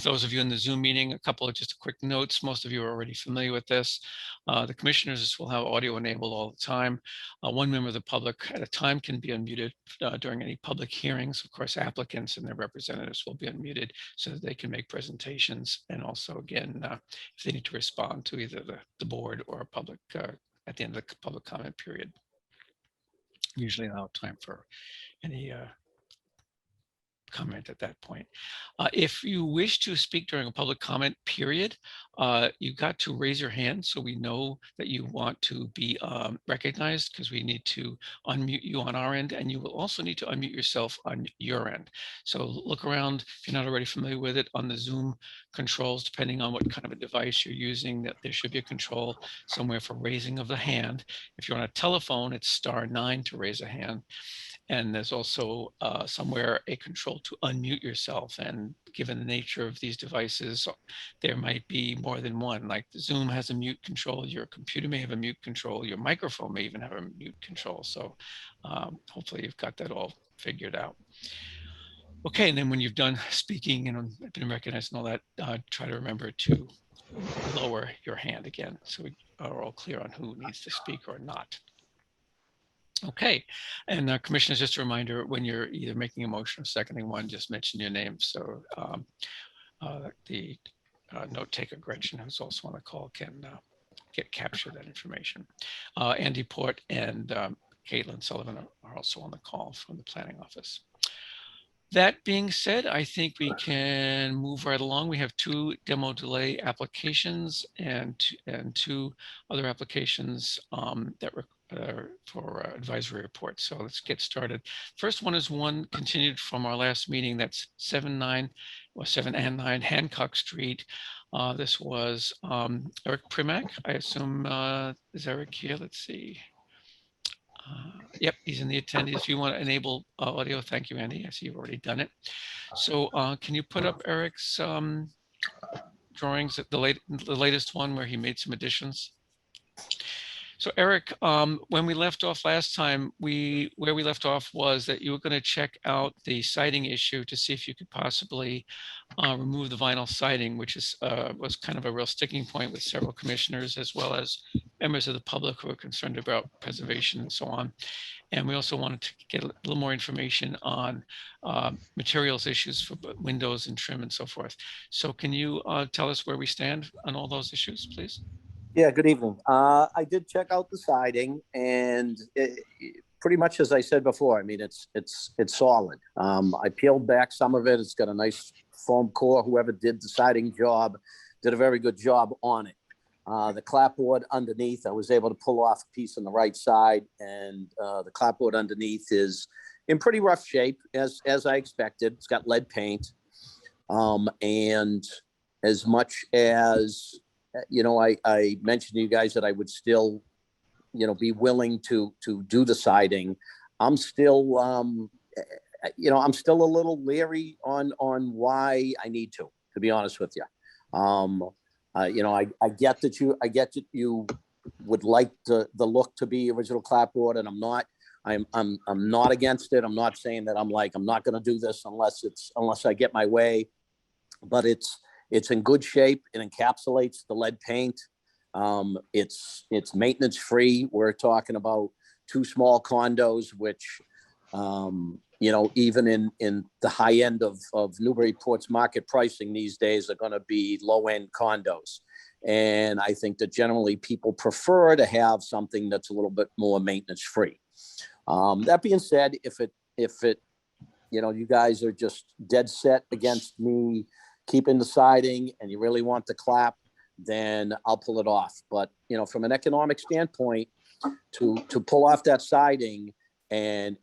Those of you in the Zoom meeting, a couple of just quick notes. Most of you are already familiar with this. The commissioners will have audio enabled all the time. One member of the public at a time can be unmuted during any public hearings. Of course, applicants and their representatives will be unmuted so that they can make presentations. And also, again, if they need to respond to either the board or a public at the end of the public comment period. Usually allow time for any comment at that point. If you wish to speak during a public comment period, you've got to raise your hand so we know that you want to be recognized, because we need to unmute you on our end, and you will also need to unmute yourself on your end. So look around, if you're not already familiar with it, on the Zoom controls, depending on what kind of a device you're using, that there should be a control somewhere for raising of the hand. If you're on a telephone, it's *9 to raise a hand. And there's also somewhere a control to unmute yourself. And given the nature of these devices, there might be more than one. Like the Zoom has a mute control, your computer may have a mute control, your microphone may even have a mute control. So hopefully you've got that all figured out. Okay, and then when you've done speaking and been recognized and all that, try to remember to lower your hand again, so we are all clear on who needs to speak or not. Okay, and commissioners, just a reminder, when you're either making a motion or seconding one, just mention your name. So the note taker Gretchen, who's also on the call, can capture that information. Andy Port and Caitlin Sullivan are also on the call from the planning office. That being said, I think we can move right along. We have 2 demo delay applications and 2 other applications that for advisory reports. So let's get started. First one is one continued from our last meeting. That's 7 and 9 Hancock Street. This was Eric Primack. I assume is Eric here? Let's see. Yep, he's in the attendees. If you want to enable audio, thank you, Andy. I see you've already done it. So can you put up Eric's drawings, the latest one where he made some additions? So Eric, when we left off last time, where we left off was that you were going to check out the siding issue to see if you could possibly remove the vinyl siding, which was kind of a real sticking point with several commissioners as well as members of the public who are concerned about preservation and so on. And we also wanted to get a little more information on materials issues for windows and trim and so forth. So can you tell us where we stand on all those issues, please? Yeah, good evening. I did check out the siding, and pretty much as I said before, I mean, it's solid. I peeled back some of it. It's got a nice foam core. Whoever did the siding job did a very good job on it. The clapboard underneath, I was able to pull off a piece on the right side, and the clapboard underneath is in pretty rough shape, as I expected. It's got lead paint, and as much as I mentioned to you guys that I would still, be willing to do the siding. I'm still, I'm still a little leery on why I need to be honest with you. I get that you would like the look to be original clapboard, and I'm not against it. I'm not saying that I'm not going to do this unless I get my way, but it's in good shape. It encapsulates the lead paint. It's maintenance free. We're talking about 2 small condos, which, even in the high end of Newburyport's market pricing these days are going to be low end condos. And I think that generally people prefer to have something that's a little bit more maintenance free. That being said, if it, you guys are just dead set against me keeping the siding and you really want the clap, then I'll pull it off. But, from an economic standpoint, to pull off that siding and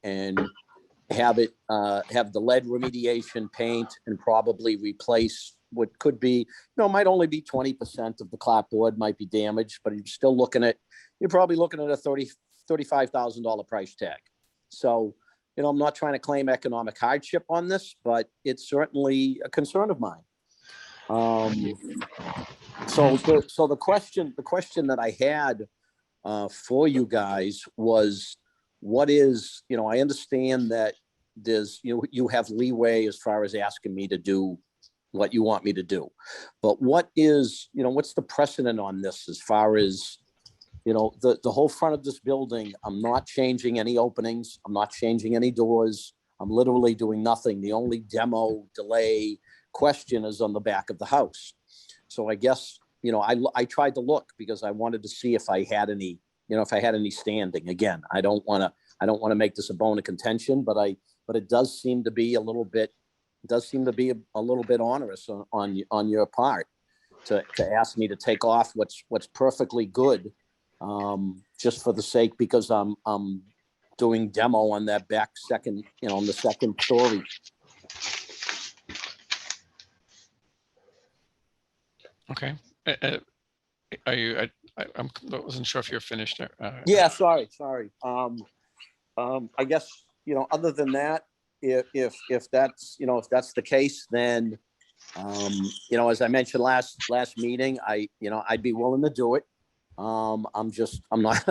have it have the lead remediation paint and probably replace what could be, might only be 20% of the clapboard might be damaged, but you're probably looking at a $35,000 price tag. So, I'm not trying to claim economic hardship on this, but it's certainly a concern of mine. So the question that I had for you guys was, what is, I understand that there's, you have leeway as far as asking me to do what you want me to do. But what is, what's the precedent on this as far as, the whole front of this building? I'm not changing any openings. I'm not changing any doors. I'm literally doing nothing. The only demo delay question is on the back of the house. So I guess, I tried to look because I wanted to see if I had any, if I had any standing. Again, I don't want to make this a bone of contention, but it does seem to be a little bit onerous on your part to ask me to take off what's perfectly good, just for the sake, because I'm doing demo on that back second, on the second story. Okay. Are you? I wasn't sure if you're finished. Yeah, sorry. I guess, other than that, if that's the case, then, as I mentioned last meeting, I'd be willing to do it. I'm not,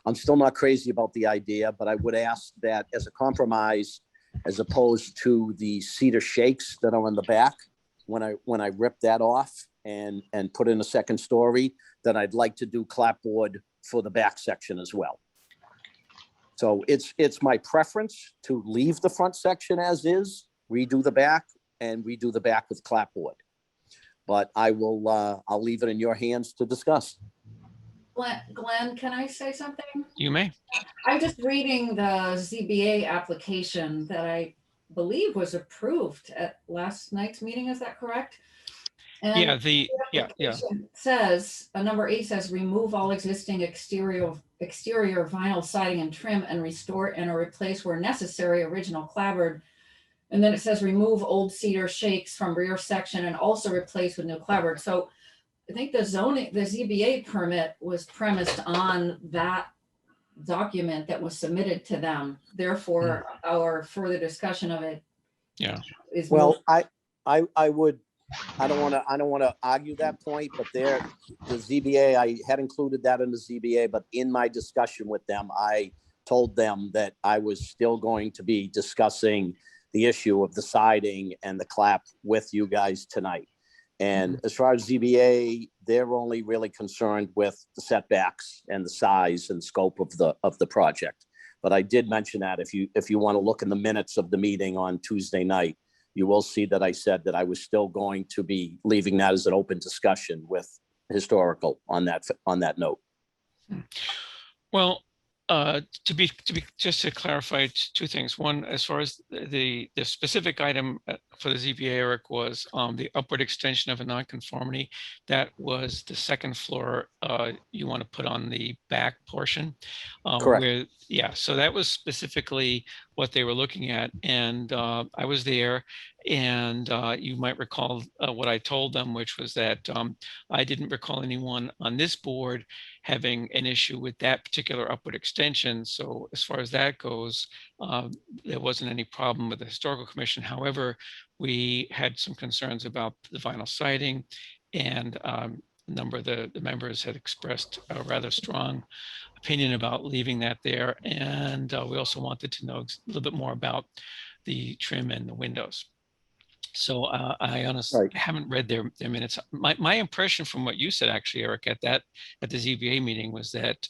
I'm still not crazy about the idea, but I would ask that as a compromise, as opposed to the cedar shakes that are on the back, when I rip that off and put in a second story, that I'd like to do clapboard for the back section as well. So it's my preference to leave the front section as is, redo the back, and redo the back with clapboard. But I'll leave it in your hands to discuss. Glenn, can I say something? You may. I'm just reading the ZBA application that I believe was approved at last night's meeting. Is that correct? And yeah, says, number 8 says, remove all existing exterior vinyl siding and trim and restore and or replace where necessary original clapboard. And then it says remove old cedar shakes from rear section and also replace with new clapboard. So I think the ZBA permit was premised on that document that was submitted to them. Therefore, our further discussion of it, is well, I don't want to argue that point, but the ZBA, I had included that in the ZBA, but in my discussion with them, I told them that I was still going to be discussing the issue of the siding and the clap with you guys tonight. And as far as ZBA, they're only really concerned with the setbacks and the size and scope of the project. But I did mention that if you want to look in the minutes of the meeting on Tuesday night, you will see that I said that I was still going to be leaving that as an open discussion with historical on that note. Well, to be just to clarify two things. One, as far as the specific item for the ZBA, Eric, was the upward extension of a nonconformity. That was the second floor you want to put on the back portion. Correct. So that was specifically what they were looking at, and I was there, and you might recall what I told them, which was that I didn't recall anyone on this board having an issue with that particular upward extension. So as far as that goes, there wasn't any problem with the Historical Commission. However, we had some concerns about the vinyl siding, and a number of the members had expressed a rather strong opinion about leaving that there. And we also wanted to know a little bit more about the trim and the windows. So I honestly haven't read their minutes. My impression from what you said, actually, Eric, at the ZBA meeting was that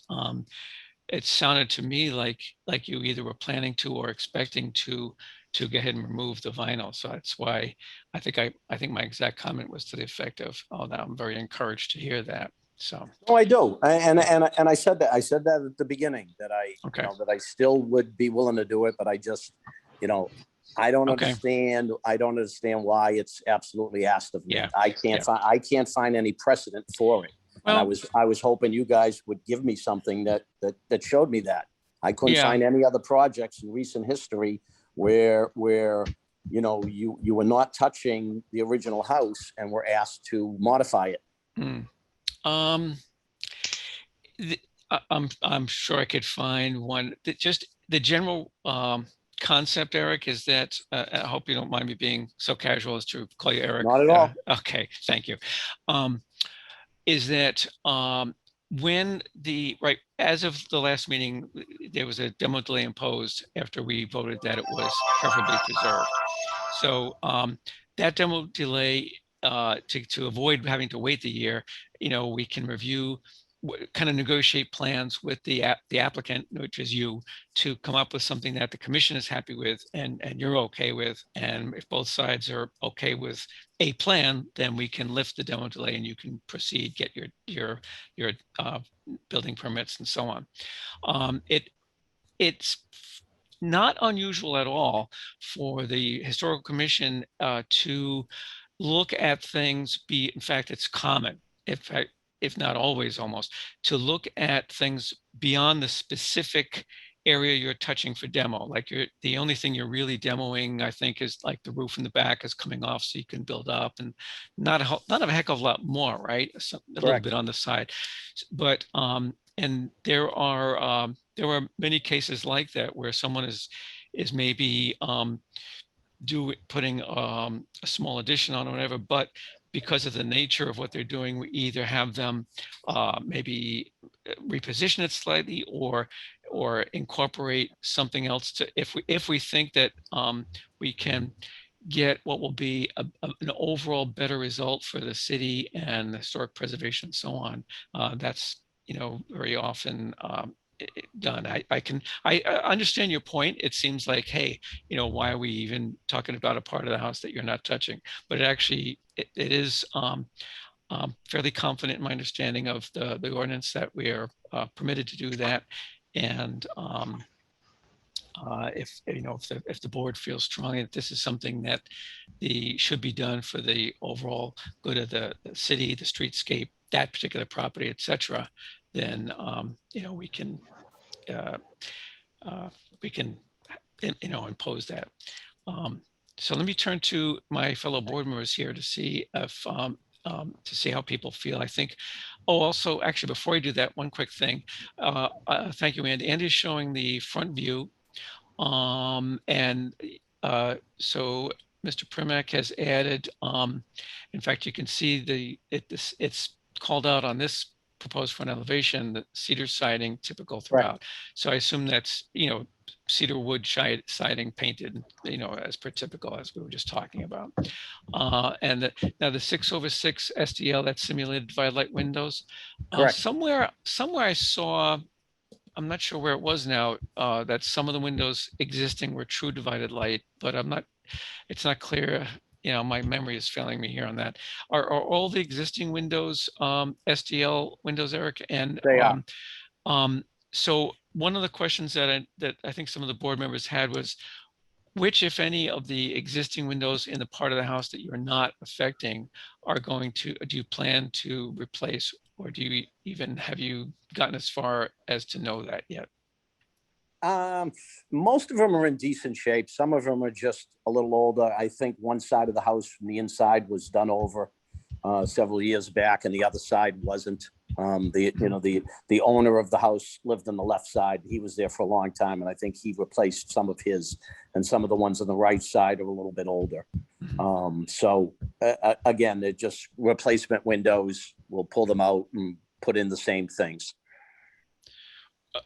it sounded to me like you either were planning to or expecting to go ahead and remove the vinyl. So that's why I think my exact comment was to the effect of, "Oh, now I'm very encouraged to hear that." So. Oh, I do, and I said that at the beginning that that I still would be willing to do it, but I just, I don't understand. I don't understand why it's absolutely asked of me. Yeah. I can't find any precedent for it. Well, and I was hoping you guys would give me something that showed me that. I couldn't find any other projects in recent history where you were not touching the original house and were asked to modify it. I'm sure I could find one. Just the general concept, Eric, is that I hope you don't mind me being so casual as to call you Eric. Not at all. Okay, thank you. Is that when as of the last meeting, there was a demo delay imposed after we voted that it was preferably preserved. So that demo delay, to avoid having to wait the year, we can review, kind of negotiate plans with the applicant, which is you, to come up with something that the commission is happy with and you're okay with. And if both sides are okay with a plan, then we can lift the demo delay and you can proceed, get your building permits and so on. It's not unusual at all for the historical commission to look at things. In fact, it's common, if not always, almost, to look at things beyond the specific area you're touching for demo. Like the only thing you're really demoing, I think, is like the roof in the back is coming off so you can build up, and not a heck of a lot more, right? A little bit on the side, but and there are many cases like that where someone is maybe putting a small addition on or whatever, but because of the nature of what they're doing, we either have them maybe reposition it slightly or incorporate something else to, if we think that we can get what will be an overall better result for the city and historic preservation and so on. That's very often done. I understand your point. It seems like, hey, why are we even talking about a part of the house that you're not touching? But it actually, it is fairly confident in my understanding of the ordinance that we are permitted to do that. And if the board feels strongly that this is something that should be done for the overall good of the city, the streetscape, that particular property, etc., then we can impose that. So let me turn to my fellow board members here to see if to see how people feel. I think. Oh, also, actually, before I do that, one quick thing. Thank you, Andy. Andy is showing the front view, and so Mr. Primack has added. In fact, you can see it's called out on this proposed front elevation, the cedar siding typical throughout. Right. So I assume that's, cedar wood siding painted, as per typical, as we were just talking about. And now the 6/6 SDL, that's simulated divided light windows. Correct. Somewhere I saw, I'm not sure where it was now, that some of the windows existing were true divided light, but it's not clear. My memory is failing me here on that. Are all the existing windows SDL windows, Eric? And they are. So one of the questions that I think some of the board members had was, which, if any, of the existing windows in the part of the house that you're not affecting do you plan to replace, or have you gotten as far as to know that yet? Most of them are in decent shape. Some of them are just a little older. I think one side of the house from the inside was done over several years back, and the other side wasn't. The owner of the house lived on the left side. He was there for a long time, and I think he replaced some of his, and some of the ones on the right side are a little bit older. Again, they're just replacement windows. We'll pull them out and put in the same things.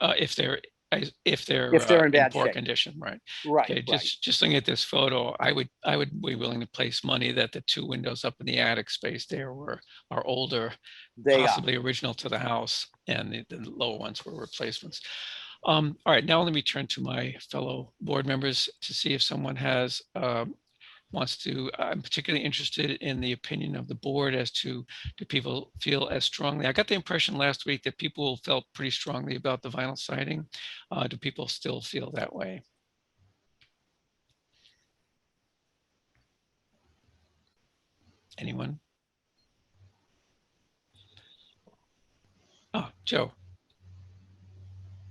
If they're in bad poor shape. condition, right? Right. Okay, just looking at this photo, I would be willing to place money that the two windows up in the attic space there are older, possibly original to the house, and the lower ones were replacements. All right, now let me turn to my fellow board members to see if someone wants to. I'm particularly interested in the opinion of the board as to, do people feel as strongly? I got the impression last week that people felt pretty strongly about the vinyl siding. Do people still feel that way? Anyone? Oh, Joe.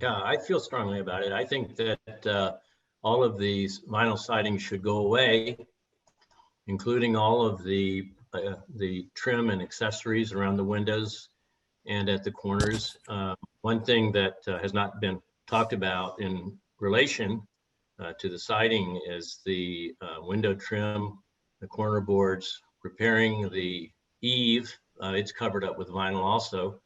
Yeah, I feel strongly about it. I think that all of these vinyl siding should go away, including all of the trim and accessories around the windows and at the corners. One thing that has not been talked about in relation to the siding is the window trim, the corner boards, repairing the eave. It's covered up with vinyl also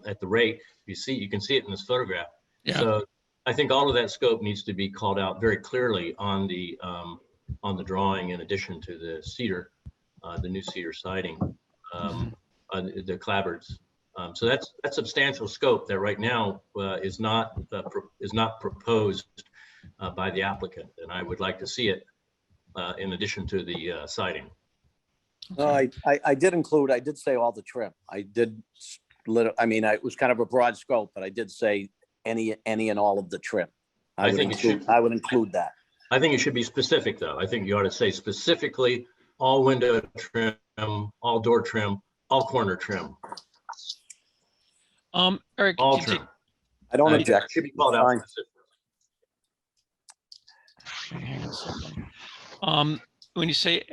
at the rake. You can see it in this photograph. Yeah. So I think all of that scope needs to be called out very clearly on the on the drawing in addition to the cedar, the new cedar siding, the clapboards. So that's substantial scope that right now is not proposed by the applicant, and I would like to see it in addition to the siding. Okay. I did say all the trim. It was kind of a broad scope, but I did say any and all of the trim. I would include that. I think it should be specific, though. I think you ought to say specifically all window trim, all door trim, all corner trim. Eric, all trim. I don't object. It should be called out specifically. hang on a second. When you say,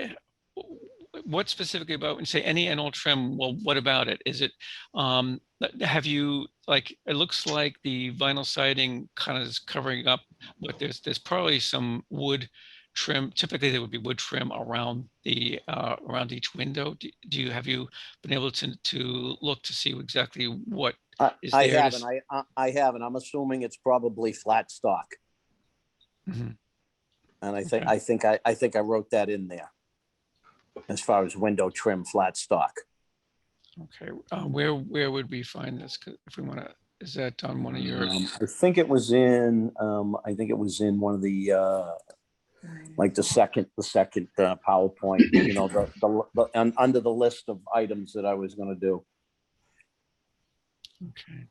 what specifically about, when you say any and all trim, well, what about it? Is it, have you, like, it looks like the vinyl siding kind of is covering up, but there's probably some wood trim. Typically there would be wood trim around the, around each window. Have you been able to look to see exactly what is I there? haven't. I haven't. I'm assuming it's probably flat stock. Mhm. And I Okay. think I wrote that in there as far as window trim, flat stock. Okay, where would we find this? 'Cause if we want to, is that on one of your? I think it was in one of the like the second PowerPoint. You know, under the list of items that I was going to do. Okay.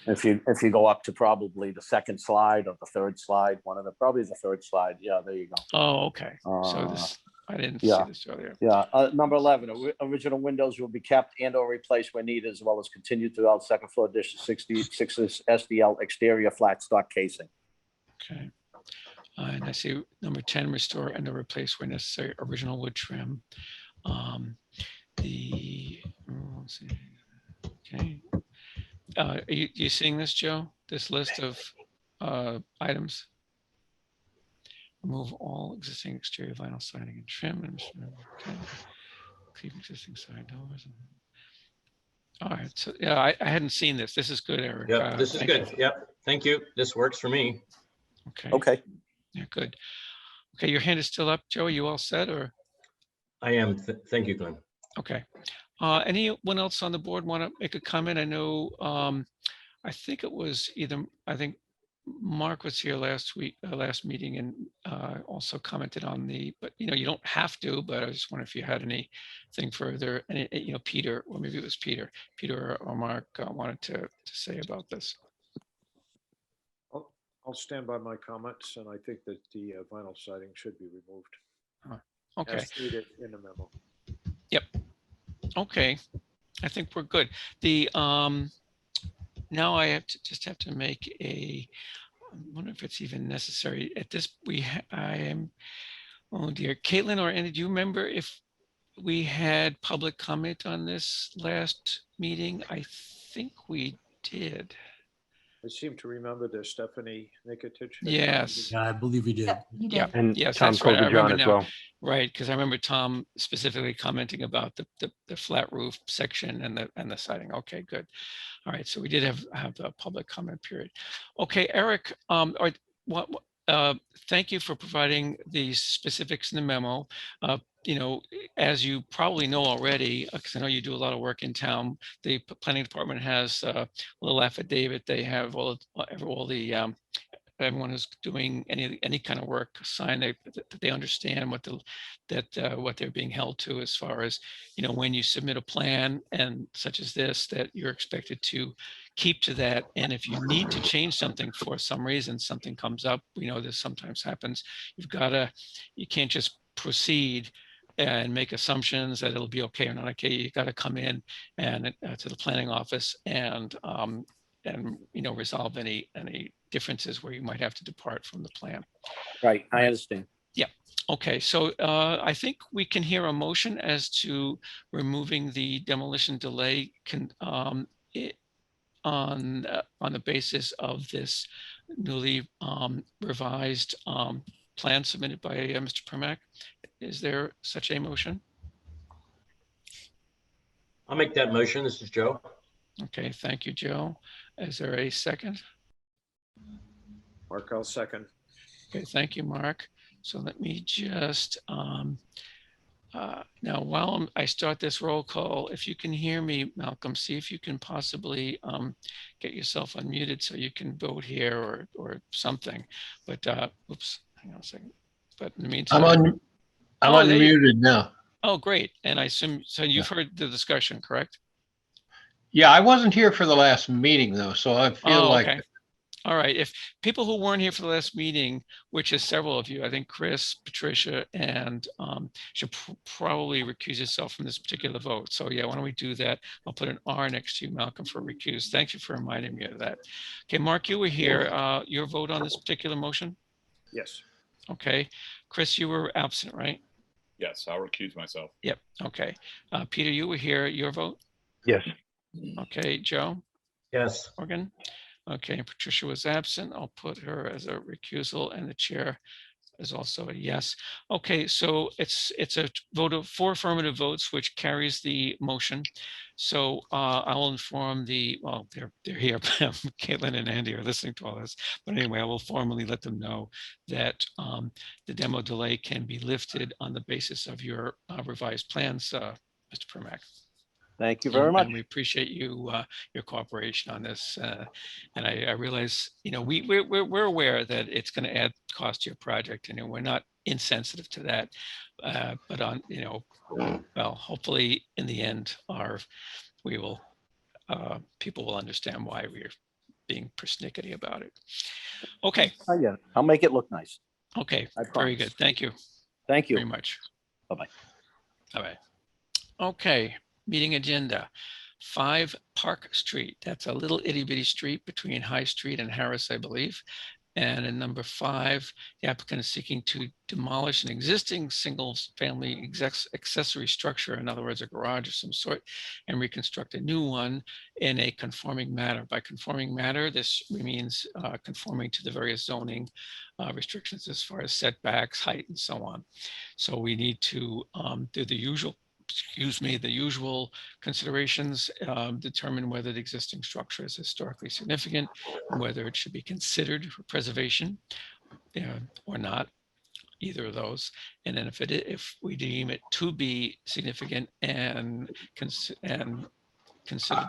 If you go up to probably the second slide or the third slide, probably the third slide. Yeah, there you go. Oh, okay. So this, I didn't see this earlier. Yeah. Number 11, original windows will be kept and or replaced where needed, as well as continued throughout second floor addition 66 SDL exterior flat stock casing. Okay. And I see number 10, restore and or replace where necessary original wood trim. Let's see. Okay. Are you seeing this, Joe? This list of items? Remove all existing exterior vinyl siding and trim. Okay. Keep existing side doors. All right. So yeah, I hadn't seen this. This is good, Eric. Yep, this is good. Yep. Thank you. This works for me. Okay. Okay. Yeah, good. Okay, your hand is still up, Joe. Are you all set, or? I am. Thank you, Glenn. Okay. Anyone else on the board want to make a comment? I know, I think it was I think Mark was here last meeting, and also commented on but you don't have to, but I just wonder if you had anything further, and Peter, or maybe it was Peter or Mark wanted to say about this. I'll stand by my comments, and I think that the vinyl siding should be removed. Okay. As stated in the memo. Yep. Okay. I think we're good. Now I have to make I wonder if it's even necessary at this. Oh dear, Caitlin or Andy, do you remember if we had public comment on this last meeting? I think we did. I seem to remember that Stephanie Nikitich. Yes. Yeah, I believe we did. Yeah. And yes, Tom that's right. I remember Kobe-John as now. well. Right, because I remember Tom specifically commenting about the flat roof section and the siding. Okay, good. All right, so we did have the public comment period. Okay, Eric, thank you for providing the specifics in the memo. As you probably know already, because I know you do a lot of work in town, the planning department has a little affidavit. They have everyone who's doing any kind of work sign that they understand what they're being held to, as far as when you submit a plan and such as this, that you're expected to keep to that. And if you need to change something for some reason, something comes up, this sometimes happens, you can't just proceed and make assumptions that it'll be okay or not okay. You got to come in and to the planning office and resolve any differences where you might have to depart from the plan. Right, I understand. Yeah. Okay. So I think we can hear a motion as to removing the demolition delay on the basis of this newly revised plan submitted by Mr. Primack. Is there such a motion? I'll make that motion. This is Joe. Okay, thank you, Joe. Is there a second? Mark, I'll second. Okay, thank you, Mark. So let me just, now while I start this roll call, if you can hear me, Malcolm, see if you can possibly get yourself unmuted so you can vote here or something. But oops, hang on a second. But in the meantime, I'm oh, there you, unmuted now. oh, great. And I assume, so you've Yeah. heard the discussion, correct? Yeah, I wasn't here for the last meeting though, so I feel Oh, like okay. All right. If people who weren't here for the last meeting, which is several of you, I think Chris, Patricia, and should probably recuse yourself from this particular vote. So yeah, why don't we do that? I'll put an R next to you, Malcolm, for recuse. Thank you for reminding me of that. Okay, Mark, you were here. Your vote on this particular motion? Yes. Okay. Chris, you were absent, right? Yes, I'll recuse myself. Yep. Okay. Peter, you were here. Your vote? Yes. Okay. Joe? Yes. Morgan? Okay, and Patricia was absent. I'll put her as a recusal, and the chair is also a yes. Okay, so it's a vote of 4 affirmative votes, which carries the motion. So I will inform the, well, they're here. Caitlin and Andy are listening to all this. But anyway, I will formally let them know that the demo delay can be lifted on the basis of your revised plans, Mr. Primack. Thank you very much. And we appreciate you, your cooperation on this. And I realize, you know, we're aware that it's going to add cost to your project, and we're not insensitive to that. But on, you know, well, hopefully in the end, we will, people will understand why we're being persnickety about it. Okay. I get it. I'll make it look nice. Okay. I Very promise. good. Thank you. Thank you. Very much. Bye-bye. Bye-bye. Okay. Meeting agenda, 5 Park Street. That's a little itty bitty street between High Street and Harris, I believe. And in number 5, the applicant is seeking to demolish an existing single-family accessory structure, in other words, a garage of some sort, and reconstruct a new one in a conforming manner. By conforming manner, this means conforming to the various zoning restrictions as far as setbacks, height, and so on. So we need to do the usual considerations, determine whether the existing structure is historically significant, and whether it should be considered for preservation or not, either of those. And then if we deem it to be significant and considered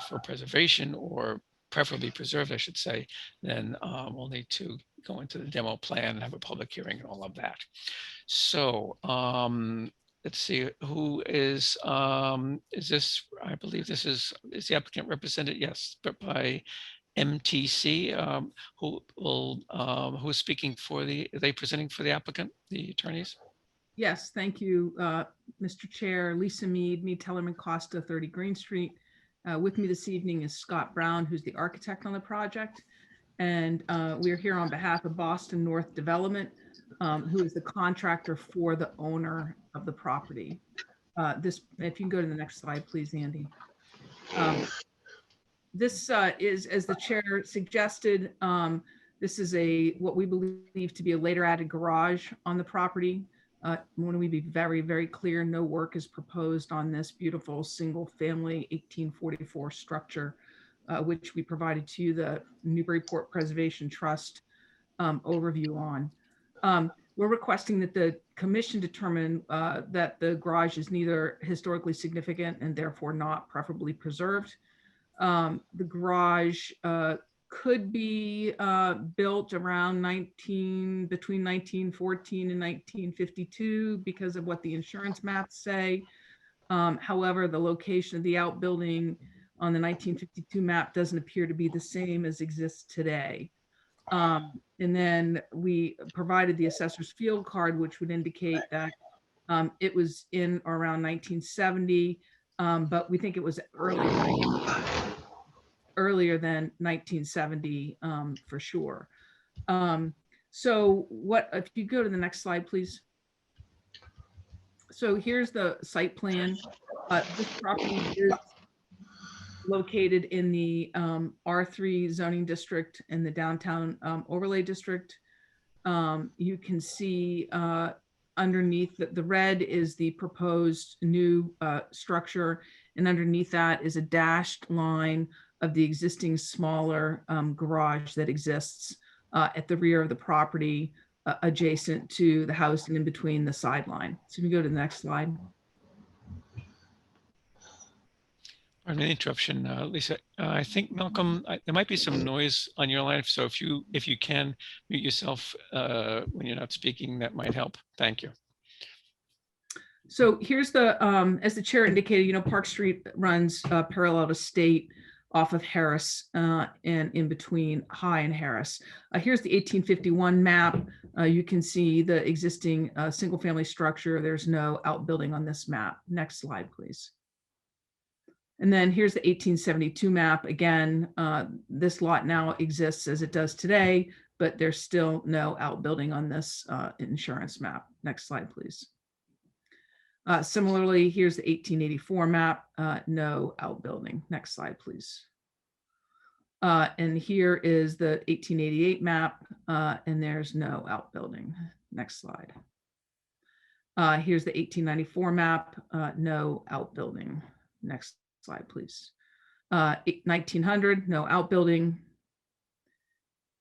for preservation, or preferably preserved, I should say, then we'll need to go into the demo plan and have a public hearing and all of that. So let's see, who is this? I believe this is the applicant represented? Yes, but by MTC, who is speaking for are they presenting for the applicant, the attorneys? Yes, thank you, Mr. Chair. Lisa Mead Tellerman Costa, 30 Green Street. With me this evening is Scott Brown, who's the architect on the project. And we're here on behalf of Boston North Development, who is the contractor for the owner of the property. If you can go to the next slide, please, Andy. This is, as the chair suggested, this is what we believe to be a later added garage on the property. Want we be very, very clear, no work is proposed on this beautiful single family 1844 structure, which we provided to you the Newburyport Preservation Trust overview on. We're requesting that the commission determine that the garage is neither historically significant and therefore not preferably preserved. The garage could be built around between 1914 and 1952 because of what the insurance maps say. However, the location of the outbuilding on the 1952 map doesn't appear to be the same as exists today. And then we provided the assessor's field card, which would indicate that it was in or around 1970, but we think it was earlier than 1970 for sure. So if you go to the next slide, please. So here's the site plan. This property is located in the R3 zoning district in the downtown overlay district. You can see underneath the red is the proposed new structure, and underneath that is a dashed line of the existing smaller garage that exists at the rear of the property adjacent to the house and in between the sideline. So if you go to the next slide. Pardon the interruption, Lisa. I think Malcolm, there might be some noise on your line. So if you can mute yourself when you're not speaking, that might help. Thank you. So here's the, as the chair indicated, you know, Park Street runs parallel to State off of Harris and in between High and Harris. Here's the 1851 map. You can see the existing single family structure. There's no outbuilding on this map. Next slide, please. And then here's the 1872 map. Again, this lot now exists as it does today, but there's still no outbuilding on this insurance map. Next slide, please. Similarly, here's the 1884 map, no outbuilding. Next slide, please. And here is the 1888 map, and there's no outbuilding. Next slide. Here's the 1894 map, no outbuilding. Next slide, please. 1900, no outbuilding.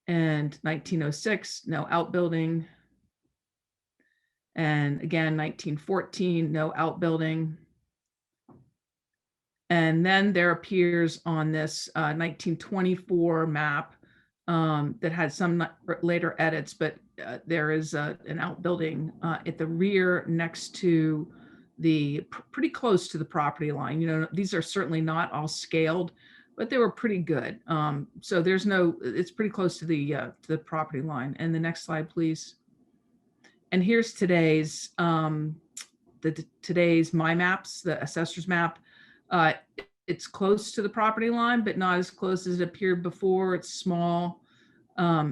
And 1906, no outbuilding. And again, 1914, no outbuilding. And then there appears on this 1924 map that had some later edits, but there is an outbuilding at the rear next to the, pretty close to the property line. You know, these are certainly not all scaled, but they were pretty good. So there's no, it's pretty close to the property line. And the next slide, please. And here's today's today's my maps, the assessor's map. It's close to the property line, but not as close as it appeared before. It's small.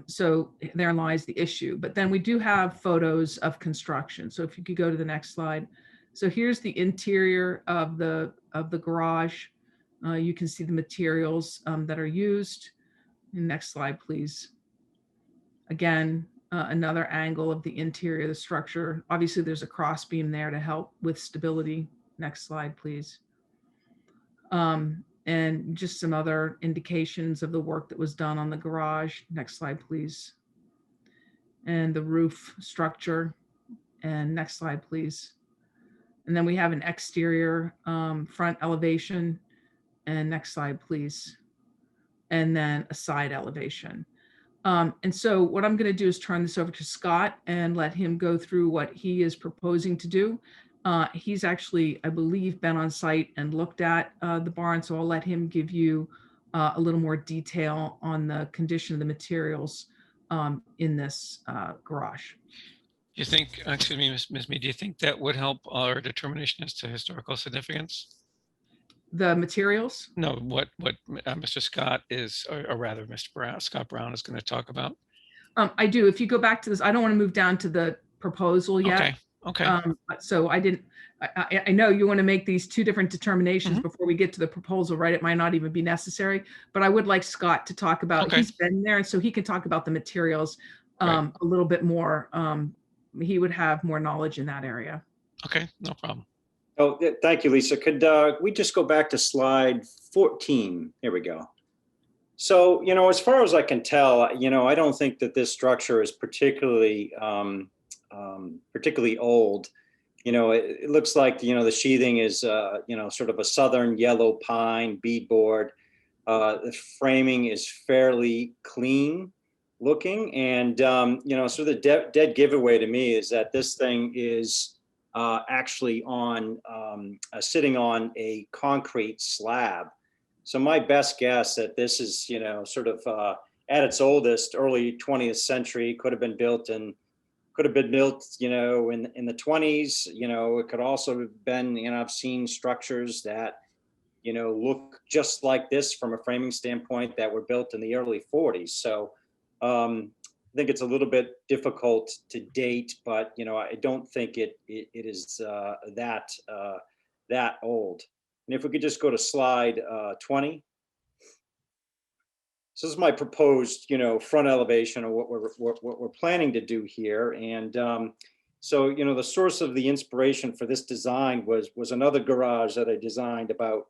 So therein lies the issue. But then we do have photos of construction. So if you could go to the next slide. So here's the interior of the garage. You can see the materials that are used. Next slide, please. Again, another angle of the interior of the structure. Obviously, there's a cross beam there to help with stability. Next slide, please. And just some other indications of the work that was done on the garage. Next slide, please. And the roof structure. And next slide, please. And then we have an exterior front elevation. And next slide, please. And then a side elevation. And so what I'm going to do is turn this over to Scott and let him go through what he is proposing to do. He's actually, I believe, been on site and looked at the barn, so I'll let him give you a little more detail on the condition of the materials in this garage. Do you think, excuse me, Ms. Mead, do you think that would help our determination as to historical significance? The materials? No, what Mr. Scott is, or rather Mr. Brown, Scott Brown is going to talk about? I do. If you go back to this, I don't want to move down to the proposal yet. Okay. Okay. So I know you want to make these two different determinations before we get to the proposal, right? It might not even be necessary, but I would like Scott to talk about, he's been there, and so he can talk about the materials a little bit more. He would have more knowledge in that area. Okay, no problem. Oh, thank you, Lisa. Could we just go back to slide 14? Here we go. So, you know, as far as I can tell, you know, I don't think that this structure is particularly old. You know, it looks like, you know, the sheathing is, you know, sort of a southern yellow pine beadboard. The framing is fairly clean looking. And, you know, so the dead giveaway to me is that this thing is actually on sitting on a concrete slab. So my best guess that this is, you know, sort of at its oldest, early 20th century, could have been built, you know, in the 20s. You know, it could also have been, you know, I've seen structures that, you know, look just like this from a framing standpoint that were built in the early 40s. So I think it's a little bit difficult to date, but, you know, I don't think it is that old. And if we could just go to slide 20. So this is my proposed, you know, front elevation of what we're planning to do here. And so, you know, the source of the inspiration for this design was another garage that I designed about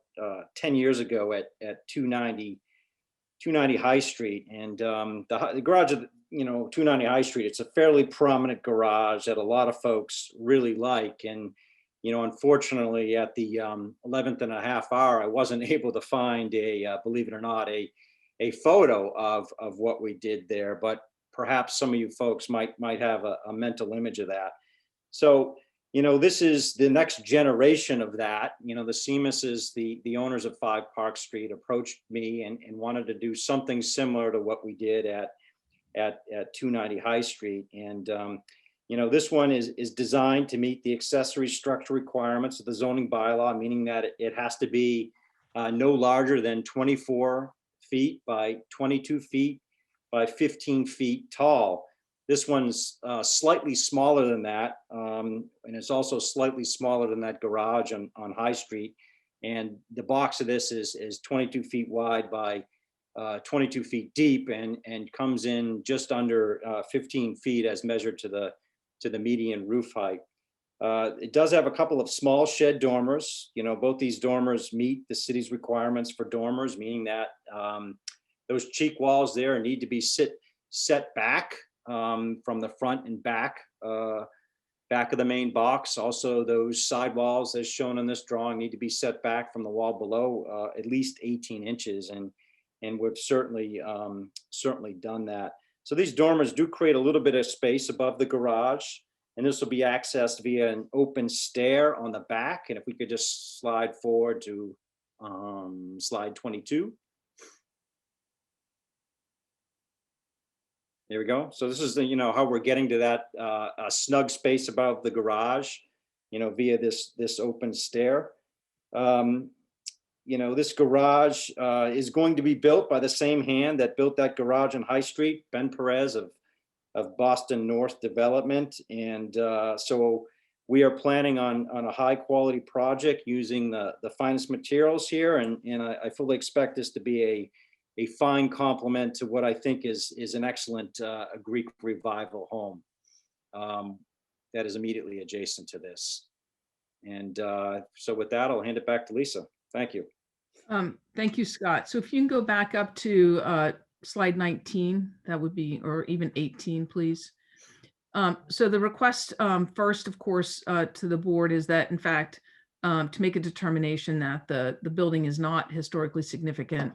10 years ago at 290 High Street. And the garage 290 High Street, it's a fairly prominent garage that a lot of folks really like. And, unfortunately at the 11th and a half hour, I wasn't able to find believe it or not, a photo of what we did there, but perhaps some of you folks might have a mental image of that. So, this is the next generation of that. The Seamuses, the owners of 5 Park Street, approached me and wanted to do something similar to what we did at 290 High Street. And, this one is designed to meet the accessory structure requirements of the zoning bylaw, meaning that it has to be no larger than 24 feet by 22 feet by 15 feet tall. This one's slightly smaller than that, and it's also slightly smaller than that garage on High Street. And the box of this is 22 feet wide by 22 feet deep, and comes in just under 15 feet as measured to the median roof height. It does have a couple of small shed dormers. Both these dormers meet the city's requirements for dormers, meaning that those cheek walls there need to be set back from the front and back of the main box. Also, those sidewalls, as shown in this drawing, need to be set back from the wall below at least 18 inches, and we've certainly done that. So these dormers do create a little bit of space above the garage, and this will be accessed via an open stair on the back. And if we could just slide forward to slide 22. There we go. So this is how we're getting to that a snug space above the garage, via this open stair. This garage is going to be built by the same hand that built that garage on High Street, Ben Perez of Boston North Development. And so we are planning on a high quality project using the finest materials here. And I fully expect this to be a fine complement to what I think is an excellent Greek Revival home that is immediately adjacent to this. And so with that, I'll hand it back to Lisa. Thank you. Thank you, Scott. So if you can go back up to slide 19, that would be, or even 18, please. So the request first, of course, to the board is that, in fact, to make a determination that the building is not historically significant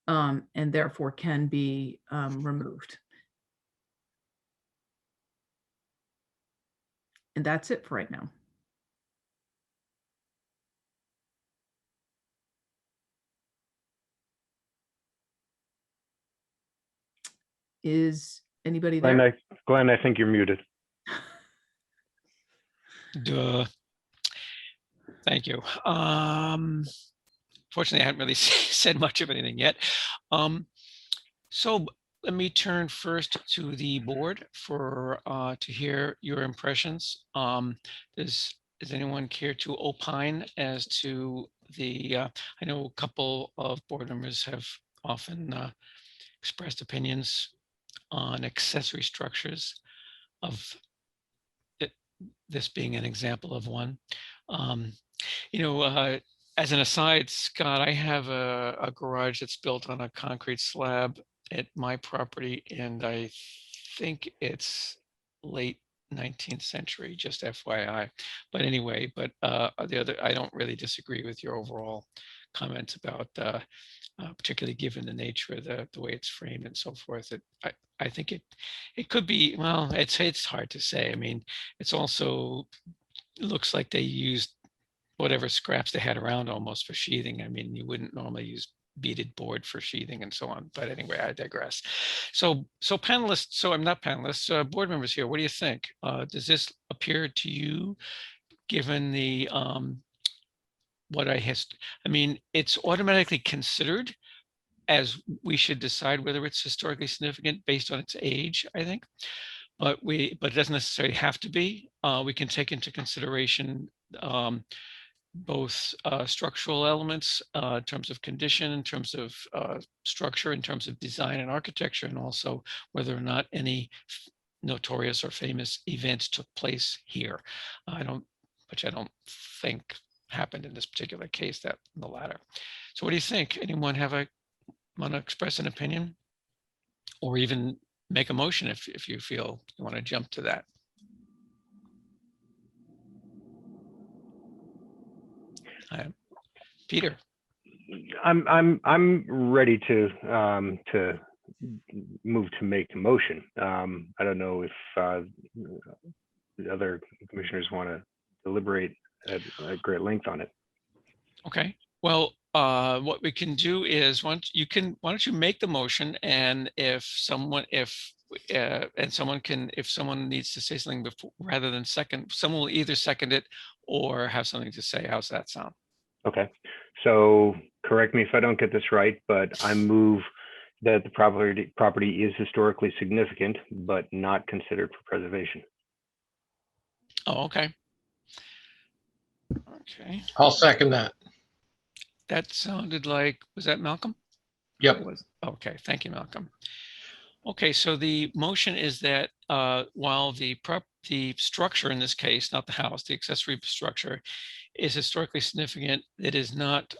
and therefore can be removed. And that's it for right now. Is anybody there? Glenn, I think you're muted. Duh. Thank you. Fortunately, I haven't really said much of anything yet. So let me turn first to the board for to hear your impressions. Does anyone care to opine as to the? I know a couple of board members have often expressed opinions on accessory structures, of this being an example of one. As an aside, Scott, I have a garage that's built on a concrete slab at my property, and I think it's late 19th century, just FYI. But anyway, I don't really disagree with your overall comments about, particularly given the nature of the way it's framed and so forth. I think it could be, well, it's hard to say. I mean, it's also looks like they used whatever scraps they had around almost for sheathing. I mean, you wouldn't normally use beaded board for sheathing and so on. But anyway, I digress. So panelists, so I'm not panelists, board members here, what do you think? Does this appear to you, given the I mean, it's automatically considered as we should decide whether it's historically significant based on its age, I think. But it doesn't necessarily have to be. We can take into consideration both structural elements in terms of condition, in terms of structure, in terms of design and architecture, and also whether or not any notorious or famous events took place here. Which I don't think happened in this particular case, that the latter. So what do you think? Anyone want to express an opinion? Or even make a motion if you feel you want to jump to that. Peter. I'm ready to move to make the motion. I don't know if the other commissioners want to deliberate at great length on it. Okay. Well, what we can do is why don't you make the motion, and if someone needs to say something before rather than second, someone will either second it or have something to say. How's that sound? Okay. So correct me if I don't get this right, but I move that the property is historically significant, but not considered for preservation. Oh, okay. Okay. I'll second that. That sounded like, was that Malcolm? Yep. It was. Okay, thank you, Malcolm. Okay, so the motion is that while the structure in this case, not the house, the accessory structure is historically significant, it is not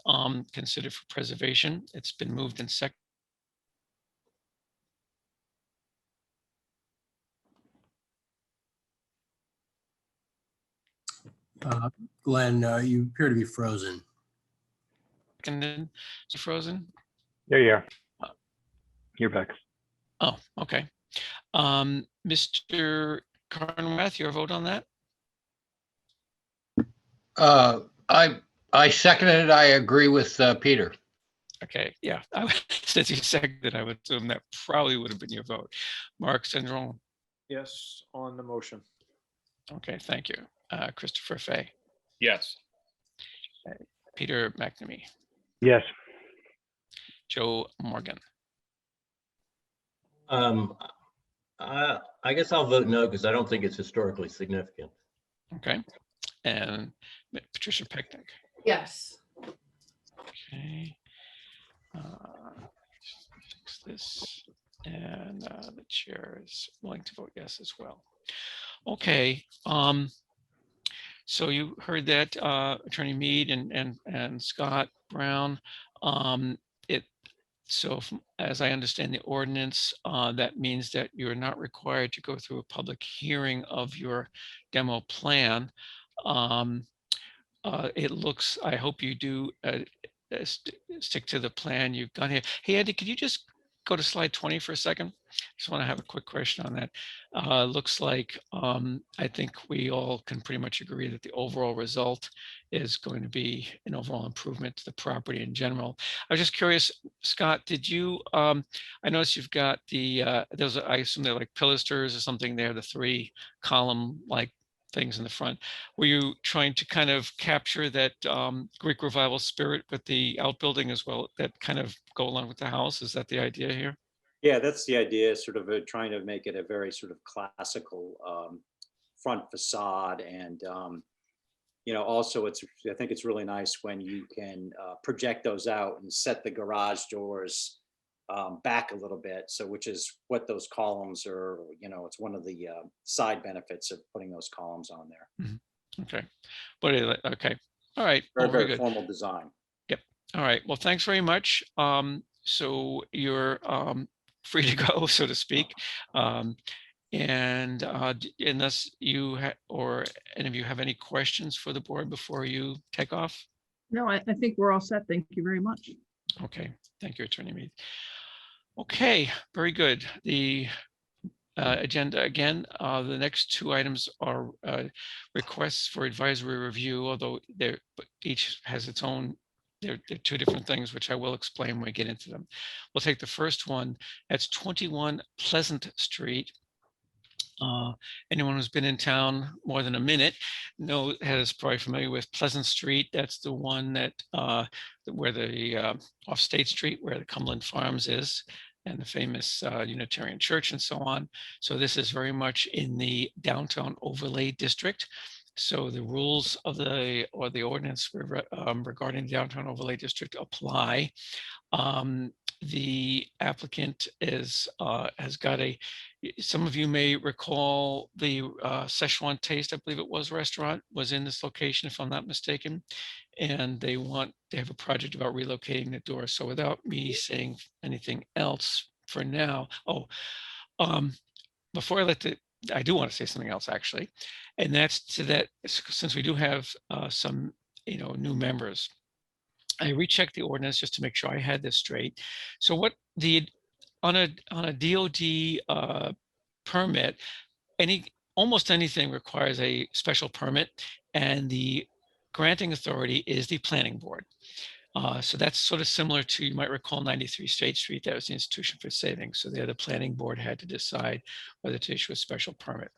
considered for preservation. It's been moved in second. Glenn, you appear to be frozen. And then frozen. There you are. You're back. Oh, okay. Mr. Carnwath, your vote on that? I seconded it. I agree with Peter. Okay, yeah. Since you seconded, I would assume that probably would have been your vote. Mark Cendrillon. Yes, on the motion. Okay, thank you. Christopher Fay. Yes. Peter McNamee. Yes. Joe Morgan. I guess I'll vote no because I don't think it's historically significant. Okay. And Patricia Picnic. Yes. Okay. Fix this. And the chair is willing to vote yes as well. Okay. So you heard that Attorney Mead and Scott Brown. So as I understand the ordinance, that means that you're not required to go through a public hearing of your demo plan. It looks, I hope you do stick to the plan you've got here. Hey, Andy, could you just go to slide 20 for a second? Just want to have a quick question on that. Looks like I think we all can pretty much agree that the overall result is going to be an overall improvement to the property in general. I was just curious, Scott, did you, I noticed you've got the, those, I assume they're like pilasters or something there, the 3 column like things in the front. Were you trying to kind of capture that Greek revival spirit with the outbuilding as well, that kind of go along with the house? Is that the idea here? Yeah, that's the idea, sort of trying to make it a very sort of classical front facade. And, you know, also I think it's really nice when you can project those out and set the garage doors back a little bit. So, which is what those columns are, you know, it's one of the side benefits of putting those columns on there. Mm-hmm. Okay. But okay. All right. Very, very very good. formal design. Yep. All right. Well, thanks very much. So you're free to go, so to speak. And unless you or any of you have any questions for the board before you take off? No, I think we're all set. Thank you very much. Okay. Thank you, Attorney Mead. Okay, very good. The agenda again, the next 2 items are requests for advisory review, although each has its own, they're 2 different things, which I will explain when we get into them. We'll take the first one. That's 21 Pleasant Street. Anyone who's been in town more than a minute is probably familiar with Pleasant Street. That's the one that where the off State Street, where the Cumberland Farms is, and the famous Unitarian Church and so on. So this is very much in the downtown overlay district. So the rules of the ordinance regarding the downtown overlay district apply. The applicant has got some of you may recall the Szechuan Taste, I believe it was, restaurant was in this location, if I'm not mistaken. And they have a project about relocating the door. So without me saying anything else for now, Before I do want to say something else actually, and that's to that, since we do have some, new members, I rechecked the ordinance just to make sure I had this straight. So on a DOD permit, almost anything requires a special permit, and the granting authority is the planning board. So that's sort of similar to, you might recall, 93 State Street. That was the Institution for Savings. So there, the planning board had to decide whether to issue a special permit.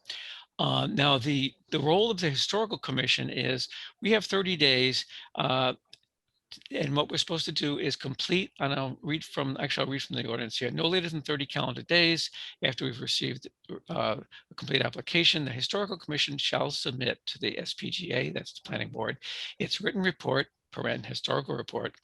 Now, the role of the historical commission is we have 30 days. And what we're supposed to do is complete, and I'll read from the ordinance here, no later than 30 calendar days after we've received a complete application, the Historical Commission shall submit to the SPGA, that's the planning board, its written report, historical report,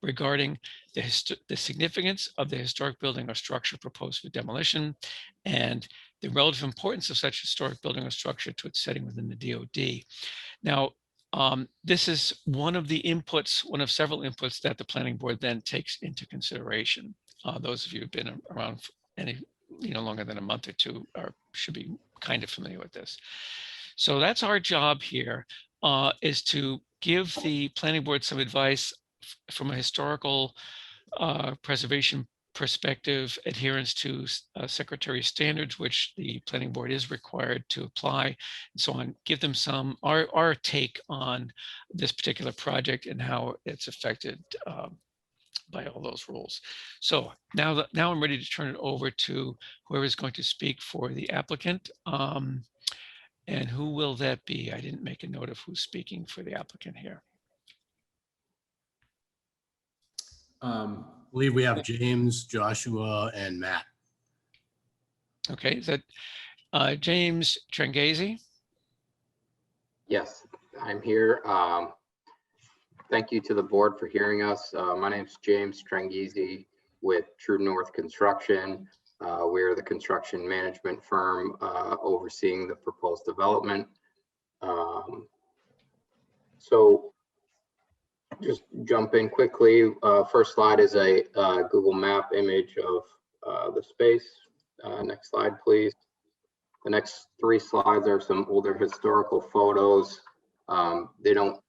regarding the significance of the historic building or structure proposed for demolition and the relative importance of such historic building or structure to its setting within the DOD. Now, this is one of several inputs that the planning board then takes into consideration. Those of you who've been around any, longer than a month or two should be kind of familiar with this. So that's our job here, is to give the planning board some advice from a historical preservation perspective, adherence to secretary standards, which the planning board is required to apply, and so on. Give them our take on this particular project and how it's affected by all those rules. So now I'm ready to turn it over to whoever is going to speak for the applicant. And who will that be? I didn't make a note of who's speaking for the applicant here. I believe we have James, Joshua, and Matt. Okay, is that James Trengese? Yes, I'm here. Thank you to the board for hearing us. My name is James Trengese with True North Construction. We're the construction management firm overseeing the proposed development. So just jump in quickly. First slide is a Google Map image of the space. Next slide, please. The next 3 slides are some older historical photos. They don't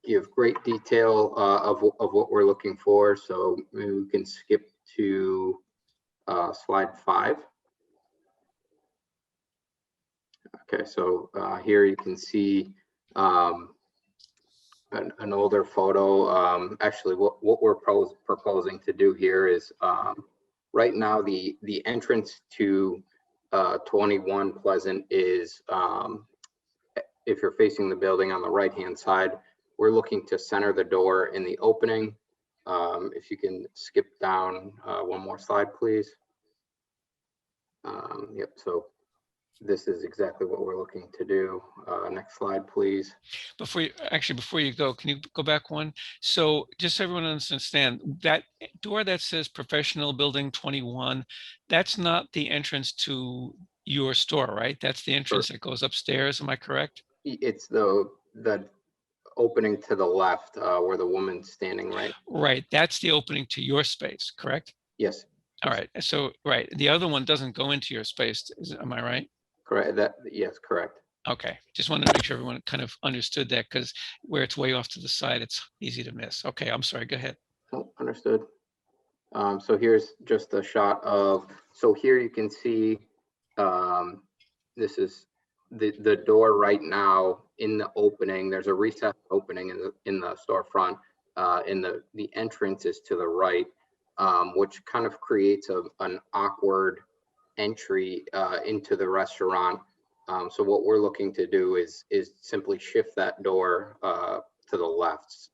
give great detail of what we're looking for, so maybe we can skip to slide 5. Okay, so here you can see an older photo. Actually, what we're proposing to do here is right now the entrance to 21 Pleasant is, if you're facing the building on the right hand side, we're looking to center the door in the opening. If you can skip down 1 more slide, please. Yep, so this is exactly what we're looking to do. Next slide, please. Before you go, can you go back one? So just so everyone understands, that door that says professional building 21, that's not the entrance to your store, right? That's the entrance that goes upstairs. Am I correct? It's the opening to the left where the woman's standing, right? Right. That's the opening to your space, correct? Yes. All right. So, right. The other one doesn't go into your space. Am I right? Correct. Yes, correct. Okay. Just wanted to make sure everyone kind of understood that, because where it's way off to the side, it's easy to miss. Okay. I'm sorry. Go ahead. Oh, understood. So here's just a shot of, so here you can see, this is the door right now in the opening. There's a recessed opening in the storefront. The entrance is to the right, which kind of creates an awkward entry into the restaurant. So what we're looking to do is simply shift that door to the left.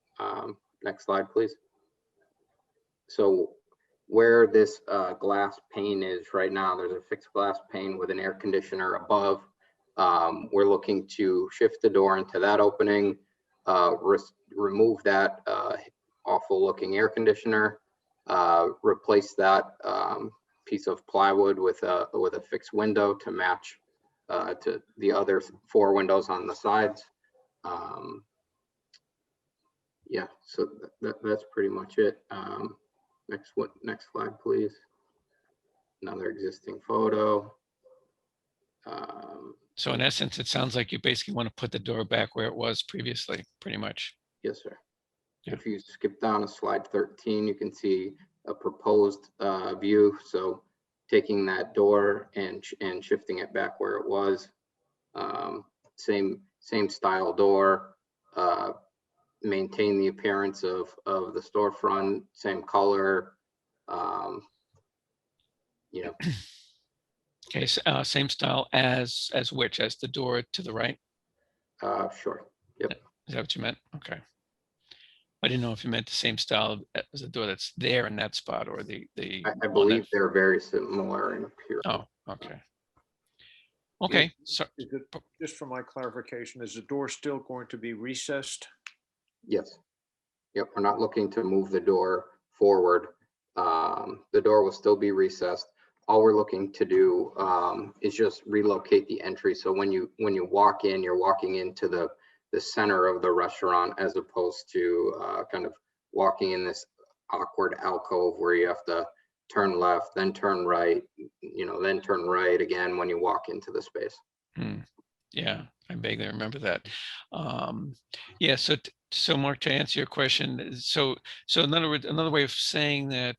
Next slide, please. So where this glass pane is right now, there's a fixed glass pane with an air conditioner above. We're looking to shift the door into that opening, remove that awful looking air conditioner, replace that piece of plywood with a fixed window to match to the other 4 windows on the sides. Yeah, so that's pretty much it. Next slide, please. another existing photo. So in essence, it sounds like you basically want to put the door back where it was previously, pretty much. Yes, sir. Yeah. If you skip down to slide 13, you can see a proposed view. So taking that door and shifting it back where it was. Same style door. Maintain the appearance of the storefront, same color. You know. Okay, so, same style as which? As the door to the right? Sure. Yep. Is that what you meant? Okay. I didn't know if you meant the same style as the door that's there in that spot, or the I believe they're very similar in appearance. Oh, okay. Okay. So Is it, just for my clarification, is the door still going to be recessed? Yes. Yep. We're not looking to move the door forward. The door will still be recessed. All we're looking to do is just relocate the entry. So when you walk in, you're walking into the center of the restaurant, as opposed to kind of walking in this awkward alcove where you have to turn left, then turn right, then turn right again when you walk into the space. Yeah, I vaguely remember that. Yeah, so Mark, to answer your question, so in other words, another way of saying that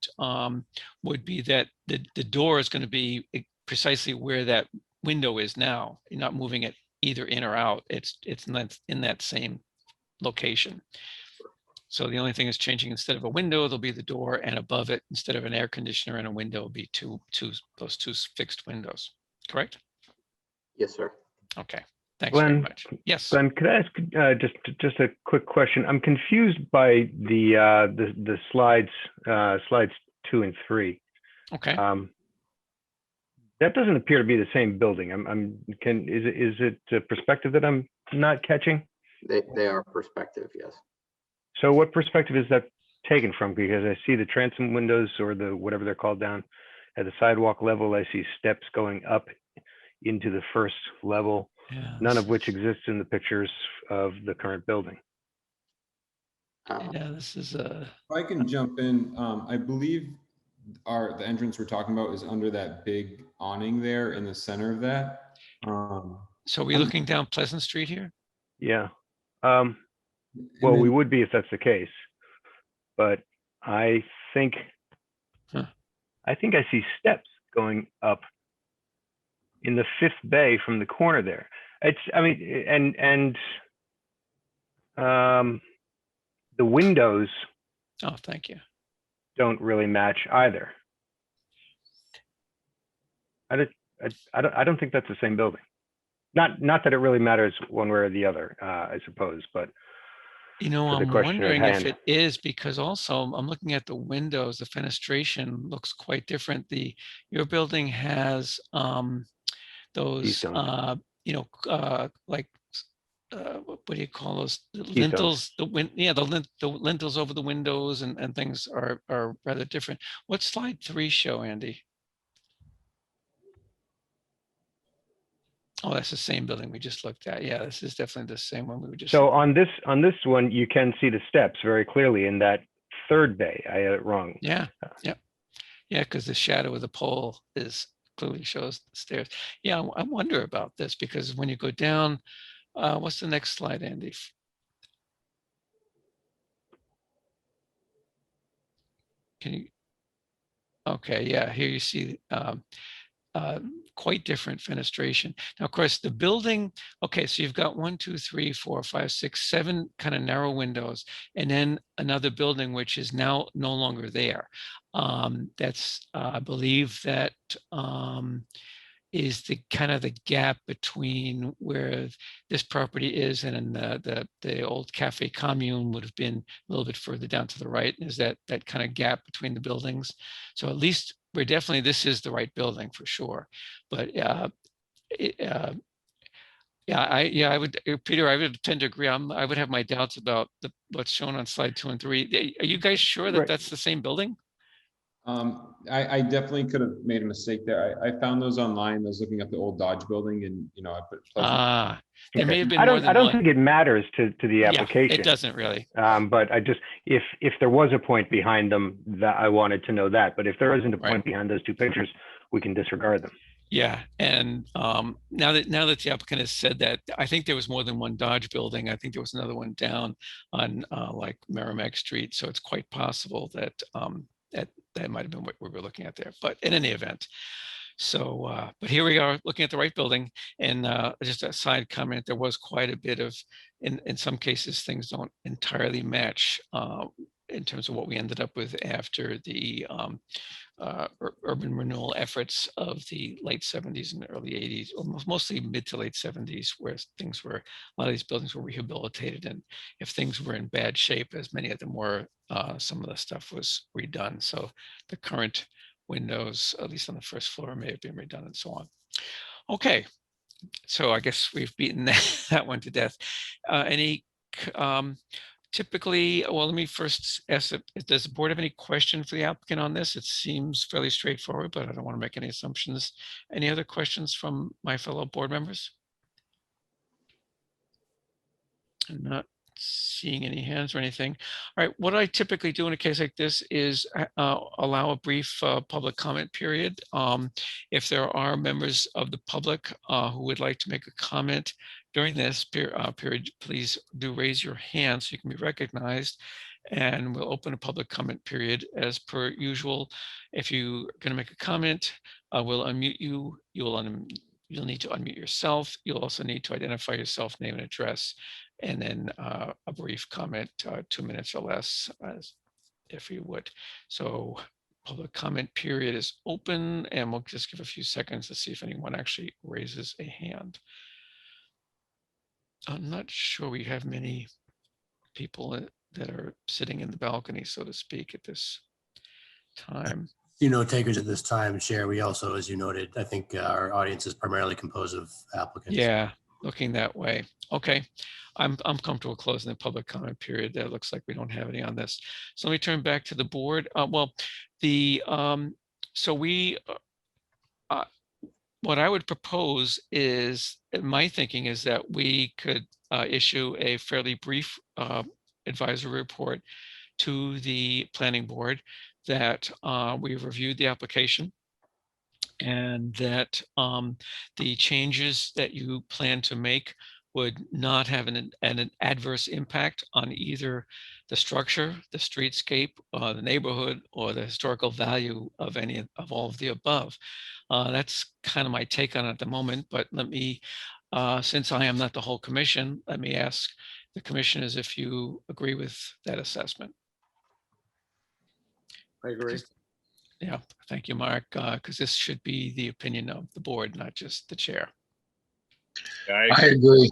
would be that the door is going to be precisely where that window is now. You're not moving it either in or out. It's in that same location. So the only thing is changing, instead of a window, there'll be the door, and above it, instead of an air conditioner and a window, will be those two fixed windows. Correct? Yes, sir. Okay. Thanks very Glenn, much. Yes. Glenn, could I ask just a quick question? I'm confused by the slides 2 and 3. Okay. That doesn't appear to be the same building. Is it perspective that I'm not catching? They are perspective, yes. So what perspective is that taken from? Because I see the transom windows, or the whatever they're called, down at the sidewalk level. I see steps going up into the first level, none of which exists in the pictures of the current building. Yeah, this is a. If I can jump in, I believe the entrance we're talking about is under that big awning there in the center of that. So we're looking down Pleasant Street here? Yeah. Well, we would be if that's the case, but I think I see steps going up in the 5th bay from the corner there. The windows. Oh, thank you. Don't really match either. I don't think that's the same building. Not that it really matters one way or the other, I suppose, but I'm wondering if it is, because also I'm looking at the windows. The fenestration looks quite different. Your building has those like what do you call those, the lintels? The lintels over the windows and things are rather different. What's slide 3 show, Andy? Oh, that's the same building we just looked at. Yeah, this is definitely the same one we were just. So on this one, you can see the steps very clearly in that 3rd bay. I had it wrong. Yeah, yeah, because the shadow of the pole clearly shows the stairs. Yeah, I wonder about this, because when you go down, what's the next slide, Andy? Can you? Okay, yeah, here you see quite different fenestration. Now, of course, the building, okay, so you've got 1, 2, 3, 4, 5, 6, 7 kind of narrow windows, and then another building which is now no longer there. That's, I believe that is the kind of the gap between where this property is and the old Cafe Commune would have been a little bit further down to the right. Is that kind of gap between the buildings? So at least we're definitely, this is the right building for sure. But I would, Peter, I would tend to agree. I would have my doubts about what's shown on slide 2 and 3. Are you guys sure that that's the same building? I definitely could have made a mistake there. I found those online. I was looking up the old Dodge building, and I put Pleasant. There may have been I more than don't one. think it matters to the application. Yeah, it doesn't really. But I just, if there was a point behind them, that I wanted to know that. But if there isn't a point behind those two pictures, we can disregard them. Yeah, and now that the applicant has said that, I think there was more than one Dodge building. I think there was another one down on like Merrimack Street. So it's quite possible that that might have been what we were looking at there. But in any event, so but here we are looking at the right building. And just a side comment, there was quite a bit of, in some cases, things don't entirely match in terms of what we ended up with after the urban renewal efforts of the late 70s and early 80s, or mostly mid to late 70s, where things were, a lot of these buildings were rehabilitated. And if things were in bad shape, as many of them were, some of the stuff was redone. So the current windows, at least on the first floor, may have been redone and so on. Okay, so I guess we've beaten that one to death. Any typically, well, let me first ask, does the board have any question for the applicant on this? It seems fairly straightforward, but I don't want to make any assumptions. Any other questions from my fellow board members? I'm not seeing any hands or anything. All right, what I typically do in a case like this is allow a brief public comment period. If there are members of the public who would like to make a comment during this period, please do raise your hand so you can be recognized, and we'll open a public comment period as per usual. If you're going to make a comment, we'll unmute you. You'll need to unmute yourself. You'll also need to identify yourself, name and address, and then a brief comment, 2 minutes or less, if you would. So public comment period is open, and we'll just give a few seconds to see if anyone actually raises a hand. I'm not sure we have many people that are sitting in the balcony, so to speak, at this time. Takers at this time, Chair. We also, as you noted, I think our audience is primarily composed of applicants. Yeah, looking that way. Okay, I'm comfortable closing the public comment period. That looks like we don't have any on this. So let me turn back to the board. Well, the so we what I would propose is, my thinking is that we could issue a fairly brief advisory report to the planning board that we've reviewed the application, and that the changes that you plan to make would not have an adverse impact on either the structure, the streetscape, the neighborhood, or the historical value of any of all of the above. That's kind of my take on it at the moment, but let me, since I am not the whole commission, let me ask the commissioners if you agree with that assessment. I agree. Yeah, thank you, Mark, because this should be the opinion of the board, not just the chair. I agree.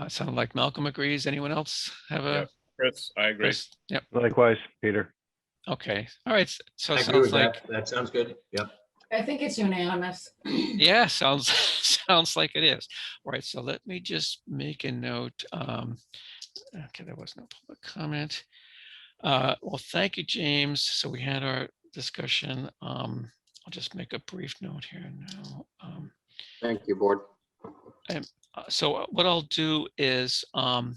Sound like Malcolm agrees. Anyone else have a? Yep. Chris, I agree. Chris? Yep. Likewise, Peter. Okay. All right. So I it agree with sounds like that sounds good. Yep. I think it's unanimous. yeah, sounds like it is. All right. So let me just make a note. Okay, there was no public comment. Well, thank you, James. So we had our discussion. I'll just make a brief note here now. Thank you, board. So what I'll do is I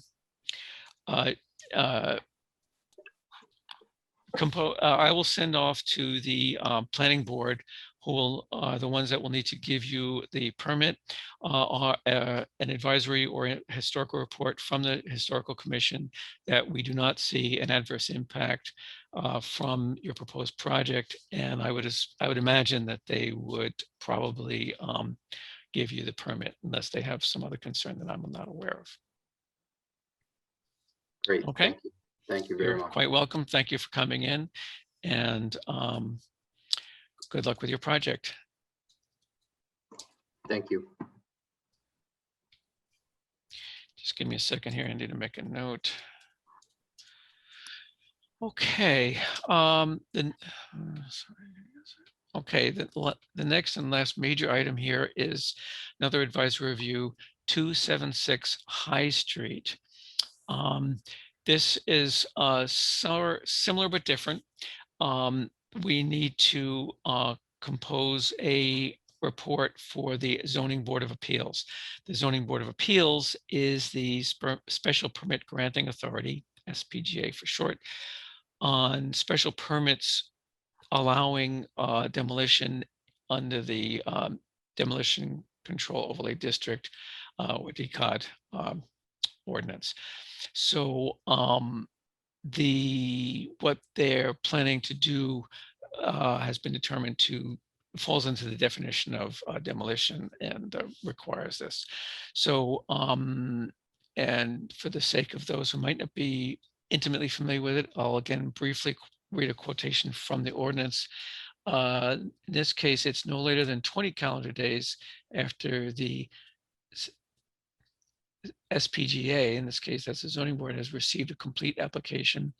will send off to the planning board, who will the ones that will need to give you the permit, an advisory or a historical report from the historical commission that we do not see an adverse impact from your proposed project. And I would imagine that they would probably give you the permit unless they have some other concern that I'm not aware of. Great. Okay. Thank you. Thank you very You're much. quite welcome. Thank you for coming in, and good luck with your project. Thank you. Just give me a second here. I need to make a note. Okay. Okay, the next and last major item here is another advisory review, 276 High Street. This is similar but different. We need to compose a report for the Zoning Board of Appeals. The Zoning Board of Appeals is the Special Permit Granting Authority, SPGA for short, on special permits allowing demolition under the Demolition Control Overlay District, or DCOD ordinance. So what they're planning to do has been determined to falls into the definition of demolition and requires this. So and for the sake of those who might not be intimately familiar with it, I'll again briefly read a quotation from the ordinance. In this case, it's no later than 20 calendar days after the SPGA, in this case, that's the zoning board, has received a complete application.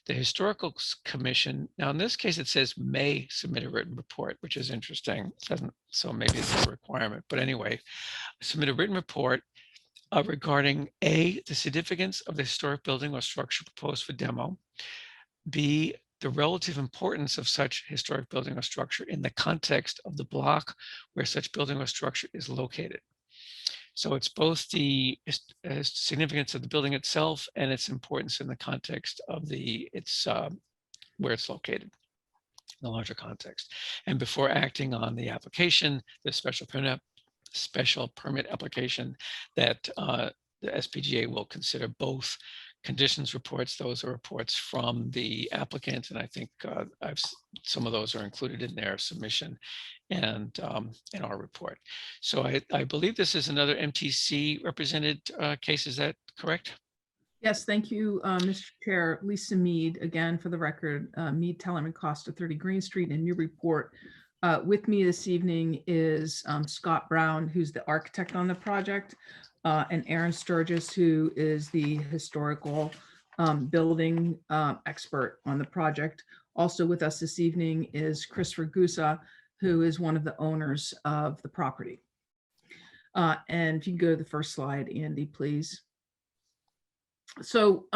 The Historical Commission, now in this case, it says may submit a written report, which is interesting. It doesn't, so maybe it's a requirement, but anyway, submit a written report regarding A, the significance of the historic building or structure proposed for demo, B, the relative importance of such historic building or structure in the context of the block where such building or structure is located. So it's both the significance of the building itself and its importance in the context of where it's located, the larger context. And before acting on the application, the special permit application, that the SPGA will consider both conditions reports. Those are reports from the applicant, and I think some of those are included in their submission and in our report. So I believe this is another MTC represented case. Is that correct? Yes, thank you, Mr. Chair. Lisa Mead, again, for the record, Mead, Tellerman, Costa, 30 Green Street in Newburyport. With me this evening is Scott Brown, who's the architect on the project, and Aaron Sturgis, who is the historical building expert on the project. Also with us this evening is Chris Ragusa, who is one of the owners of the property. And if you can go to the first slide, Andy, please. So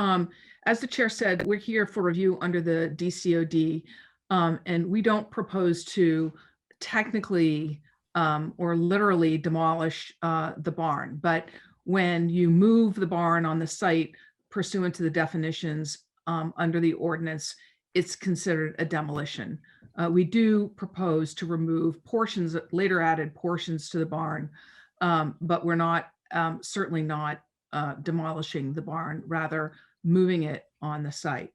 as the chair said, we're here for review under the DCOD, and we don't propose to technically or literally demolish the barn, but when you move the barn on the site pursuant to the definitions under the ordinance, it's considered a demolition. We do propose to remove portions, later added portions to the barn, but we're not certainly not demolishing the barn, rather moving it on the site.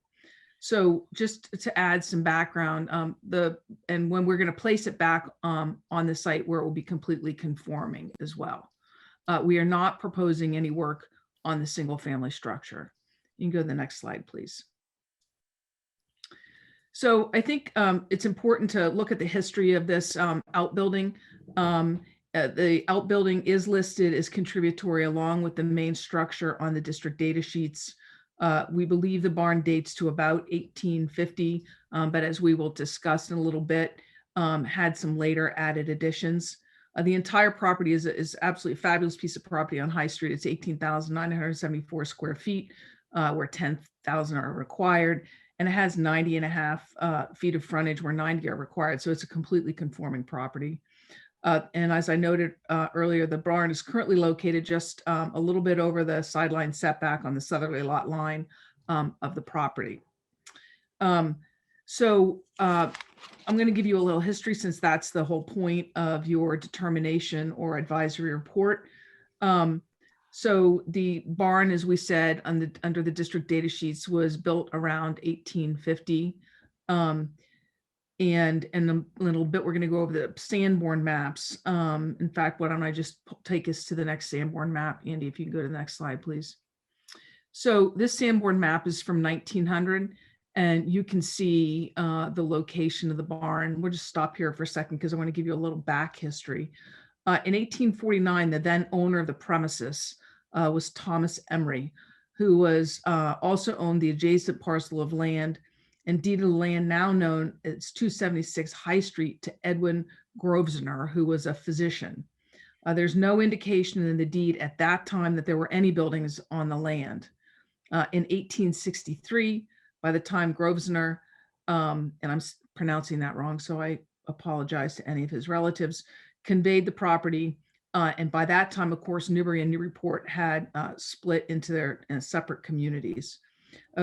So just to add some background, and when we're going to place it back on the site where it will be completely conforming as well. We are not proposing any work on the single family structure. You can go to the next slide, please. So I think it's important to look at the history of this outbuilding. The outbuilding is listed as contributory along with the main structure on the district data sheets. We believe the barn dates to about 1850, but as we will discuss in a little bit, had some later added additions. The entire property is absolutely a fabulous piece of property on High Street. It's 18,974 square feet, where 10,000 are required, and it has 90.5 feet of frontage where 90 are required. So it's a completely conforming property. And as I noted earlier, the barn is currently located just a little bit over the sideline setback on the southerly lot line of the property. So I'm going to give you a little history since that's the whole point of your determination or advisory report. So the barn, as we said, under the district data sheets, was built around 1850. And in a little bit, we're going to go over the Sanborn maps. In fact, why don't I just take us to the next Sanborn map? Andy, if you can go to the next slide, please. So this Sanborn map is from 1900, and you can see the location of the barn. We'll just stop here for a second because I want to give you a little back history. In 1849, the then owner of the premises was Thomas Emery, who was also owned the adjacent parcel of land and deeded the land now known as 276 High Street to Edwin Grosvenor, who was a physician. There's no indication in the deed at that time that there were any buildings on the land. In 1863, by the time Grosvenor, and I'm pronouncing that wrong, so I apologize to any of his relatives, conveyed the property. And by that time, of course, Newbury and Newburyport had split into their separate communities.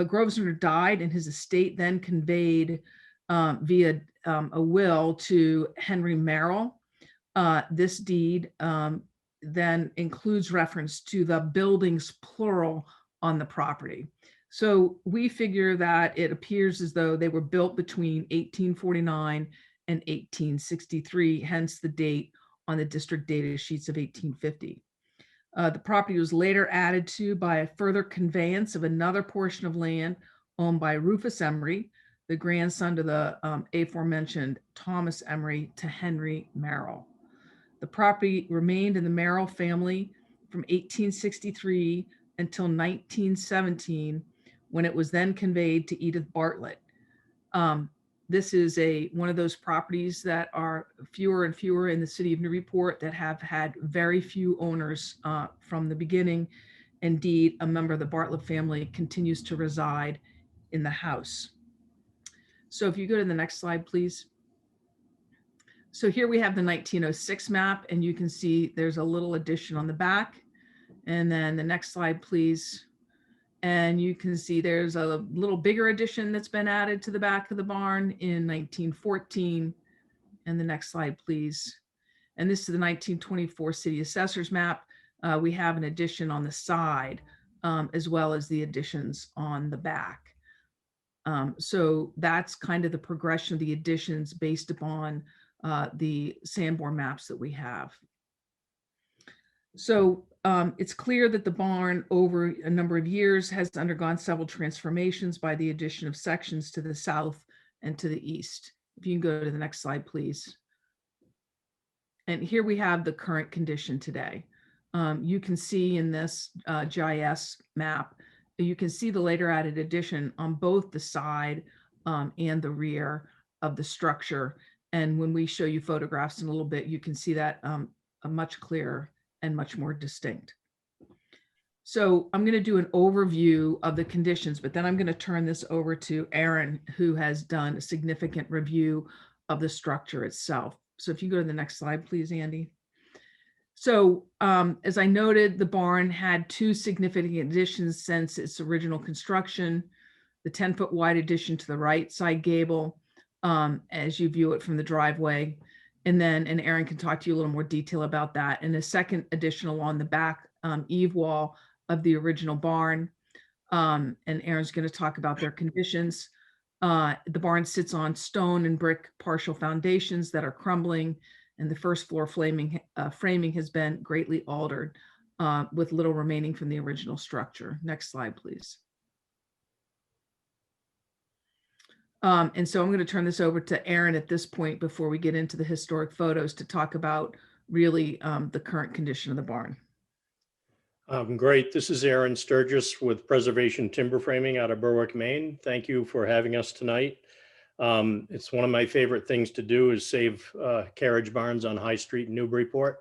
Grosvenor died, and his estate then conveyed via a will to Henry Merrill. This deed then includes reference to the buildings plural on the property. So we figure that it appears as though they were built between 1849 and 1863, hence the date on the district data sheets of 1850. The property was later added to by a further conveyance of another portion of land owned by Rufus Emery, the grandson to the aforementioned Thomas Emery, to Henry Merrill. The property remained in the Merrill family from 1863 until 1917, when it was then conveyed to Edith Bartlett. This is one of those properties that are fewer and fewer in the city of Newburyport that have had very few owners from the beginning. Indeed, a member of the Bartlett family continues to reside in the house. So if you go to the next slide, please. So here we have the 1906 map, and you can see there's a little addition on the back. And then the next slide, please. And you can see there's a little bigger addition that's been added to the back of the barn in 1914. And the next slide, please. And this is the 1924 city assessors map. We have an addition on the side, as well as the additions on the back. So that's kind of the progression of the additions based upon the Sanborn maps that we have. So it's clear that the barn over a number of years has undergone several transformations by the addition of sections to the south and to the east. If you can go to the next slide, please. And here we have the current condition today. You can see in this GIS map, you can see the later added addition on both the side and the rear of the structure. And when we show you photographs in a little bit, you can see that much clearer and much more distinct. So I'm going to do an overview of the conditions, but then I'm going to turn this over to Aaron, who has done a significant review of the structure itself. So if you go to the next slide, please, Andy. So as I noted, the barn had two significant additions since its original construction: the 10-foot wide addition to the right side gable, as you view it from the driveway. And Aaron can talk to you a little more detail about that. And a second addition along the back eave wall of the original barn. And Aaron's going to talk about their conditions. The barn sits on stone and brick partial foundations that are crumbling, and the first floor framing has been greatly altered, with little remaining from the original structure. Next slide, please. And so I'm going to turn this over to Aaron at this point before we get into the historic photos to talk about really the current condition of the barn. Great. This is Aaron Sturgis with Preservation Timber Framing out of Berwick, Maine. Thank you for having us tonight. It's one of my favorite things to do is save carriage barns on High Street in Newburyport.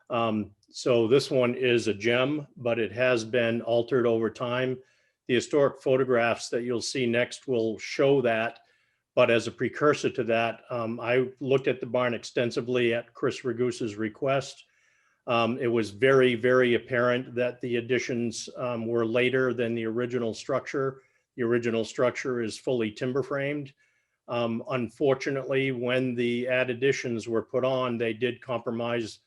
So this one is a gem, but it has been altered over time. The historic photographs that you'll see next will show that, but as a precursor to that, I looked at the barn extensively at Chris Ragusa's request. It was very, very apparent that the additions were later than the original structure. The original structure is fully timber framed. Unfortunately, when the additions were put on, they did compromise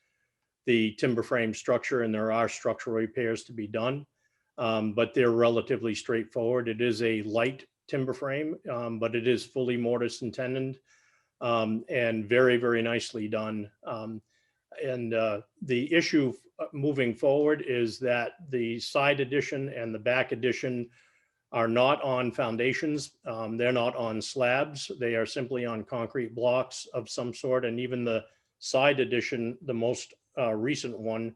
the timber frame structure, and there are structural repairs to be done. But they're relatively straightforward. It is a light timber frame, but it is fully mortise and tenoned, and very, very nicely done. The issue moving forward is that the side addition and the back addition are not on foundations. They're not on slabs. They are simply on concrete blocks of some sort. And even the side addition, the most recent one,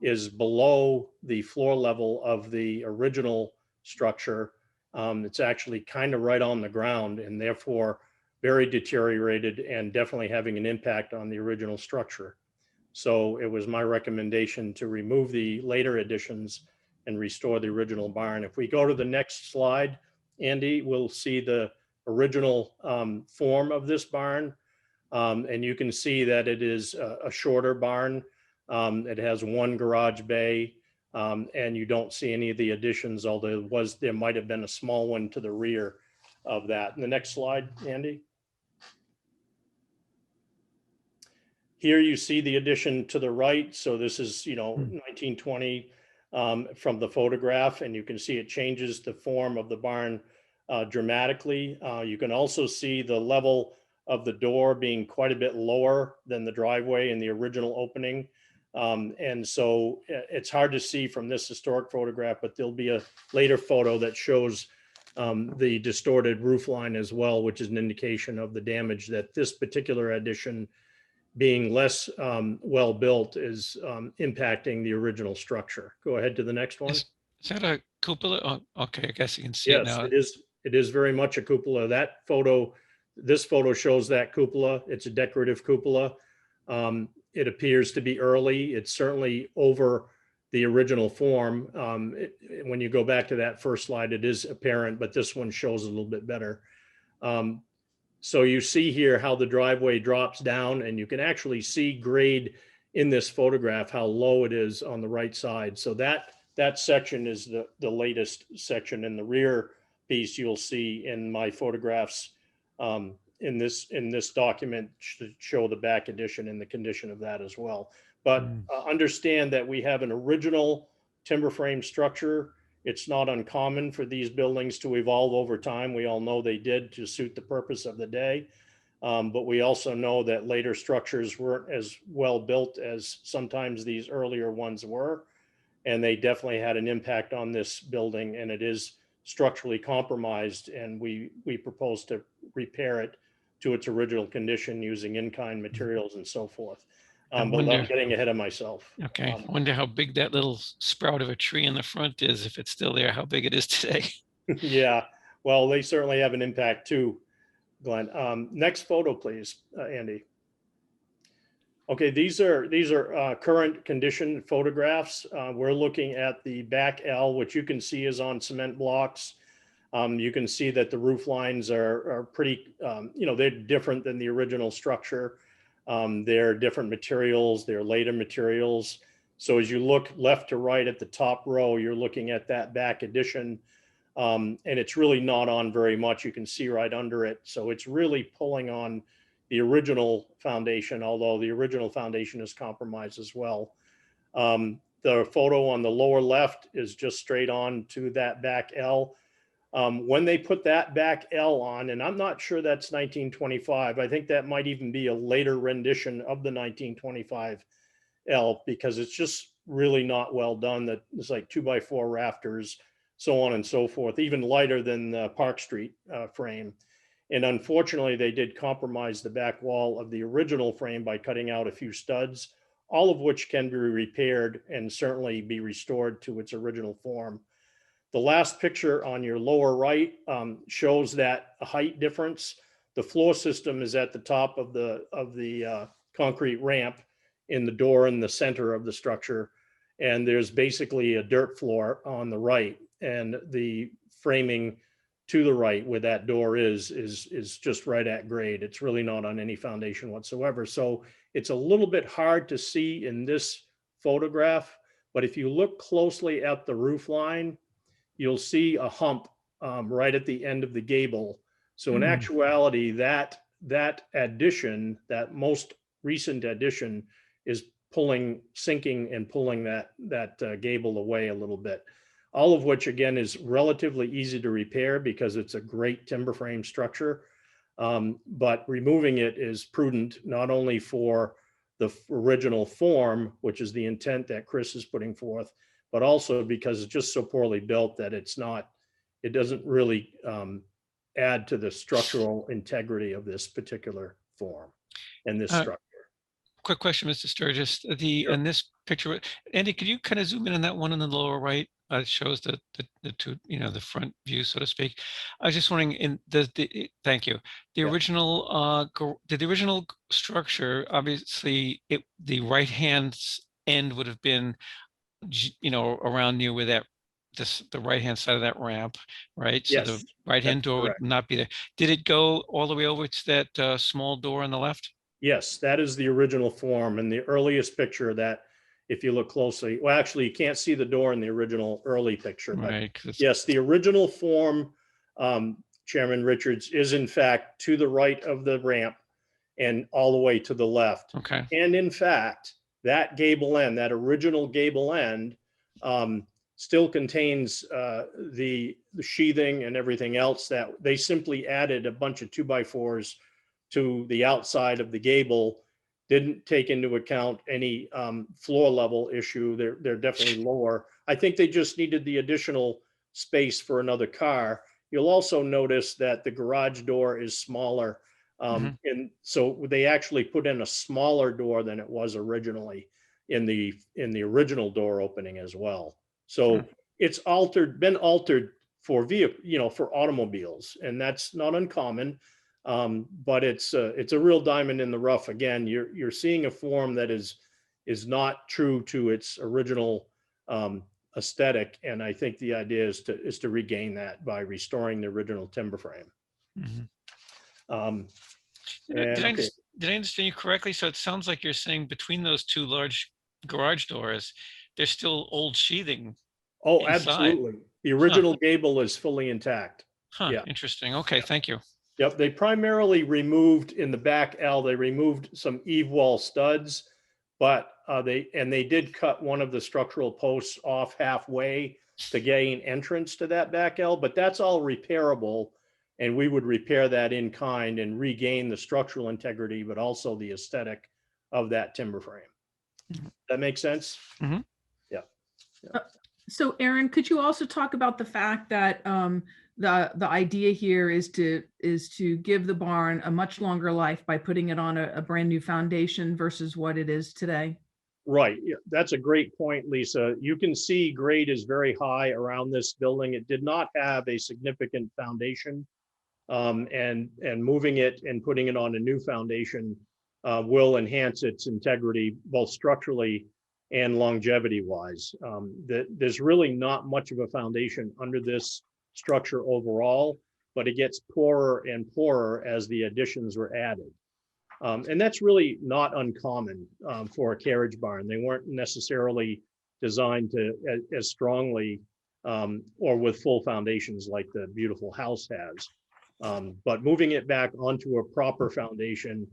is below the floor level of the original structure. It's actually kind of right on the ground, and therefore very deteriorated and definitely having an impact on the original structure. So it was my recommendation to remove the later additions and restore the original barn. If we go to the next slide, Andy, we'll see the original form of this barn. And you can see that it is a shorter barn. It has one garage bay, and you don't see any of the additions, although there might have been a small one to the rear of that. And the next slide, Andy. Here you see the addition to the right. So this is, 1920 from the photograph, and you can see it changes the form of the barn dramatically. You can also see the level of the door being quite a bit lower than the driveway in the original opening. And so it's hard to see from this historic photograph, but there'll be a later photo that shows the distorted roof line as well, which is an indication of the damage that this particular addition, being less well built, is impacting the original structure. Go ahead to the next one. Is that a cupola? Oh, okay, I guess you can see it Yes, now. it is. It is very much a cupola. That photo, this photo shows that cupola. It's a decorative cupola. It appears to be early. It's certainly over the original form. When you go back to that first slide, it is apparent, but this one shows a little bit better. So you see here how the driveway drops down, and you can actually see grade in this photograph, how low it is on the right side. So that section is the latest section. In the rear piece, you'll see in my photographs in this document to show the back addition and the condition of that as well. But understand that we have an original timber frame structure. It's not uncommon for these buildings to evolve over time. We all know they did to suit the purpose of the day. But we also know that later structures weren't as well built as sometimes these earlier ones were. And they definitely had an impact on this building, and it is structurally compromised. And we propose to repair it to its original condition using in-kind materials and so forth. But I'm getting ahead of myself. Okay, I wonder how big that little sprout of a tree in the front is, if it's still there, how big it is today. Yeah, well, they certainly have an impact too, Glenn. Next photo, please, Andy. Okay, these are current condition photographs. We're looking at the back L, which you can see is on cement blocks. You can see that the roof lines are pretty, they're different than the original structure. They're different materials, they're later materials. So as you look left to right at the top row, you're looking at that back addition, and it's really not on very much. You can see right under it. So it's really pulling on the original foundation, although the original foundation is compromised as well. The photo on the lower left is just straight on to that back L. When they put that back L on, and I'm not sure that's 1925, I think that might even be a later rendition of the 1925 L, because it's just really not well done. That it's like 2x4 rafters, so on and so forth, even lighter than the Park Street frame. And unfortunately, they did compromise the back wall of the original frame by cutting out a few studs, all of which can be repaired and certainly be restored to its original form. The last picture on your lower right shows that height difference. The floor system is at the top of the concrete ramp in the door in the center of the structure. And there's basically a dirt floor on the right, and the framing to the right where that door is just right at grade. It's really not on any foundation whatsoever. So it's a little bit hard to see in this photograph, but if you look closely at the roof line, you'll see a hump right at the end of the gable. So in actuality, that addition, that most recent addition, is sinking and pulling that gable away a little bit. All of which, again, is relatively easy to repair because it's a great timber frame structure. But removing it is prudent, not only for the original form, which is the intent that Chris is putting forth, but also because it's just so poorly built that it doesn't really add to the structural integrity of this particular form and this structure. Quick question, Mr. Sturgis. Sure. In this picture, Andy, could you kind of zoom in on that one in the lower right? It shows the two, the front view, so to speak. I was just wondering, thank you. The original, did the original structure, obviously, the right hand end would have been, around near where the right hand side of that ramp, right? So Yes, the right hand door would not be there. Did it go all the way over to that small door on the left? Yes, that is the original form. And the earliest picture that, if you look closely, well, actually, you can't see the door in the original early picture. But right. Yes, the original form, Chairman Richards, is in fact to the right of the ramp. and all the way to the left. Okay. And in fact, that gable end, that original gable end, still contains the sheathing and everything else. That they simply added a bunch of 2x4s to the outside of the gable, didn't take into account any floor level issue. They're definitely lower. I think they just needed the additional space for another car. You'll also notice that the garage door is smaller. And so they actually put in a smaller door than it was originally in the original door opening as well. So it's been altered for for automobiles, and that's not uncommon. But it's a real diamond in the rough. Again, you're seeing a form that is not true to its original aesthetic, and I think the idea is to regain that by restoring the original timber frame. Did I understand you correctly? So it sounds like you're saying between those two large garage doors, there's still old sheathing. Oh, inside. absolutely. The original gable is fully intact. Yeah. Interesting. Okay, thank you. Yep, they primarily removed in the back L, they removed some eave wall studs, but they did cut one of the structural posts off halfway to gain entrance to that back L, but that's all repairable. And we would repair that in kind and regain the structural integrity, but also the aesthetic of that timber frame. That makes sense? Yeah. So Aaron, could you also talk about the fact that the idea here is to give the barn a much longer life by putting it on a brand new foundation versus what it is today? Right. Yeah, that's a great point, Lisa. You can see grade is very high around this building. It did not have a significant foundation. And moving it and putting it on a new foundation will enhance its integrity, both structurally and longevity wise. There's really not much of a foundation under this structure overall, but it gets poorer and poorer as the additions were added. And that's really not uncommon for a carriage barn. They weren't necessarily designed to as strongly or with full foundations like the beautiful house has. But moving it back onto a proper foundation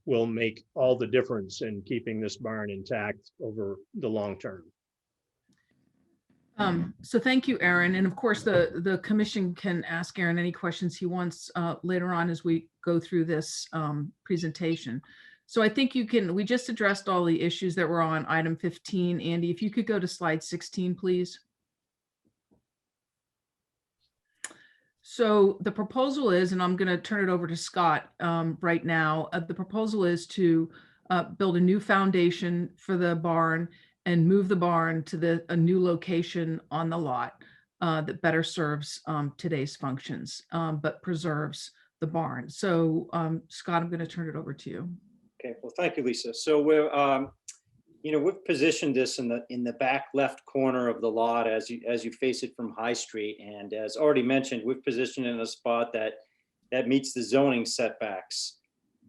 will make all the difference in keeping this barn intact over the long term. So thank you, Aaron. And of course, the commission can ask Aaron any questions he wants later on as we go through this presentation. So I think we just addressed all the issues that were on item 15. Andy, if you could go to slide 16, please. So the proposal is, and I'm going to turn it over to Scott right now, the proposal is to build a new foundation for the barn and move the barn to a new location on the lot that better serves today's functions, but preserves the barn. So Scott, I'm going to turn it over to you. Okay, well, thank you, Lisa. So we're, we've positioned this in the back left corner of the lot as you face it from High Street. And as already mentioned, we've positioned it in a spot that meets the zoning setbacks.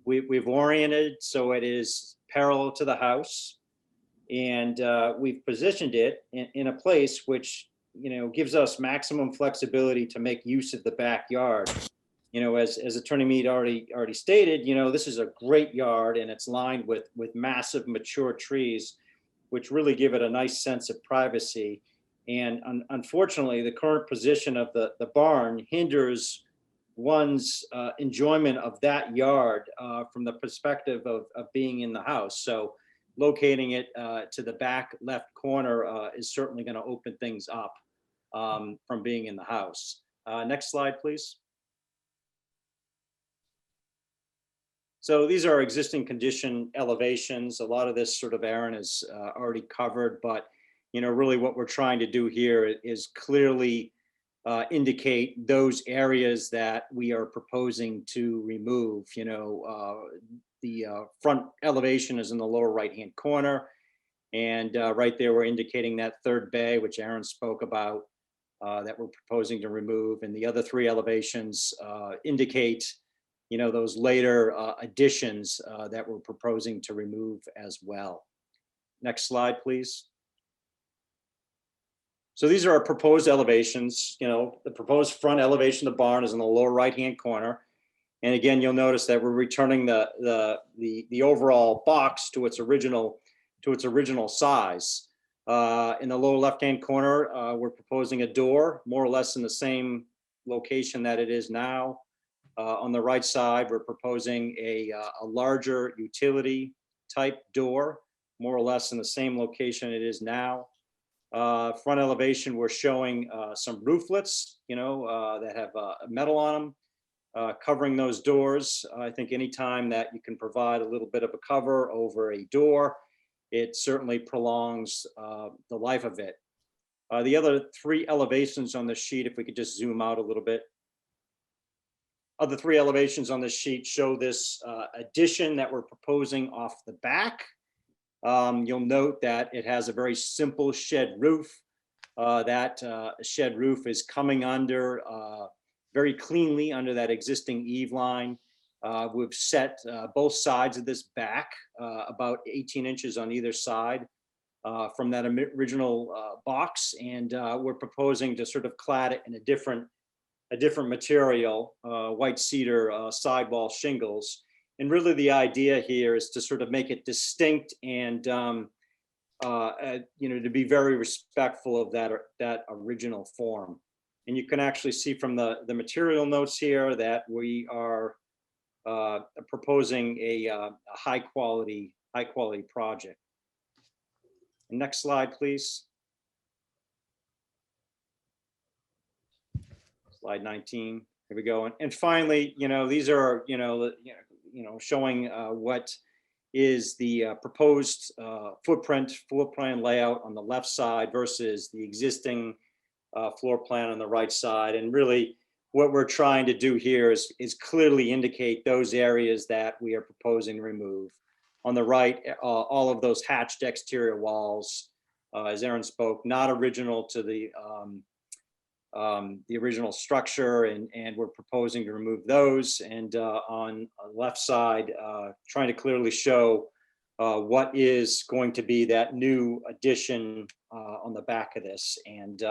We've oriented so it is parallel to the house, and we've positioned it in a place which gives us maximum flexibility to make use of the backyard. As Attorney Mead already stated, this is a great yard, and it's lined with massive mature trees, which really give it a nice sense of privacy. And unfortunately, the current position of the barn hinders one's enjoyment of that yard from the perspective of being in the house. So locating it to the back left corner is certainly going to open things up from being in the house. Next slide, please. So these are existing condition elevations. A lot of this sort of Aaron has already covered, but really what we're trying to do here is clearly indicate those areas that we are proposing to remove. The front elevation is in the lower right-hand corner, and right there we're indicating that third bay, which Aaron spoke about, that we're proposing to remove, and the other three elevations indicate those later additions that we're proposing to remove as well. Next slide, please. So these are our proposed elevations. The proposed front elevation of the barn is in the lower right-hand corner. And again, you'll notice that we're returning the overall box to its original size. In the lower left-hand corner, we're proposing a door, more or less in the same location that it is now. On the right side, we're proposing a larger utility type door, more or less in the same location it is now. Front elevation, we're showing some rooflets, that have metal on them, covering those doors. I think anytime that you can provide a little bit of a cover over a door, it certainly prolongs the life of it. The other three elevations on the sheet, if we could just zoom out a little bit. Other three elevations on the sheet show this addition that we're proposing off the back. You'll note that it has a very simple shed roof. That shed roof is coming under very cleanly under that existing eave line. We've set both sides of this back about 18 inches on either side from that original box, and we're proposing to sort of clad it in a different material, white cedar sidewall shingles. And really the idea here is to sort of make it distinct and to be very respectful of that original form. And you can actually see from the material notes here that we are proposing a high quality project. Next slide, please. Slide 19. Here we go. And finally, these are showing what is the proposed floor plan layout on the left side versus the existing floor plan on the right side. And really what we're trying to do here is clearly indicate those areas that we are proposing to remove. On the right, all of those hatched exterior walls, as Aaron spoke, not original to the original structure, and we're proposing to remove those. And on the left side, trying to clearly show what is going to be that new addition on the back of this, and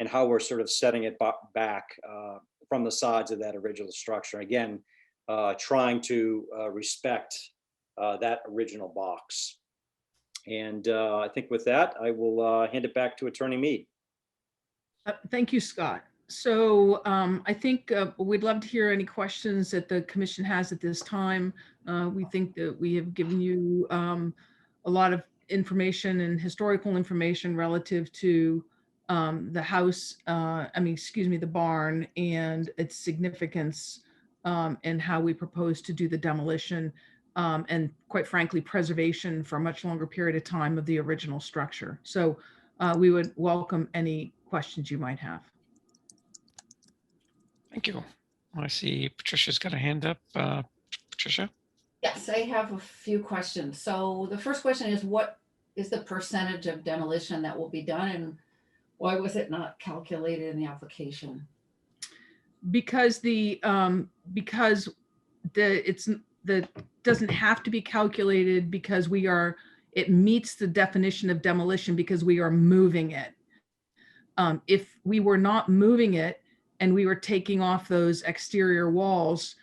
how we're sort of setting it back from the sides of that original structure. Again, trying to respect that original box. And I think with that, I will hand it back to Attorney Mead. Thank you, Scott. So I think we'd love to hear any questions that the commission has at this time. We think that we have given you a lot of information and historical information relative to the house, the barn and its significance, and how we propose to do the demolition, and quite frankly, preservation for a much longer period of time of the original structure. So we would welcome any questions you might have. Thank you. I see Patricia's got a hand up. Patricia? Yes, I have a few questions. So the first question is, what is the percentage of demolition that will be done, and why was it not calculated in the application? Because it doesn't have to be calculated, because it meets the definition of demolition because we are moving it. If we were not moving it and we were taking off those exterior walls,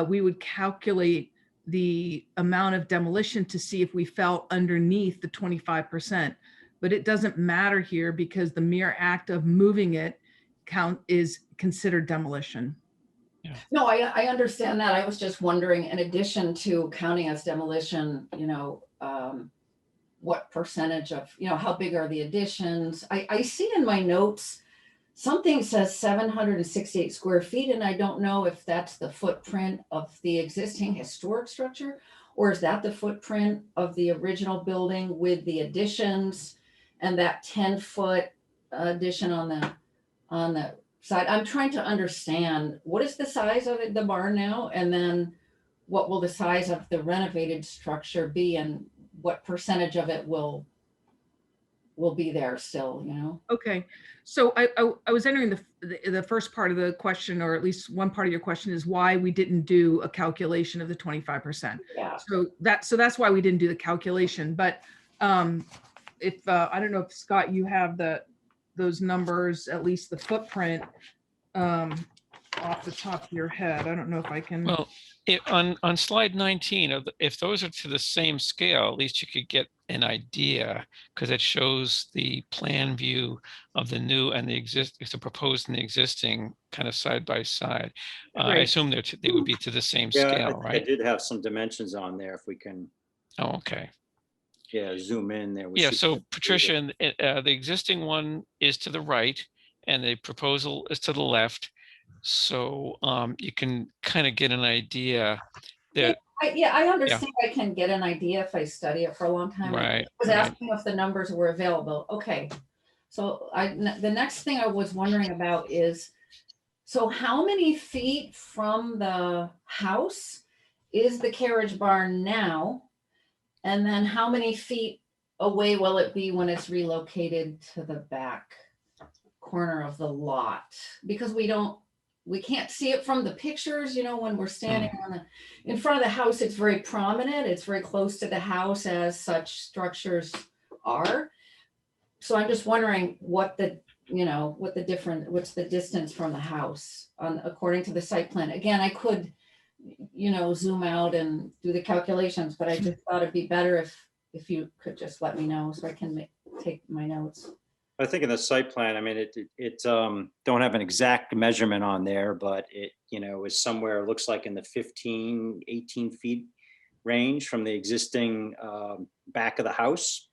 we would calculate the amount of demolition to see if we fell underneath the 25%. But it doesn't matter here because the mere act of moving it is considered demolition. Yeah. No, I understand that. I was just wondering, in addition to counting as demolition, what percentage of, how big are the additions? I see in my notes, something says 768 square feet, and I don't know if that's the footprint of the existing historic structure, or is that the footprint of the original building with the additions and that 10-foot addition on the side. I'm trying to understand, what is the size of the barn now? And then what will the size of the renovated structure be, and what percentage of it will be there still, Okay, so I was entering the first part of the question, or at least one part of your question, is why we didn't do a calculation of the 25%. Yeah. So that's why we didn't do the calculation. But if I don't know if Scott, you have those numbers, at least the footprint. off the top of your head. I don't know if I can. Well, on slide 19, if those are to the same scale, at least you could get an idea, because it shows the plan view of the new and the proposed and the existing kind of side by side. I Right. assume they would be to the same Yeah, scale, I right? did have some dimensions on there if we can, Oh, okay. yeah, zoom in there. We Yeah, should- so Patricia, the existing one is to the right and the proposal is to the left. So you can kind of get an idea that, I understand. I can get an idea if I study it for a long time. I right, was right. asking if the numbers were available. Okay. So the next thing I was wondering about is, so how many feet from the house is the carriage barn now? And then how many feet away will it be when it's relocated to the back corner of the lot? Because we can't see it from the pictures, when we're standing in front of the house, it's very prominent. It's very close to the house, as such structures are. So I'm just wondering what's the distance from the house according to the site plan. Again, I could, zoom out and do the calculations, but I just thought it'd be better if you could just let me know so I can take my notes. I think in the site plan, I mean, it don't have an exact measurement on there, but it, is somewhere, looks like in the 15, 18 feet range from the existing back of the house.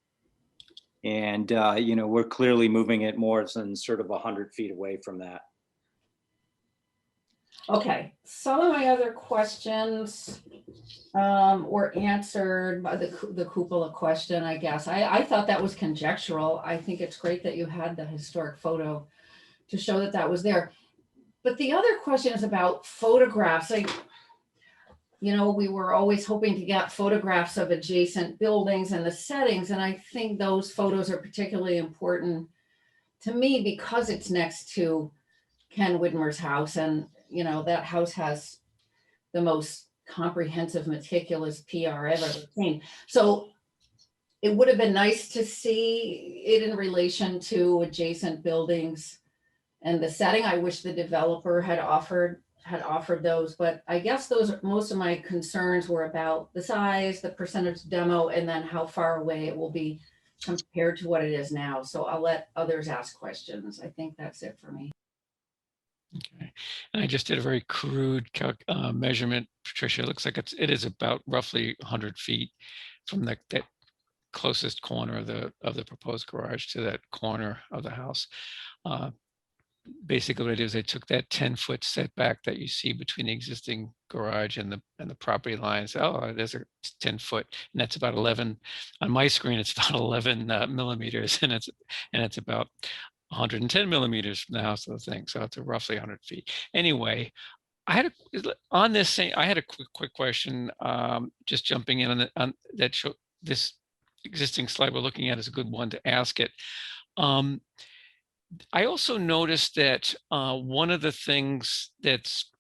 And, we're clearly moving it more than sort of 100 feet away from that. Okay, some of my other questions were answered by the cupola question, I guess. I thought that was conjectural. I think it's great that you had the historic photo to show that that was there. But the other question is about photographs. We were always hoping to get photographs of adjacent buildings and the settings. And I think those photos are particularly important to me because it's next to Ken Widmer's house. And, that house has the most comprehensive, meticulous PR I've ever seen. So it would have been nice to see it in relation to adjacent buildings and the setting. I wish the developer had offered those, but I guess most of my concerns were about the size, the percentage demo, and then how far away it will be compared to what it is now. So I'll let others ask questions. I think that's it for me. Okay. And I just did a very crude measurement, Patricia. It looks like it is about roughly 100 feet from that closest corner of the proposed garage to that corner of the house. Basically what it is, they took that 10-foot setback that you see between the existing garage and the property lines. Oh, there's a 10-foot, and that's about 11. On my screen, it's about 11 millimeters, and it's about 110 millimeters from the house of the thing. So it's roughly 100 feet. Anyway, I had a quick question. Just jumping in on that show. This existing slide we're looking at is a good one to ask it. I also noticed that one of the things that's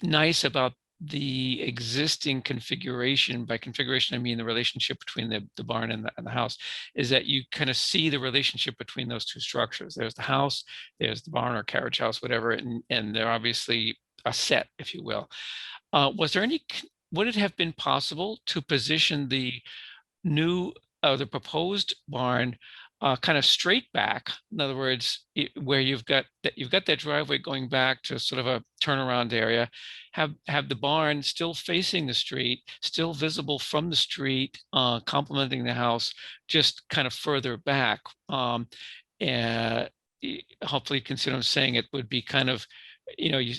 nice about the existing configuration, by configuration I mean the relationship between the barn and the house, is that you kind of see the relationship between those two structures. There's the house, there's the barn or carriage house, whatever, and they're obviously a set, if you will. Would it have been possible to position the proposed barn kind of straight back? In other words, where you've got that driveway going back to sort of a turnaround area, have the barn still facing the street, still visible from the street, complementing the house, just kind of further back. And hopefully you can see what I'm saying. It would be kind of,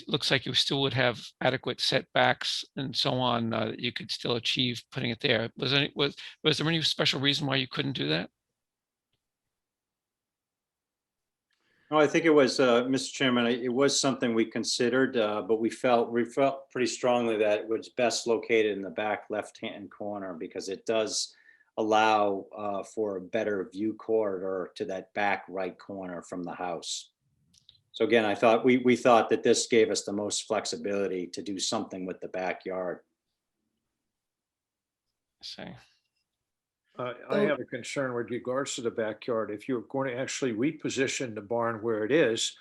looks like you still would have adequate setbacks and so on. You could still achieve putting it there. Was there any special reason why you couldn't do that? No, I think it was, Mr. Chairman, it was something we considered, but we felt pretty strongly that it was best located in the back left-hand corner because it does allow for a better view corridor to that back right corner from the house. So again, we thought that this gave us the most flexibility to do something with the backyard. I have a concern with regards to the backyard. If you're going to actually reposition the barn where it is,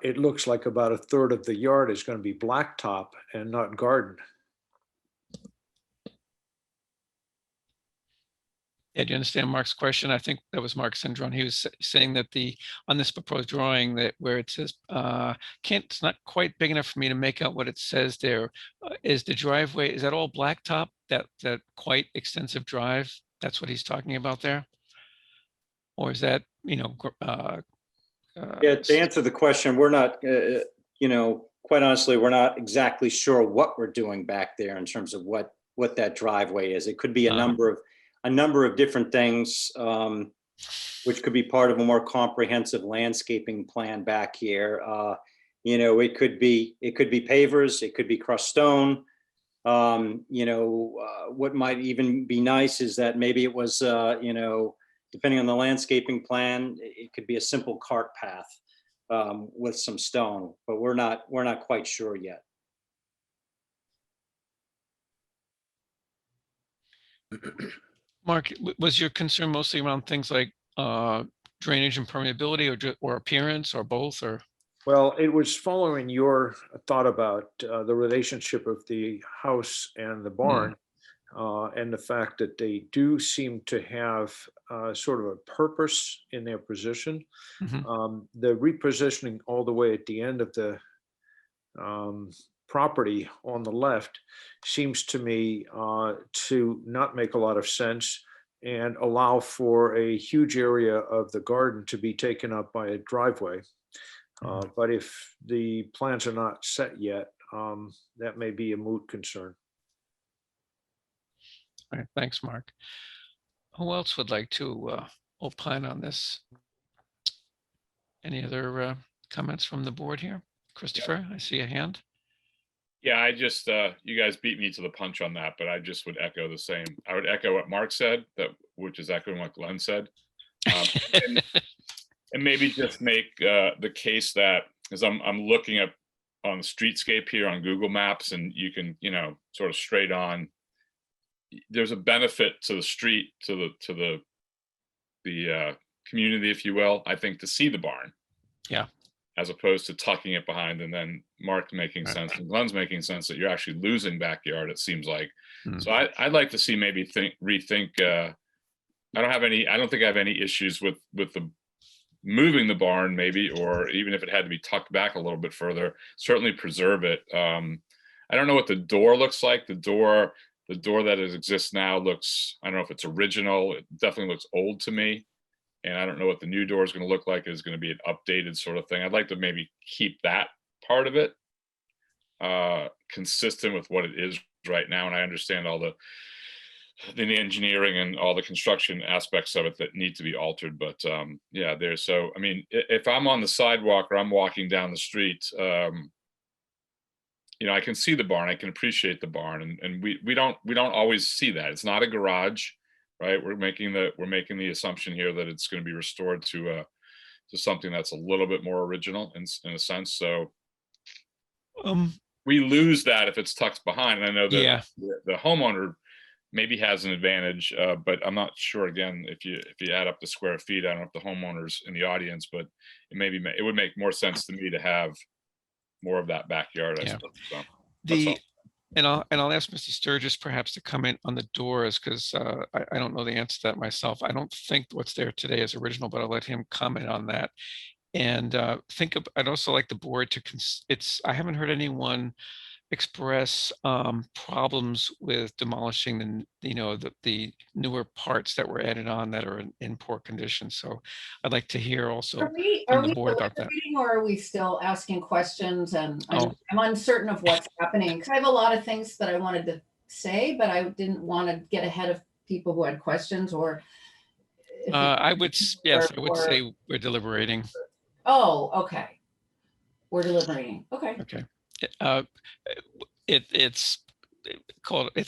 It looks like about a third of the yard is going to be blacktop and not garden. Yeah, do you understand Mark's question? I think that was Mark Sindron. He was saying that on this proposed drawing, that where it says, it's not quite big enough for me to make out what it says there. Is the driveway, is that all blacktop, that quite extensive drive? That's what he's talking about there? Or is that, Yeah, to answer the question, we're not, quite honestly, we're not exactly sure what we're doing back there in terms of what that driveway is. It could be a number of different things, which could be part of a more comprehensive landscaping plan back here. It could be pavers, it could be crushed stone. What might even be nice is that maybe it was, depending on the landscaping plan, it could be a simple cart path with some stone, but we're not quite sure yet. Mark, was your concern mostly around things like drainage and permeability, or appearance, or both, or? Well, it was following your thought about the relationship of the house and the barn, and the fact that they do seem to have sort of a purpose in their position. The repositioning all the way at the end of the property on the left seems to me to not make a lot of sense and allow for a huge area of the garden to be taken up by a driveway. But if the plans are not set yet, that may be a moot concern. All right, thanks, Mark. Who else would like to opine on this? Any other comments from the board here? Christopher, I see a hand. Yeah, I just, you guys beat me to the punch on that, but I just would echo the same. I would echo what Mark said, which is echoing what Glenn said. And maybe just make the case that, as I'm looking up on the streetscape here on Google Maps, and you can, sort of straight on, there's a benefit to the street, to the community, if you will, I think, to see the barn. Yeah. As opposed to tucking it behind, and then Mark making sense and Glenn's making sense that you're actually losing backyard, it seems like. So I'd like to see maybe rethink. I don't think I have any issues with the moving the barn, maybe, or even if it had to be tucked back a little bit further, certainly preserve it. I don't know what the door looks like. The door that exists now looks, I don't know if it's original. It definitely looks old to me. And I don't know what the new door is going to look like. Is going to be an updated sort of thing. I'd like to maybe keep that part of it consistent with what it is right now. And I understand all the engineering and all the construction aspects of it that need to be altered. But yeah, I mean, if I'm on the sidewalk or I'm walking down the street, I can see the barn. I can appreciate the barn, and we don't always see that. It's not a garage. Right, we're making the assumption here that it's going to be restored to something that's a little bit more original in a sense. So we lose that if it's tucked behind. And I know that the homeowner maybe has an advantage, but I'm not sure. Again, if you add up the square feet, I don't know if the homeowner's in the audience, but it would make more sense to me to have more of that backyard. I suppose. So, And I'll ask Mr. Sturgis perhaps to comment on the doors, because I don't know the answer to that myself. I don't think what's there today is original, but I'll let him comment on that. And I'd also like the board to, I haven't heard anyone express problems with demolishing the newer parts that were added on that are in poor condition. So I'd like to hear also from the board about that. Or are we still asking questions? And I'm uncertain of what's happening, because I have a lot of things that I wanted to say, but I didn't want to get ahead of people who had questions. Or I would say we're deliberating. Oh, okay. We're deliberating. Okay. Okay. It's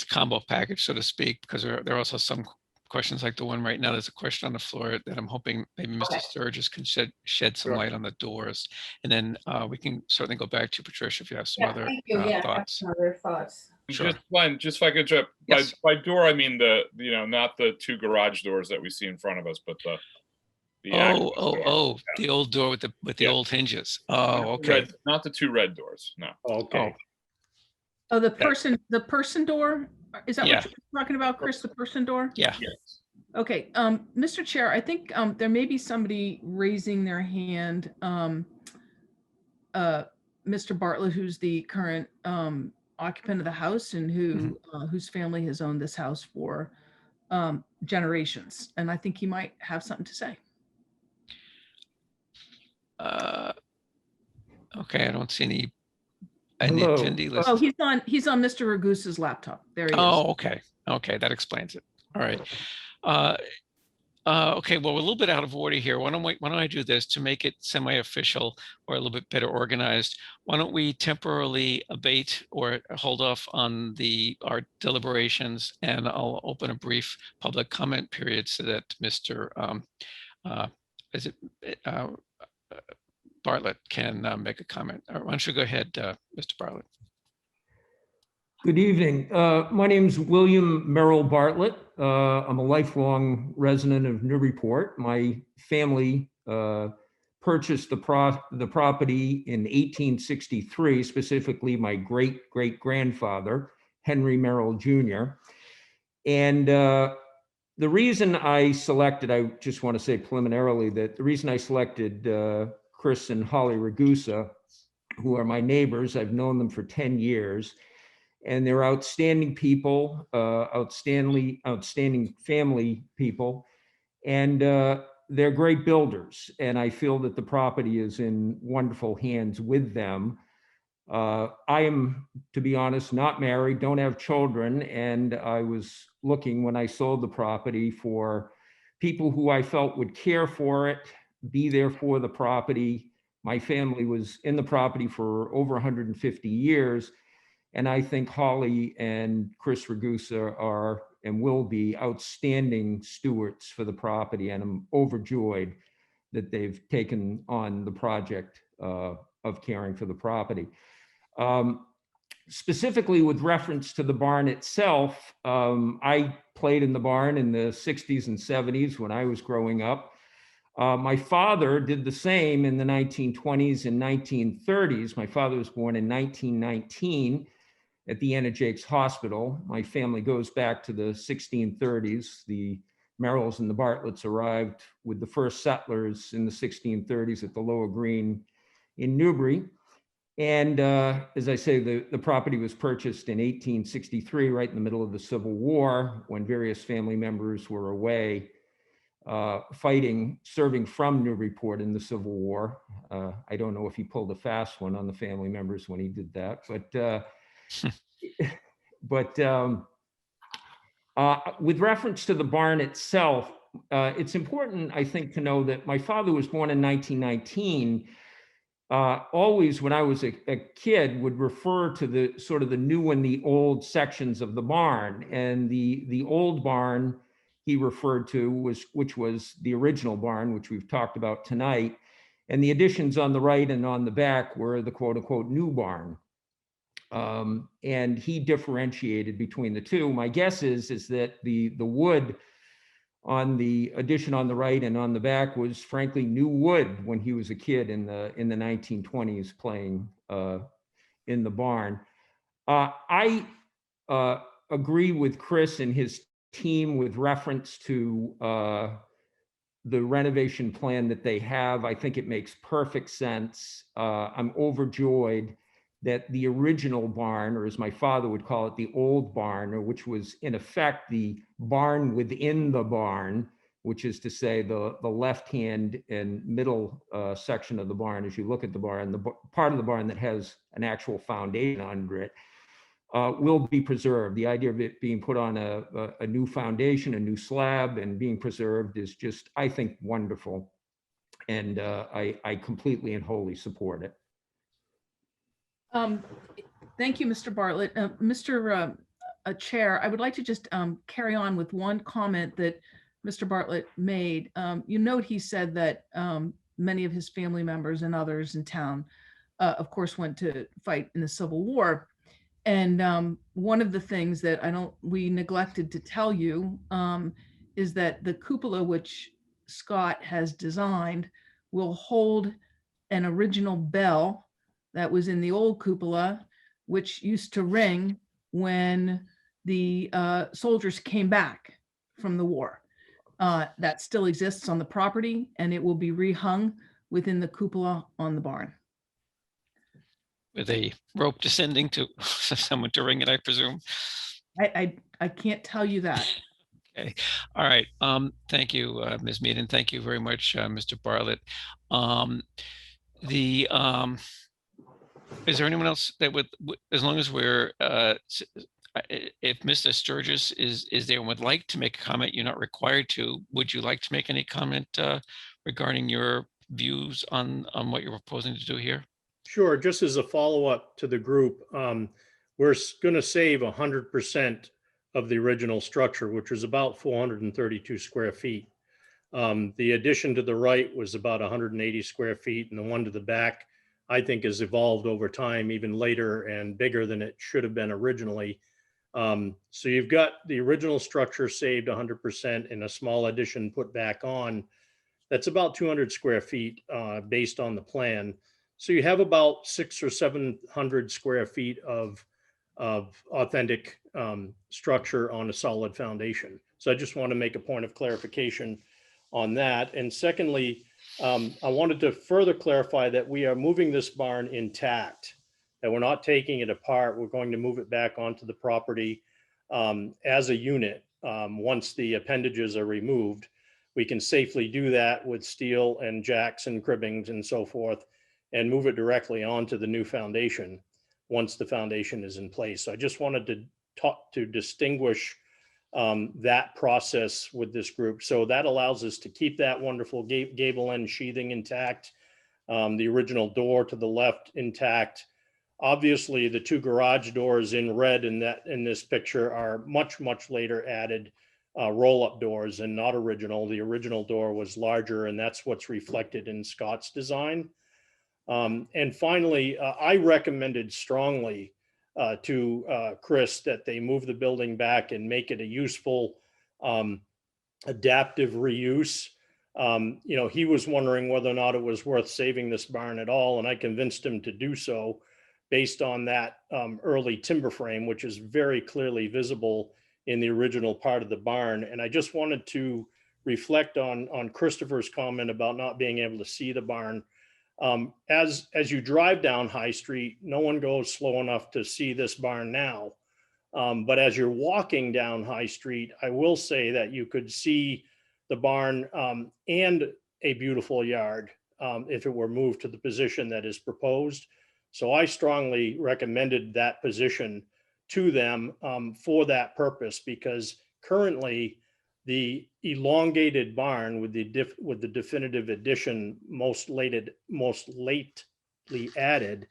combo package, so to speak, because there are also some questions like the one right now. There's a question on the floor that I'm hoping maybe Mr. Sturgis can shed some light on the doors, and then we can certainly go back to Patricia if you have some other thoughts. Some other thoughts. Sure. Just if I could jump, by door I mean not the two garage doors that we see in front of us, but The access door. Oh, the old door with the Yeah. old hinges. Not Oh, the okay. red- Not the two red doors, no. Okay. Oh, the person door? Is that Yeah. what you're talking about, Chris? The person door? Yeah. Yes. Okay, Mr. Chair, I think there may be somebody raising their hand. Mr. Bartlett, who's the current occupant of the house and who whose family has owned this house for generations. And I think he might have something to say. Okay, I don't see any Hello. attendee list. Oh, he's on Mr. Ragusa's laptop. There he is. Oh, okay. Okay, that explains it. All right. Okay, well, we're a little bit out of order here. Why don't I do this to make it semi-official or a little bit better organized? Why don't we temporarily abate or hold off on our deliberations, and I'll open a brief public comment period so that Mr. Bartlett can make a comment. Why don't you go ahead, Mr. Bartlett? Good evening. My name's William Merrill Bartlett. I'm a lifelong resident of Newburyport. My family purchased the property in 1863, specifically my great-great-grandfather, Henry Merrill Jr. And the reason I selected, I just want to say preliminarily that the reason I selected Chris and Holly Ragusa, who are my neighbors, I've known them for 10 years, and they're outstanding people, outstanding family people, and they're great builders. And I feel that the property is in wonderful hands with them. I am, to be honest, not married, don't have children, and I was looking when I sold the property for people who I felt would care for it, be there for the property. My family was in the property for over 150 years. And I think Holly and Chris Ragusa are and will be outstanding stewards for the property. And I'm overjoyed that they've taken on the project of caring for the property. Specifically with reference to the barn itself, I played in the barn in the 60s and 70s when I was growing up. My father did the same in the 1920s and 1930s. My father was born in 1919. At the Anna Jakes Hospital. My family goes back to the 1630s. The Merrills and the Bartletts arrived with the first settlers in the 1630s at the Lower Green in Newbury. And as I say, the property was purchased in 1863, right in the middle of the Civil War, when various family members were away serving from Newburyport in the Civil War. I don't know if he pulled a fast one on the family members when he did that, but with reference to the barn itself, it's important, I think, to know that my father was born in 1919. Always, when I was a kid, would refer to the sort of the new and the old sections of the barn. And the old barn he referred to which was the original barn, which we've talked about tonight. And the additions on the right and on the back were the quote unquote new barn. And he differentiated between the two. My guess is that the wood on the addition on the right and on the back was frankly new wood when he was a kid in the 1920s playing in the barn. I agree with Chris and his team with reference to the renovation plan that they have. I think it makes perfect sense. I'm overjoyed that the original barn, or as my father would call it, the old barn, or which was in effect the barn within the barn, which is to say the left-hand and middle section of the barn, as you look at the barn, the part of the barn that has an actual foundation under it, will be preserved. The idea of it being put on a new foundation, a new slab, and being preserved is just, I think, wonderful. And I completely and wholly support it. Thank you, Mr. Bartlett. Mr. Chair, I would like to just carry on with one comment that Mr. Bartlett made. You note he said that many of his family members and others in town, of course, went to fight in the Civil War. And one of the things that we neglected to tell you is that the cupola, which Scott has designed will hold an original bell that was in the old cupola, which used to ring when the soldiers came back from the war. That still exists on the property, and it will be rehung within the cupola on the barn. With a rope descending to someone to ring it, I presume. I can't tell you that. Okay. All right. Thank you, Ms. Mead, and thank you very much, Mr. Bartlett. Is there anyone else that would, as long as we're, if Mr. Sturgis is there and would like to make a comment, you're not required to. Would you like to make any comment regarding your views on what you're proposing to do here? Sure. Just as a follow-up to the group, we're going to save 100% of the original structure, which was about 432 square feet. The addition to the right was about 180 square feet, and the one to the back, I think, has evolved over time, even later and bigger than it should have been originally. So you've got the original structure saved 100% and a small addition put back on. That's about 200 square feet based on the plan. So you have about 600 or 700 square feet of authentic structure on a solid foundation. So I just want to make a point of clarification on that. And secondly, I wanted to further clarify that we are moving this barn intact, that we're not taking it apart. We're going to move it back onto the property as a unit. Once the appendages are removed, we can safely do that with steel and jacks and cribbings and so forth, and move it directly onto the new foundation once the foundation is in place. So I just wanted to talk to distinguish that process with this group. So that allows us to keep that wonderful gable end sheathing intact, the original door to the left intact. Obviously, the two garage doors in red in this picture are much later added roll-up doors and not original. The original door was larger, and that's what's reflected in Scott's design. And finally, I recommended strongly to Chris that they move the building back and make it a useful adaptive reuse. He was wondering whether or not it was worth saving this barn at all, and I convinced him to do so based on that early timber frame, which is very clearly visible in the original part of the barn. And I just wanted to reflect on Christopher's comment about not being able to see the barn. As you drive down High Street, no one goes slow enough to see this barn now. But as you're walking down High Street, I will say that you could see the barn and a beautiful yard if it were moved to the position that is proposed. So I strongly recommended that position to them for that purpose, because currently the elongated barn with the definitive addition most lately added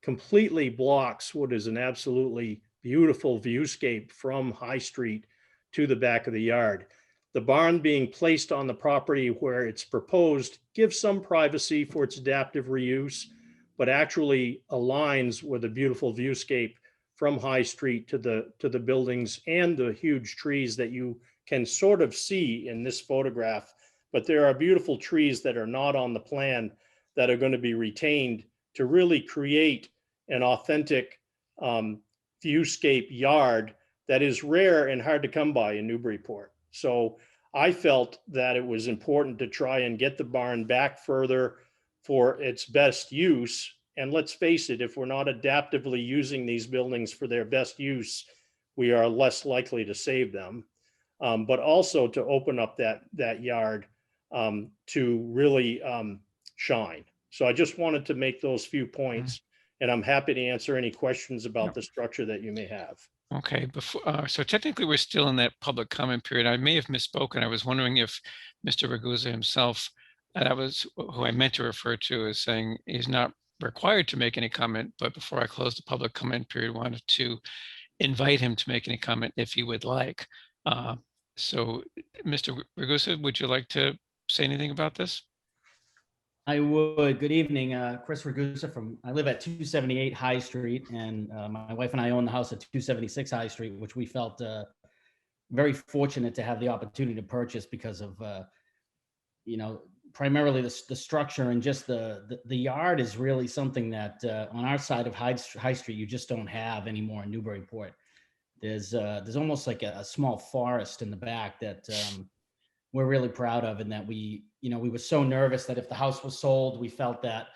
completely blocks what is an absolutely beautiful viewscape from High Street to the back of the yard. The barn being placed on the property where it's proposed gives some privacy for its adaptive reuse, but actually aligns with a beautiful viewscape from High Street to the buildings and the huge trees that you can sort of see in this photograph. But there are beautiful trees that are not on the plan that are going to be retained to really create an authentic viewscape yard that is rare and hard to come by in Newburyport. So I felt that it was important to try and get the barn back further for its best use. And let's face it, if we're not adaptively using these buildings for their best use, we are less likely to save them. But also to open up that yard to really shine. So I just wanted to make those few points, and I'm happy to answer any questions about the structure that you may have. Okay, so technically we're still in that public comment period. I may have misspoken. I was wondering if Mr. Ragusa himself, that was who I meant to refer to as saying he's not required to make any comment, but before I close the public comment period, wanted to invite him to make any comment if he would like. So Mr. Ragusa, would you like to say anything about this? I would. Good evening, Chris Ragusa I live at 278 High Street, and my wife and I own the house at 276 High Street, which we felt very fortunate to have the opportunity to purchase because of primarily the structure and just the yard is really something that on our side of High Street, you just don't have anymore in Newburyport. There's almost like a small forest in the back that we're really proud of, and that we were so nervous that if the house was sold, we felt that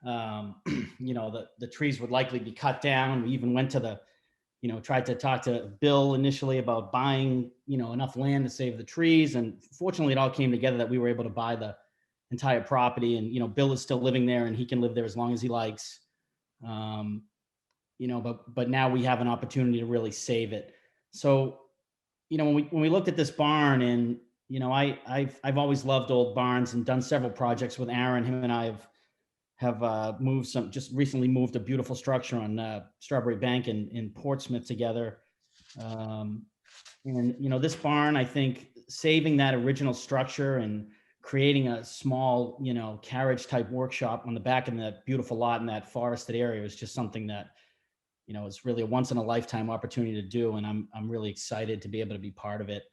the trees would likely be cut down. We even went to tried to talk to Bill initially about buying, enough land to save the trees. And fortunately, it all came together that we were able to buy the entire property. And, Bill is still living there and he can live there as long as he likes. But now we have an opportunity to really save it. So, when we looked at this barn, and, I've always loved old barns and done several projects with Aaron. Him and I have just recently moved a beautiful structure on Strawberry Bank in Portsmouth together. This barn, I think saving that original structure and creating a small, carriage type workshop on the back in that beautiful lot in that forested area is just something that, is really a once in a lifetime opportunity to do. And I'm really excited to be able to be part of it.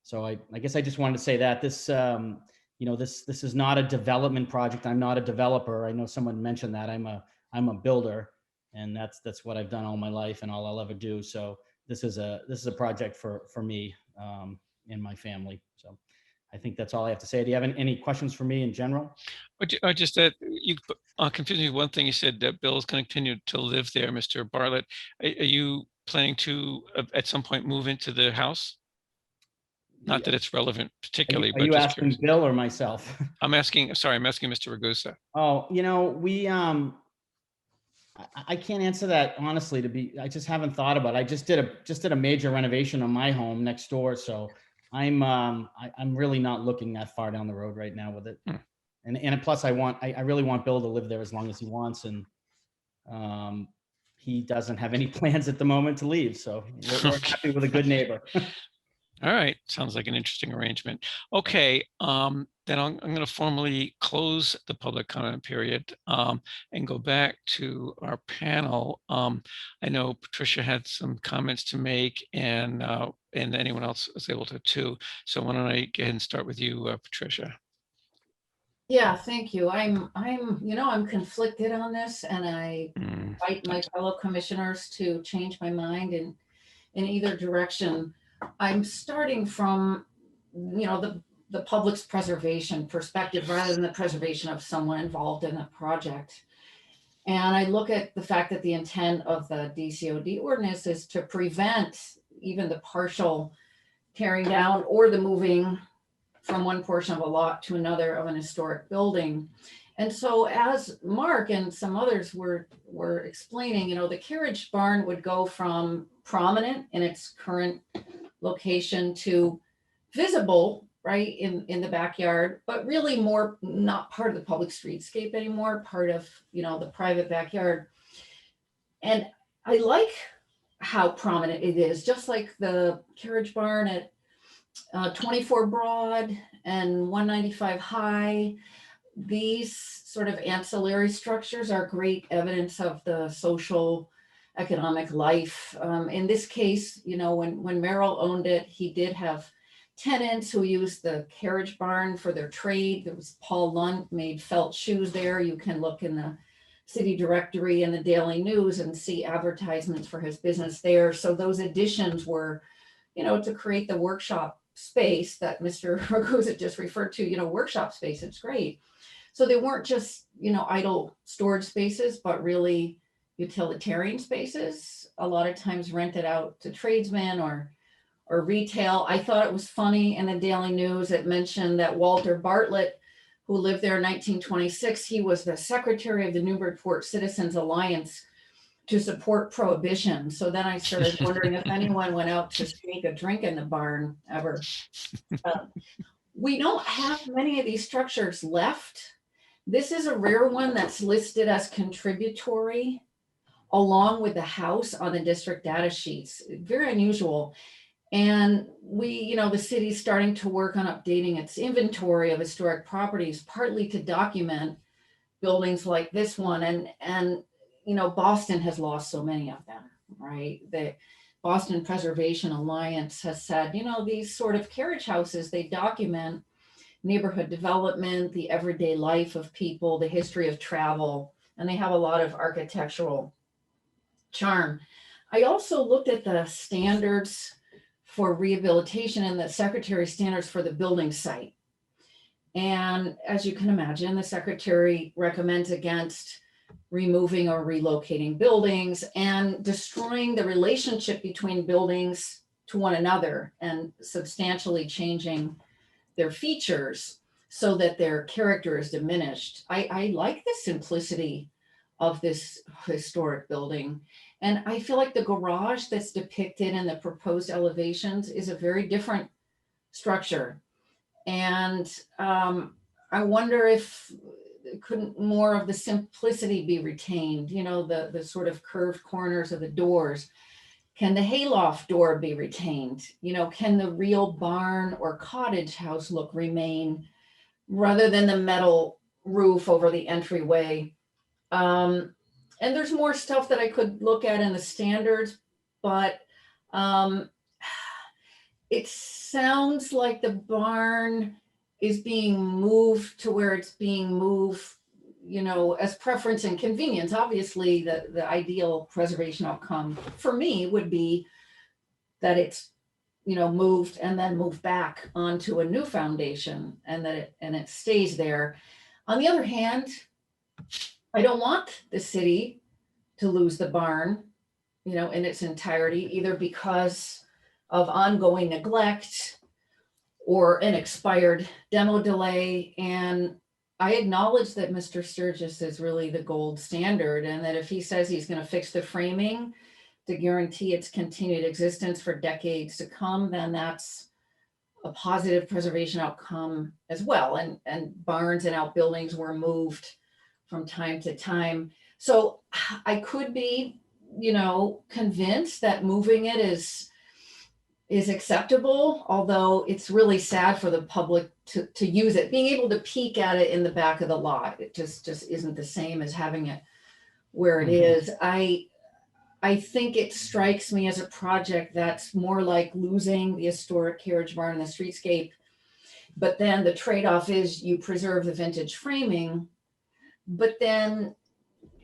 So I guess I just wanted to say that this, this is not a development project. I'm not a developer. I know someone mentioned that I'm a builder, and that's what I've done all my life and all I'll ever do. So this is a project for me and my family. So I think that's all I have to say. Do you have any questions for me in general? Just that you confused me with one thing. You said that Bill's going to continue to live there, Mr. Bartlett. Are you planning to at some point move into the house? Not that it's relevant particularly, Are you but asking Bill or myself? I'm asking Mr. Ragusa. Oh, we I can't answer that honestly. I just haven't thought about it. I just did a major renovation on my home next door, so I'm really not looking that far down the road right now with it. And plus, I really want Bill to live there as long as he wants, and he doesn't have any plans at the moment to leave, so we're happy with a good neighbor. All right, sounds like an interesting arrangement. Okay, then I'm going to formally close the public comment period and go back to our panel. I know Patricia had some comments to make, and anyone else was able to too. So why don't I go ahead and start with you, Patricia? Yeah, thank you. I'm conflicted on this, and I invite my fellow commissioners to change my mind in either direction. I'm starting from, the public's preservation perspective rather than the preservation of someone involved in a project. And I look at the fact that the intent of the DCOD ordinance is to prevent even the partial tearing down or the moving from one portion of a lot to another of an historic building. And so as Mark and some others were explaining, the carriage barn would go from prominent in its current location to visible, right, in the backyard, but really more not part of the public streetscape anymore, part of, the private backyard. And I like how prominent it is, just like the carriage barn at 24 Broad and 195 High. These sort of ancillary structures are great evidence of the social economic life. In this case, when Merrill owned it, he did have tenants who used the carriage barn for their trade. There was Paul Lunt made felt shoes there. You can look in the city directory and the Daily News and see advertisements for his business there. So those additions were, to create the workshop space that Mr. Ragusa just referred to, workshop space. It's great. So they weren't just, idle storage spaces, but really utilitarian spaces, a lot of times rented out to tradesmen or retail. I thought it was funny in the Daily News, it mentioned that Walter Bartlett, who lived there in 1926, he was the secretary of the Newburyport Citizens Alliance to support prohibition. So then I started wondering if anyone went out to sneak a drink in the barn ever. We don't have many of these structures left. This is a rare one that's listed as contributory along with the house on the district data sheets. Very unusual. And the city's starting to work on updating its inventory of historic properties, partly to document buildings like this one. And Boston has lost so many of them, right? The Boston Preservation Alliance has said, these sort of carriage houses, they document neighborhood development, the everyday life of people, the history of travel, and they have a lot of architectural charm. I also looked at the standards for rehabilitation and the secretary standards for the building site. And as you can imagine, the secretary recommends against removing or relocating buildings and destroying the relationship between buildings to one another and substantially changing their features so that their character is diminished. I like the simplicity of this historic building. And I feel like the garage that's depicted in the proposed elevations is a very different structure. And I wonder if couldn't more of the simplicity be retained, you know, the sort of curved corners of the doors. Can the hayloft door be retained? You know, can the real barn or cottage house look remain rather than the metal roof over the entryway? And there's more stuff that I could look at in the standards, but it sounds like the barn is being moved to where it's being moved, you know, as preference and convenience. Obviously, the ideal preservation outcome for me would be that it's, you know, moved and then moved back onto a new foundation and that it stays there. On the other hand, I don't want the city to lose the barn, you know, in its entirety, either because of ongoing neglect or an expired demo delay. And I acknowledge that Mr. Sturgis is really the gold standard, and that if he says he's going to fix the framing to guarantee its continued existence for decades to come, then that's a positive preservation outcome as well. And barns and outbuildings were moved from time to time. So I could be, you know, convinced that moving it is acceptable, although it's really sad for the public to use it. Being able to peek at it in the back of the lot, it just isn't the same as having it where it is. I think it strikes me as a project that's more like losing the historic carriage barn in the streetscape. But then the trade-off is you preserve the vintage framing, but then,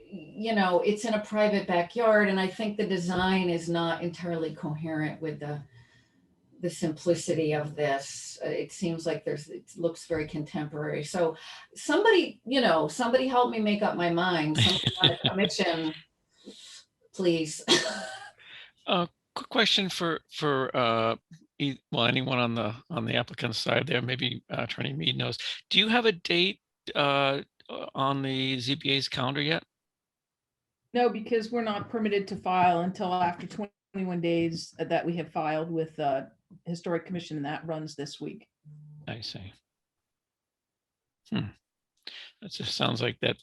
you know, it's in a private backyard. And I think the design is not entirely coherent with the simplicity of this. It seems like it looks very contemporary. So somebody, you know, somebody help me make up my mind. Somebody on the commission, please. Quick question for anyone on the applicant's side there, maybe Attorney Mead knows. Do you have a date on the ZBA's calendar yet? No, because we're not permitted to file until after 21 days that we have filed with Historic Commission, and that runs this week. I see. That just sounds like that.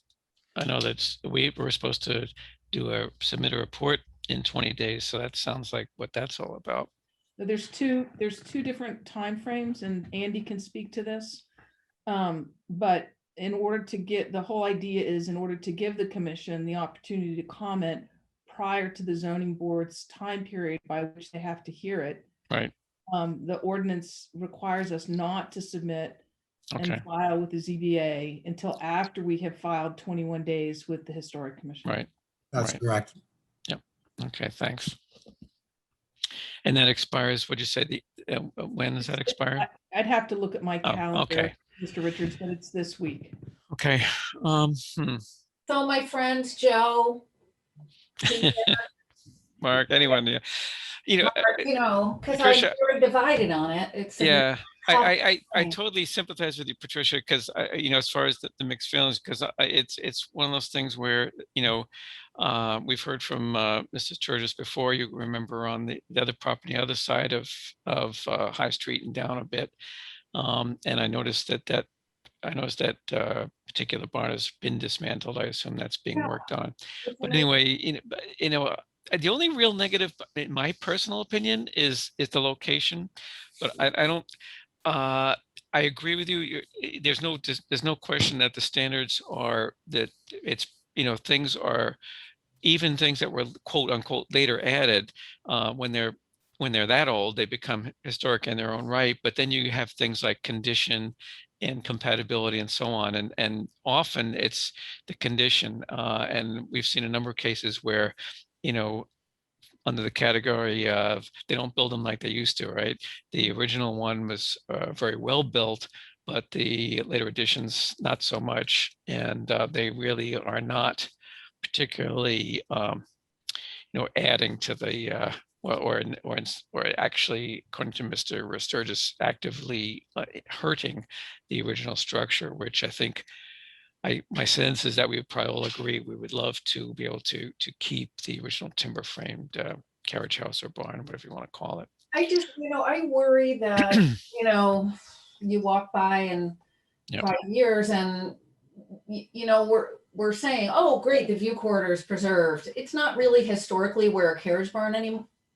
I know that's we were supposed to submit a report in 20 days. So that sounds like what that's all about. There's two different timeframes, and Andy can speak to this. But in order to get, the whole idea is in order to give the commission the opportunity to comment prior to the zoning board's time period by which they have to hear it. Right. The ordinance requires us not to submit Okay. and file with the ZBA until after we have filed 21 days with the Historic Commission. Right. That's Right. correct. Yep. Okay, thanks. And that expires, what'd you say, when does that expire? I'd have to look at my calendar, okay. Mr. Richards, but it's this week. Okay. So my friends, Joe, Mark, anyone, yeah. You know, because I'm Patricia, very divided on it. It's yeah. I thing. totally sympathize with you, Patricia, because you know, as far as the mixed feelings, because it's one of those things where, you know, we've heard from Mr. Sturgis before. You remember on the other property, other side of High Street and down a bit, and I noticed that particular barn has been dismantled. I assume that's being worked on. But anyway, you know, the only real negative, in my personal opinion, is the location. But I don't. I agree with you. There's no question that the standards are that it's, you know, things are, even things that were quote unquote later added, when they're that old, they become historic in their own right. But then you have things like condition and compatibility and so on. And often it's the condition. And we've seen a number of cases where, under the category of they don't build them like they used to, right? The original one was very well built, but the later additions, not so much. And they really are not particularly, adding to the, or actually, according to Mr. Sturgis, actively hurting the original structure, which I think my sense is that we would probably all agree we would love to be able to keep the original timber framed carriage house or barn, whatever you want to call it. I just, I worry that, you walk by in 5 years and, we're saying, oh, great, the view corridor is preserved. It's not really historically where a carriage barn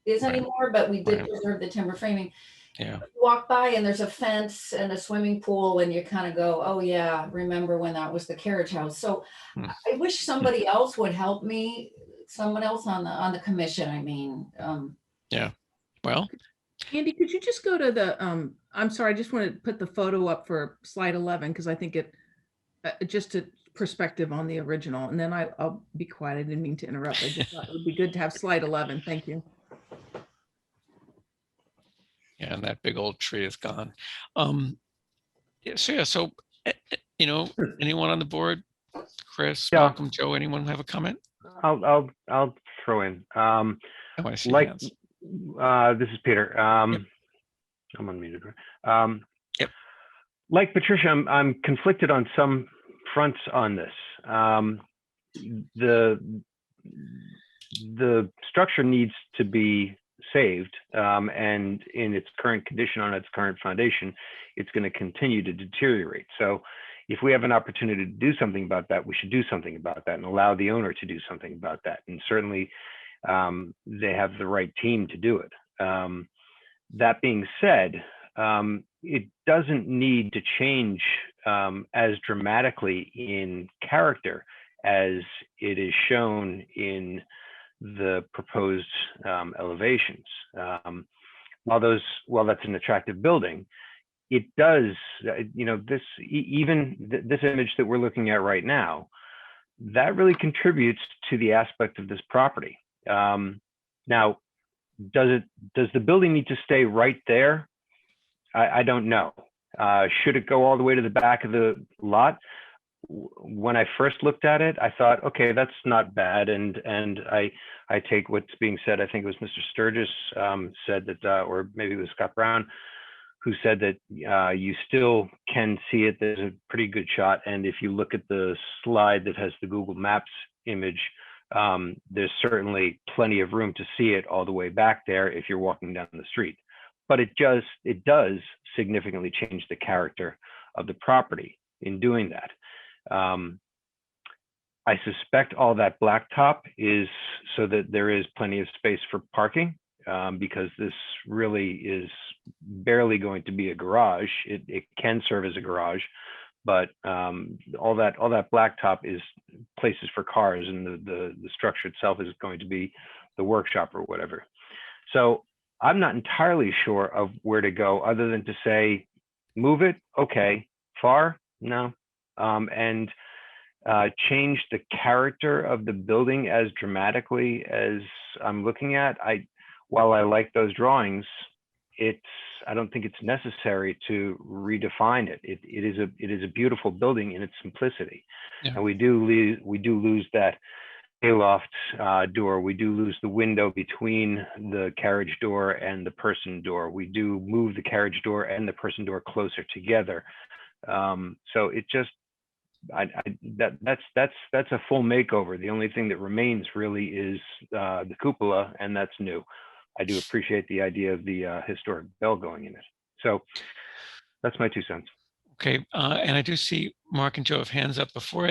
is anymore, but we did preserve the timber framing. Yeah. You walk by and there's a fence and a swimming pool and you kind of go, oh yeah, remember when that was the carriage house. So I wish somebody else would help me, someone else on the commission, I mean. Yeah, well. Andy, could you just go to the, I'm sorry, I just want to put the photo up for slide 11, because I think it, just a perspective on the original, and then I'll be quiet. I didn't mean to interrupt. I just thought it would be good to have slide 11. Thank you. Yeah, and that big old tree is gone. So anyone on the board? Chris, Malcolm, Joe, anyone have a comment? I'll throw in. I want to see hands. This is Peter. I'm unmuted. Yep. Like Patricia, I'm conflicted on some fronts on this. The structure needs to be saved, and in its current condition, on its current foundation, it's going to continue to deteriorate. So if we have an opportunity to do something about that, we should do something about that and allow the owner to do something about that. And certainly they have the right team to do it. That being said, it doesn't need to change as dramatically in character as it is shown in the proposed elevations. While that's an attractive building, it does, this image that we're looking at right now, that really contributes to the aspect of this property. Now, does the building need to stay right there? I don't know. Should it go all the way to the back of the lot? When I first looked at it, I thought, okay, that's not bad. And I take what's being said. I think it was Mr. Sturgis said that, or maybe it was Scott Brown, who said that you still can see it. There's a pretty good shot. And if you look at the slide that has the Google Maps image, there's certainly plenty of room to see it all the way back there if you're walking down the street. But it does significantly change the character of the property in doing that. I suspect all that blacktop is so that there is plenty of space for parking, because this really is barely going to be a garage. It can serve as a garage, but all that blacktop is places for cars, and the structure itself is going to be the workshop or whatever. So I'm not entirely sure of where to go other than to say, move it, okay, far, no, and change the character of the building as dramatically as I'm looking at. While I like those drawings, I don't think it's necessary to redefine it. It is a beautiful building in its simplicity, and we do lose that hayloft door. We do lose the window between the carriage door and the person door. We do move the carriage door and the person door closer together. So it just, that's a full makeover. The only thing that remains really is the cupola, and that's new. I do appreciate the idea of the historic bell going in it. So that's my 2 cents. Okay, and I do see Mark and Joe have hands up before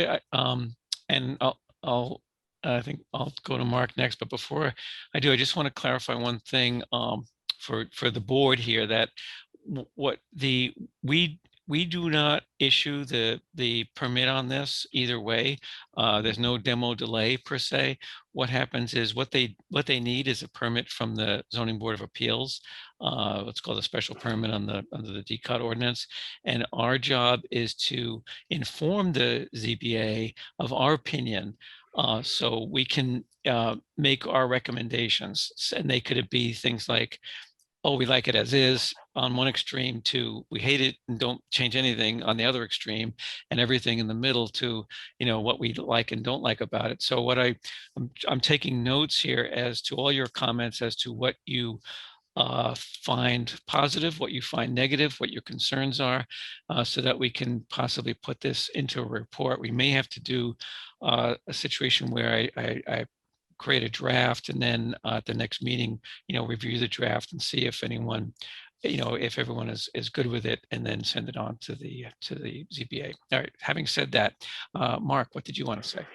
and I think I'll go to Mark next, but before I do, I just want to clarify one thing for the board here, that we we do not issue the permit on this either way. There's no demo delay per se. What happens is what they need is a permit from the Zoning Board of Appeals. What's called a special permit under the DCOT ordinance. And our job is to inform the ZBA of our opinion, so we can make our recommendations. And they could be things like, oh, we like it as is on one extreme, to we hate it and don't change anything on the other extreme, and everything in the middle to, what we like and don't like about it. So what I'm taking notes here as to all your comments as to what you find positive, what you find negative, what your concerns are, so that we can possibly put this into a report. We may have to do a situation where I create a draft, and then at the next meeting, review the draft and see if anyone, if everyone is good with it, and then send it on to the ZBA. All right. Having said that, Mark, what did you want to say?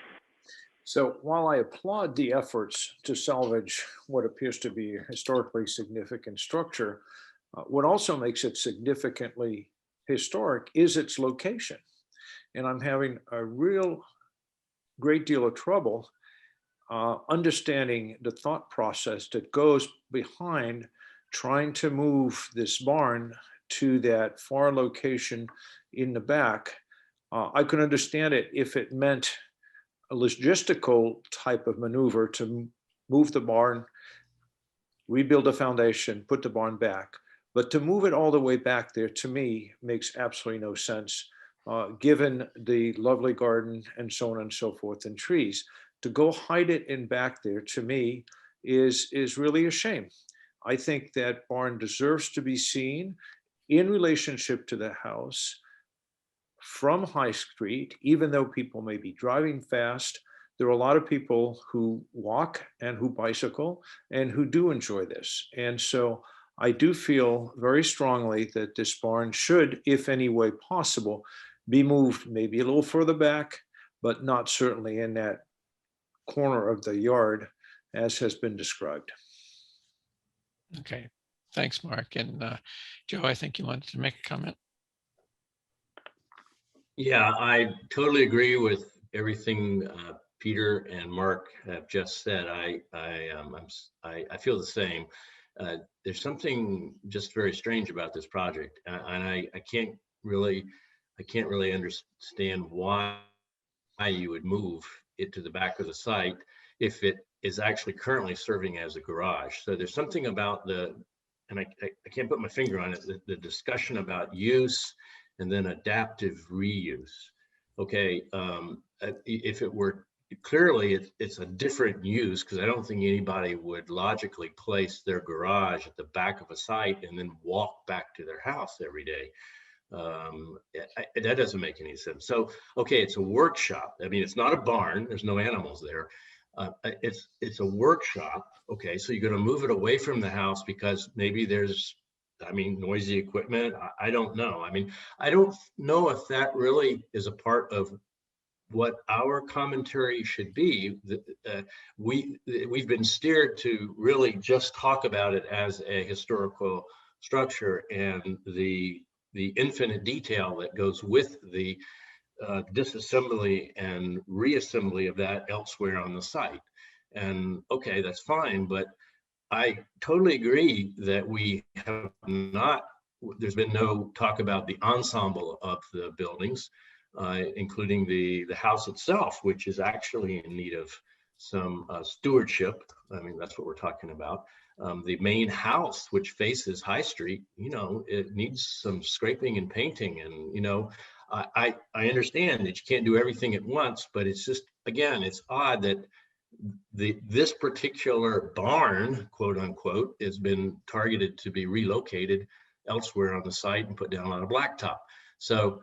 So while I applaud the efforts to salvage what appears to be a historically significant structure, what also makes it significantly historic is its location. And I'm having a real great deal of trouble understanding the thought process that goes behind trying to move this barn to that far location in the back. I could understand it if it meant a logistical type of maneuver to move the barn, rebuild the foundation, put the barn back. But to move it all the way back there, to me, makes absolutely no sense, given the lovely garden and so on and so forth and trees. To go hide it in back there, to me, is really a shame. I think that barn deserves to be seen in relationship to the house from High Street. Even though people may be driving fast, there are a lot of people who walk and who bicycle and who do enjoy this. And so I do feel very strongly that this barn should, if any way possible, be moved maybe a little further back, but not certainly in that corner of the yard as has been described. Okay, thanks, Mark. And Joe, I think you wanted to make a comment. Yeah, I totally agree with everything Peter and Mark have just said. I feel the same. There's something just very strange about this project, and I can't really understand why you would move it to the back of the site if it is actually currently serving as a garage. So there's something about and I can't put my finger on it, the discussion about use and then adaptive reuse. Okay, if it were clearly, it's a different use, because I don't think anybody would logically place their garage at the back of a site and then walk back to their house every day. That doesn't make any sense. So, okay, it's a workshop. I mean, it's not a barn. There's no animals there. It's a workshop. Okay, so you're going to move it away from the house because maybe there's, noisy equipment. I don't know. I don't know if that really is a part of what our commentary should be. We've been steered to really just talk about it as a historical structure and the infinite detail that goes with the disassembly and reassembly of that elsewhere on the site. And okay, that's fine, but I totally agree that there's been no talk about the ensemble of the buildings, including the house itself, which is actually in need of some stewardship. That's what we're talking about. The main house, which faces High Street, it needs some scraping and painting. And, I understand that you can't do everything at once, but it's just, again, it's odd that this particular barn, quote unquote, has been targeted to be relocated elsewhere on the site and put down on a blacktop. So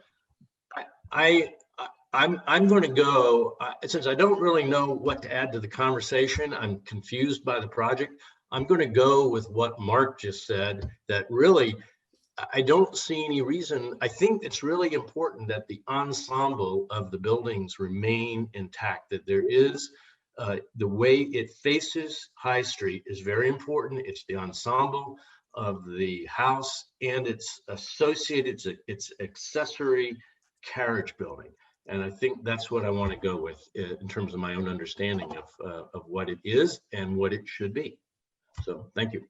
I'm going to go, since I don't really know what to add to the conversation, I'm confused by the project. I'm going to go with what Mark just said, that really, I don't see any reason. I think it's really important that the ensemble of the buildings remain intact, that there is the way it faces High Street is very important. It's the ensemble of the house and its associated, its accessory carriage building. And I think that's what I want to go with in terms of my own understanding of what it is and what it should be. So thank you.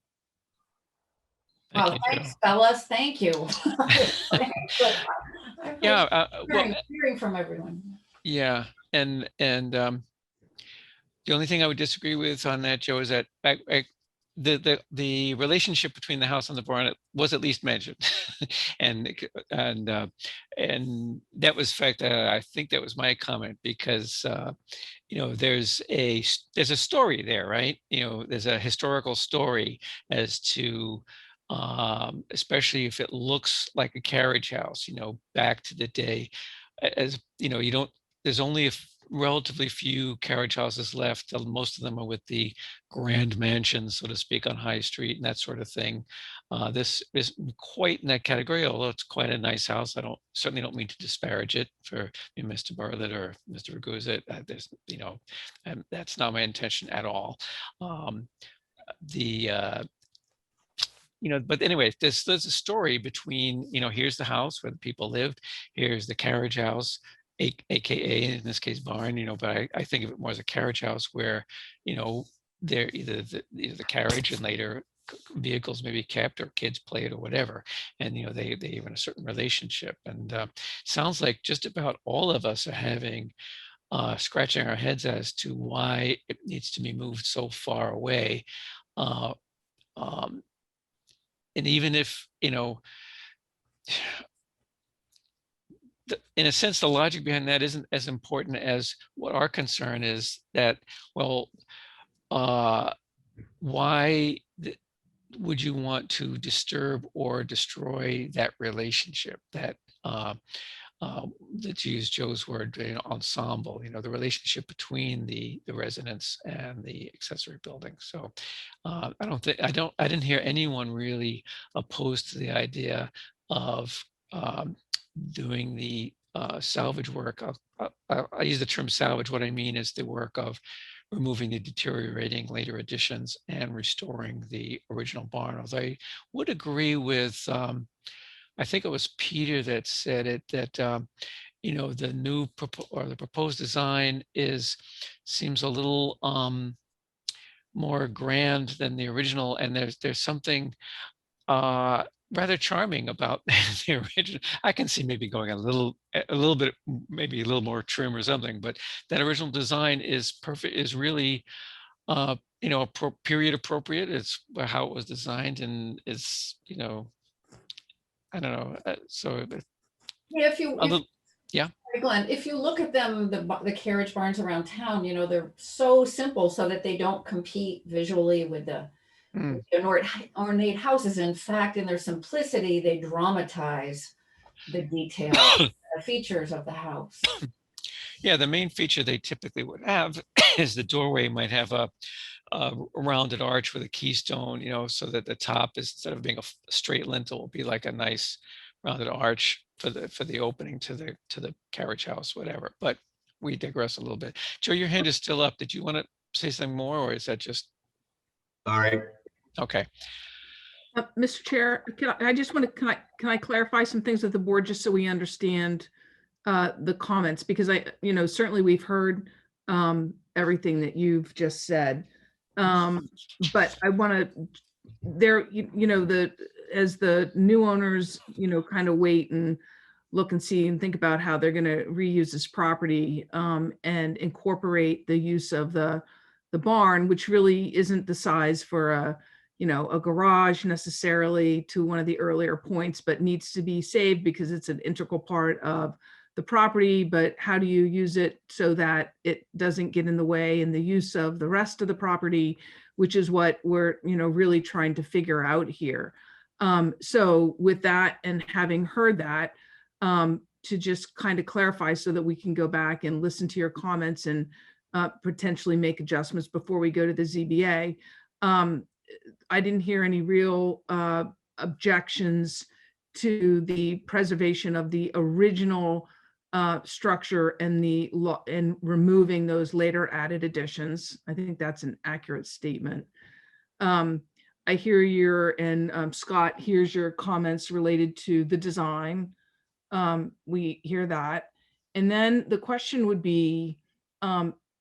Wow, thanks, fellas. Thank you. Yeah. Well, hearing from everyone. yeah. And the only thing I would disagree with on that, Joe, is that the relationship between the house and the barn was at least mentioned, and that was, in fact, I think that was my comment, because there's a story there, right? There's a historical story as to, especially if it looks like a carriage house, back to the day, as you don't. There's only relatively few carriage houses left. Most of them are with the grand mansions, so to speak, on High Street and that sort of thing. This is quite in that category, although it's quite a nice house. I certainly don't mean to disparage it for Mr. Bartlett or Mr. Ragusa. That's not my intention at all. But anyway, there's a story between, here's the house where the people lived, here's the carriage house, AKA in this case barn, but I think of it more as a carriage house where, they're either the carriage and later vehicles may be kept, or kids played, or whatever. And, they have a certain relationship. And sounds like just about all of us are having, scratching our heads as to why it needs to be moved so far away. And even if, in a sense, the logic behind that isn't as important as what our concern is, that, well, why would you want to disturb or destroy that relationship, that, to use Joe's word, ensemble, the relationship between the residents and the accessory building. So I didn't hear anyone really opposed to the idea of doing the salvage work. I use the term salvage. What I mean is the work of removing the deteriorating later additions and restoring the original barn. Although I would agree with, I think it was Peter that said it, that the new the proposed design seems a little more grand than the original, and there's something rather charming about the original. I can see maybe going a little bit, maybe a little more trim or something, but that original design is perfect, is really, period appropriate. It's how it was designed, and it's, I don't know. So yeah, yeah. Glenn, if you look at them, the carriage barns around town, they're so simple so that they don't compete visually with the ornate houses. In fact, in their simplicity, they dramatize the details, the features of the house. Yeah, the main feature they typically would have is the doorway might have a rounded arch with a keystone, so that the top is, instead of being a straight lintel, will be like a nice rounded arch for the opening to the carriage house, whatever. But we digress a little bit. Joe, your hand is still up. Did you want to say something more, or is that just? All right. Okay. Mr. Chair, can I clarify some things with the board, just so we understand the comments, because certainly we've heard everything that you've just said. But I want to, as the new owners, kind of wait and look and see and think about how they're going to reuse this property, and incorporate the use of the barn, which really isn't the size for a garage necessarily, to one of the earlier points, but needs to be saved because it's an integral part of the property. But how do you use it so that it doesn't get in the way in the use of the rest of the property, which is what we're really trying to figure out here. So with that, and having heard that, to just kind of clarify so that we can go back and listen to your comments and potentially make adjustments before we go to the ZBA. I didn't hear any real objections to the preservation of the original structure and removing those later added additions. I think that's an accurate statement. I hear and Scott hears your comments related to the design. We hear that. And then the question would be,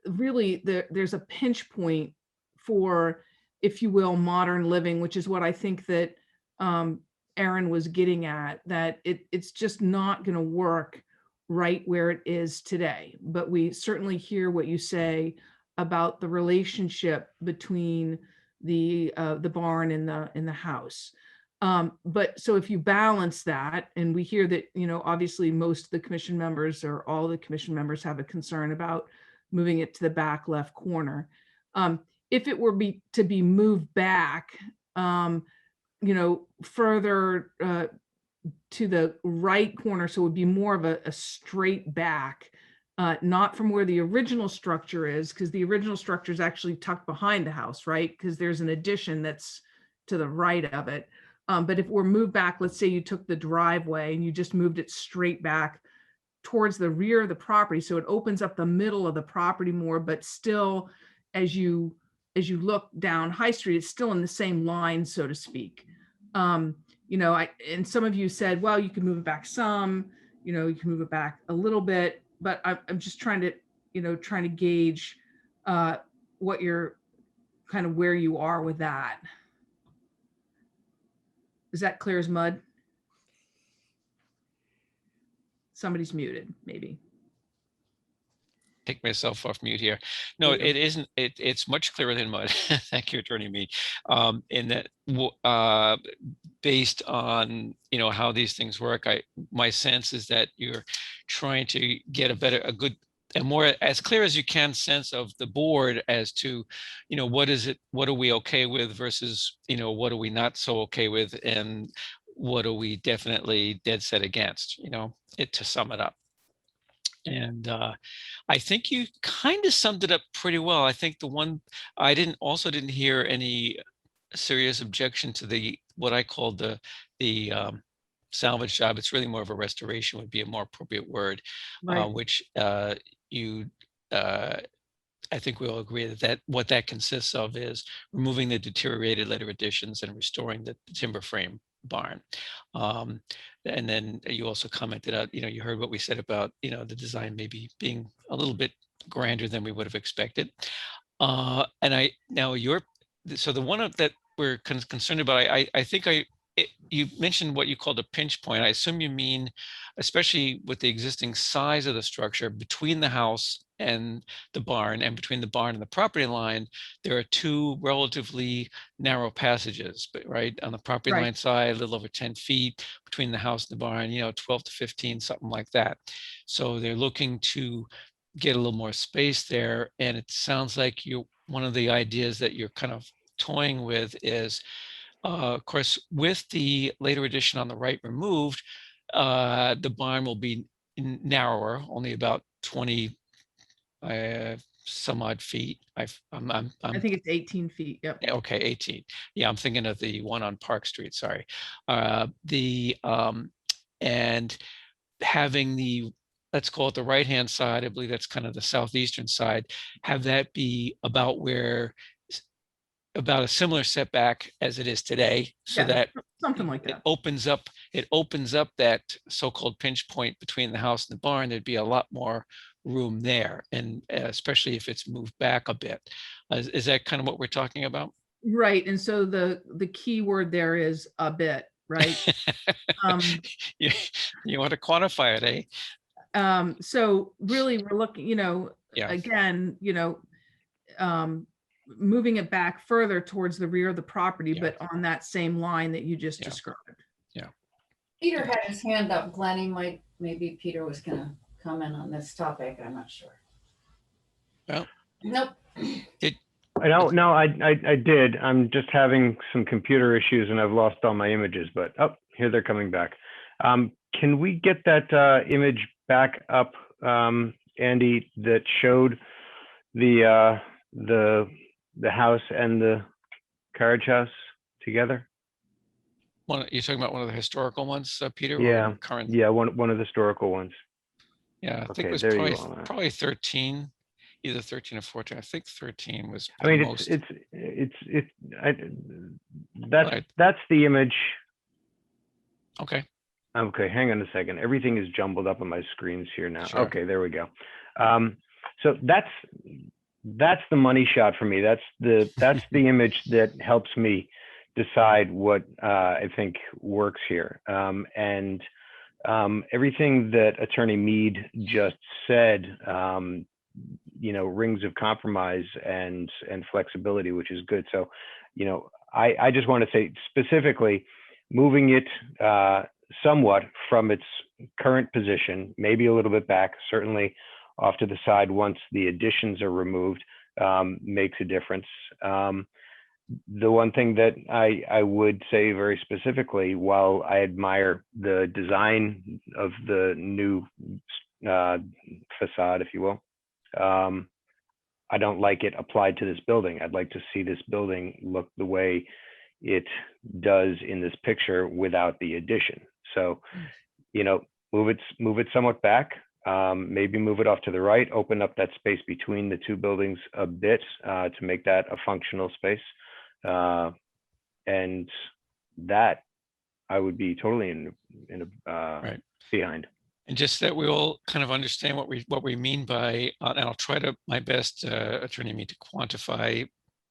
really, there's a pinch point for, if you will, modern living, which is what I think that Aaron was getting at, that it's just not going to work right where it is today. But we certainly hear what you say about the relationship between the barn and the house. But so if you balance that, and we hear that, obviously most of the commission members or all the commission members have a concern about moving it to the back left corner. If it were to be moved back, further to the right corner, so it would be more of a straight back, not from where the original structure is, because the original structure is actually tucked behind the house, right? Because there's an addition that's to the right of it. But if we're moved back, let's say you took the driveway and you just moved it straight back towards the rear of the property, so it opens up the middle of the property more, but still, as you look down High Street, it's still in the same line, so to speak. And some of you said, well, you can move it back some, you can move it back a little bit, but I'm just trying to gauge what you're kind of where you are with that. Is that clear as mud? Somebody's muted, maybe. Take myself off mute here. No, it isn't. It's much clearer than mud. Thank you, Attorney Mead. In that, based on how these things work, my sense is that you're trying to get a good and more as clear as you can sense of the board as to, what is it, what are we okay with versus, what are we not so okay with, and what are we definitely dead set against, to sum it up. And I think you kind of summed it up pretty well. I think the one I didn't hear any serious objection to what I called the salvage job. It's really more of a restoration would be a more appropriate word, right. Which I think we'll agree that what that consists of is removing the deteriorated later additions and restoring the timber frame barn. And then you also commented out, you heard what we said about, the design maybe being a little bit grander than we would have expected. So the one that we're concerned about, I think you mentioned what you called a pinch point. I assume you mean, especially with the existing size of the structure between the house and the barn, and between the barn and the property line, there are two relatively narrow passages, but right on the property line side, a little over 10 feet, between the house and the barn, 12 to 15, something like that. So they're looking to get a little more space there. And it sounds like one of the ideas that you're kind of toying with is, of course, with the later addition on the right removed, the barn will be narrower, only about 20 some odd feet. I think it's 18 feet. Yep. Okay, 18. Yeah, I'm thinking of the one on Park Street. Sorry. And having let's call it the right-hand side, I believe that's kind of the southeastern side, have that be about a similar setback as it is today, so that something like that. It opens up that so-called pinch point between the house and the barn. There'd be a lot more room there, and especially if it's moved back a bit. Is that kind of what we're talking about? Right. And so the key word there is a bit, right? You want to quantify it, eh? So really we're looking, again, moving it back further towards the rear of the property, but on that same line that you just described. Yeah. Peter had his hand up. Glenn, maybe Peter was going to comment on this topic. I'm not sure. Well, nope. No, I did. I'm just having some computer issues and I've lost all my images, but here they're coming back. Can we get that image back up, Andy, that showed the house and the carriage house together? You're talking about one of the historical ones, Peter? Yeah, or current? Yeah, one of the historical ones. Yeah, I think it was probably 13. either 13 or 14. I think 13 was I the mean, most. Right. That's the image. Okay. Okay, hang on a second. Everything is jumbled up on my screens here now. Sure. Okay, there we go. So that's the money shot for me. That's the image that helps me decide what I think works here. And everything that Attorney Mead just said, you know, rings of compromise and flexibility, which is good. So, you know, I just want to say specifically, moving it somewhat from its current position, maybe a little bit back, certainly off to the side once the additions are removed, makes a difference. The one thing that I would say very specifically, while I admire the design of the new facade, if you will, I don't like it applied to this building. I'd like to see this building look the way it does in this picture without the addition. So, you know, move it somewhat back, maybe move it off to the right, open up that space between the two buildings a bit to make that a functional space. And that I would be totally Right. behind. And just that we all kind of understand what we mean by, and I'll try to my best, Attorney Mead, to quantify,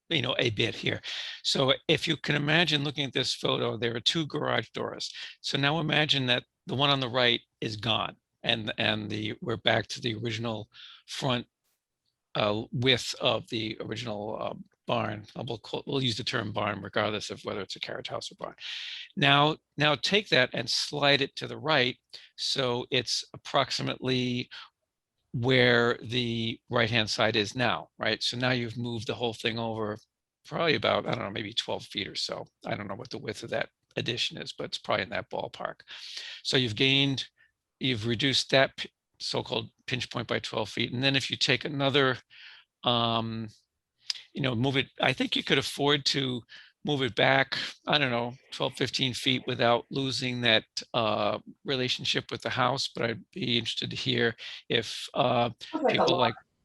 you know, a bit here. So if you can imagine looking at this photo, there are two garage doors. So now imagine that the one on the right is gone, and we're back to the original front width of the original barn. We'll use the term barn regardless of whether it's a carriage house or barn. Now take that and slide it to the right, so it's approximately where the right-hand side is now, right? So now you've moved the whole thing over probably about, I don't know, maybe 12 feet or so. I don't know what the width of that addition is, but it's probably in that ballpark. So you've reduced that so-called pinch point by 12 feet. And then if you take another, you know, move it, I think you could afford to move it back, I don't know, 12, 15 feet without losing that relationship with the house. But I'd be interested to hear if people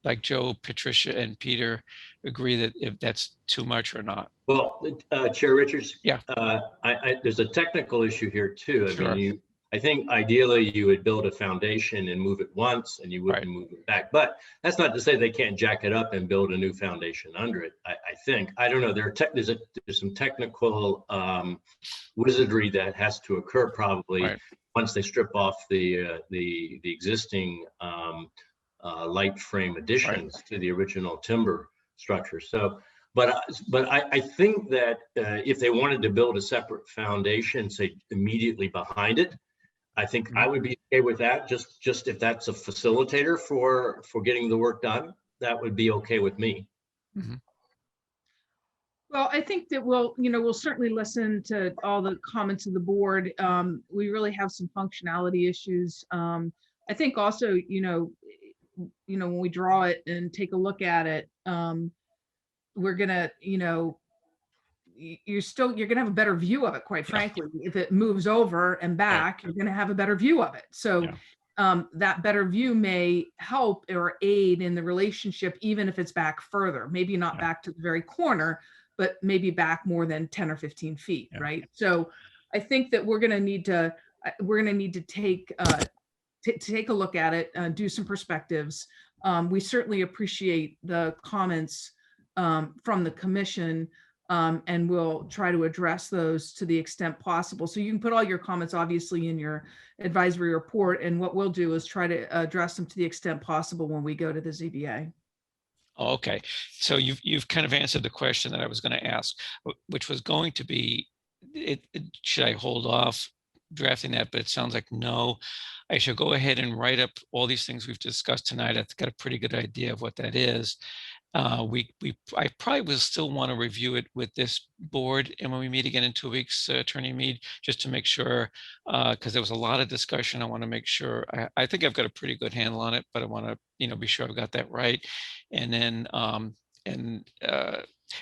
like Joe, Patricia, and Peter agree that if that's too much or not. Well, Chair Richards, yeah, there's a technical issue here too. I Sure. mean, I think ideally you would build a foundation and move it once, and you wouldn't move it back. But that's not to say they can't jack it up and build a new foundation under it. I think, I don't know. There's some technical wizardry that has to occur probably once they strip off the existing light frame additions to the original timber structure. So, but I think that if they wanted to build a separate foundation, say immediately behind it, I think I would be okay with that. Just if that's a facilitator for getting the work done, that would be okay with me. Mm-hmm. Well, I think that we'll certainly listen to all the comments of the board. We really have some functionality issues. I think also, when we draw it and take a look at it, we're gonna, you're gonna have a better view of it, quite frankly. If it moves over and back, you're gonna have a better view of it. So that better view may help or aid in the relationship, even if it's back further, maybe not back to the very corner, but maybe back more than 10 or 15 feet, right? So I think that we're gonna need to take a look at it, do some perspectives. We certainly appreciate the comments from the commission, and we'll try to address those to the extent possible. So you can put all your comments obviously in your advisory report, and what we'll do is try to address them to the extent possible when we go to the ZBA. Okay, so you've kind of answered the question that I was going to ask, which was going to be, should I hold off drafting that? But it sounds like no, I should go ahead and write up all these things we've discussed tonight. I've got a pretty good idea of what that is. I probably will still want to review it with this board, and when we meet again in 2 weeks, Attorney Mead, just to make sure, because there was a lot of discussion. I want to make sure. I think I've got a pretty good handle on it, but I want to, be sure I've got that right. And then,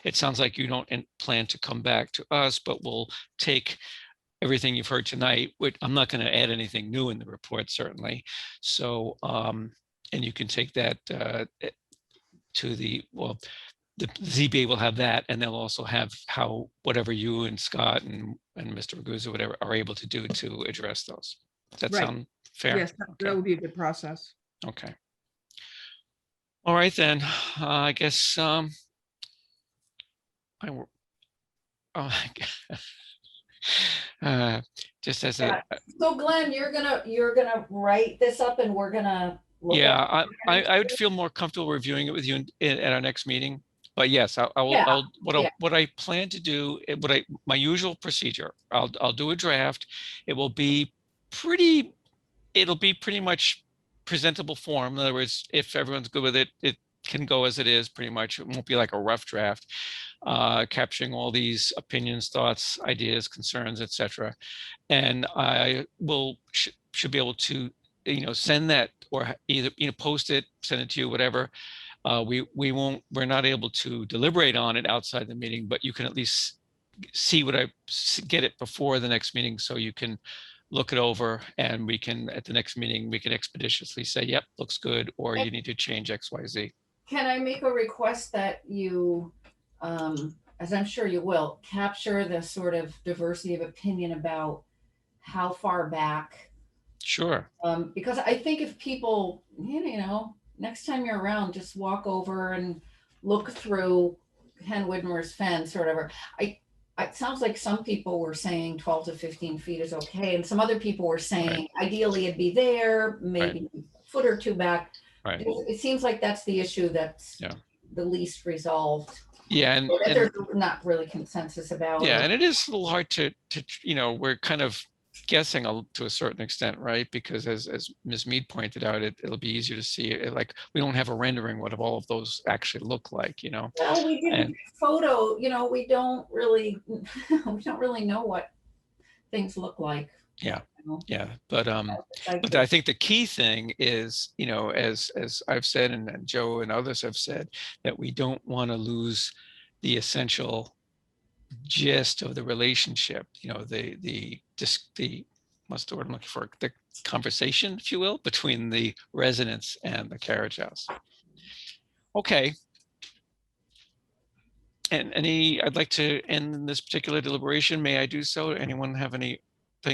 it sounds like you don't plan to come back to us, but we'll take everything you've heard tonight. I'm not going to add anything new in the report, certainly. So, and you can take that. to the, well, the ZBA will have that, and they'll also have how, whatever you and Scott and Mr. Ragusa, whatever, are able to do to address those. Does that Right. sound fair? Yes, that would be a good process. Okay. All right, then, I guess, just as a, So Glenn, you're gonna write this up and we're gonna look at yeah, it? I would feel more comfortable reviewing it with you at our next meeting. But yes, what I plan to do, my usual procedure, I'll do a draft. It'll be pretty much presentable form. In other words, if everyone's good with it, it can go as it is pretty much. It won't be like a rough draft, capturing all these opinions, thoughts, ideas, concerns, etc. And I should be able to, send that, or either, post it, send it to you, whatever. We're not able to deliberate on it outside the meeting, but you can at least see get it before the next meeting, so you can look it over, and we can, at the next meeting, we can expeditiously say, yep, looks good, or you need to change X, Y, Z. Can I make a request that you, as I'm sure you will, capture the sort of diversity of opinion about how far back? Sure. Because I think if people, next time you're around, just walk over and look through Ken Widmer's fence or whatever. It sounds like some people were saying 12 to 15 feet is okay, and some other people were saying ideally it'd be there, maybe a foot or two back. Right. It seems like that's the issue that's the least resolved. Yeah, and there's not really consensus about. Yeah, and it is a little hard to we're kind of guessing to a certain extent, right? Because as Ms. Mead pointed out, it'll be easier to see it. Like, we don't have a rendering what all of those actually look like, Well, we did a photo, we don't really know what things look like. Yeah. Yeah. But I think the key thing is, as I've said, and Joe and others have said, that we don't want to lose the essential gist of the relationship, what's the word I'm looking for? The conversation, if you will, between the residents and the carriage house. Okay. And I'd like to end this particular deliberation. May I do so? Anyone have anything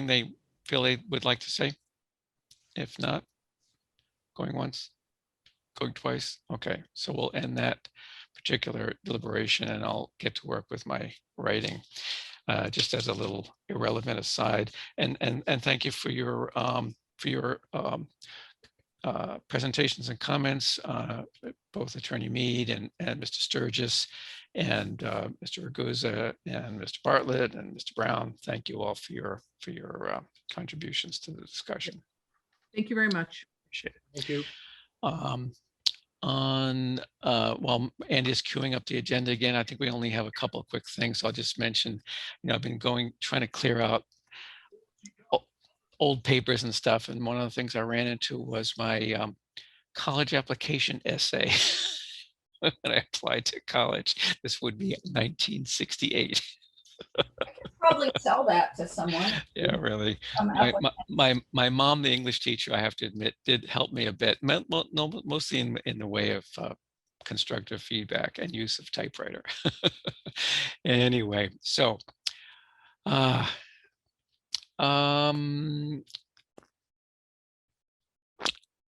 they feel they would like to say? If not, going once, going twice. Okay, so we'll end that particular deliberation, and I'll get to work with my writing, just as a little irrelevant aside. And thank you for your presentations and comments, both Attorney Mead and Mr. Sturgis, and Mr. Ragusa and Mr. Bartlett and Mr. Brown. Thank you all for your contributions to the discussion. Thank you very much. Appreciate it. Thank you. While Andy is queuing up the agenda again, I think we only have a couple of quick things. I'll just mention, I've been trying to clear out old papers and stuff. And one of the things I ran into was my college application essay. When I applied to college, this would be 1968. Probably sell that to someone. Yeah, really. My mom, the English teacher, I have to admit, did help me a bit, mostly in the way of constructive feedback and use of typewriter. Anyway, so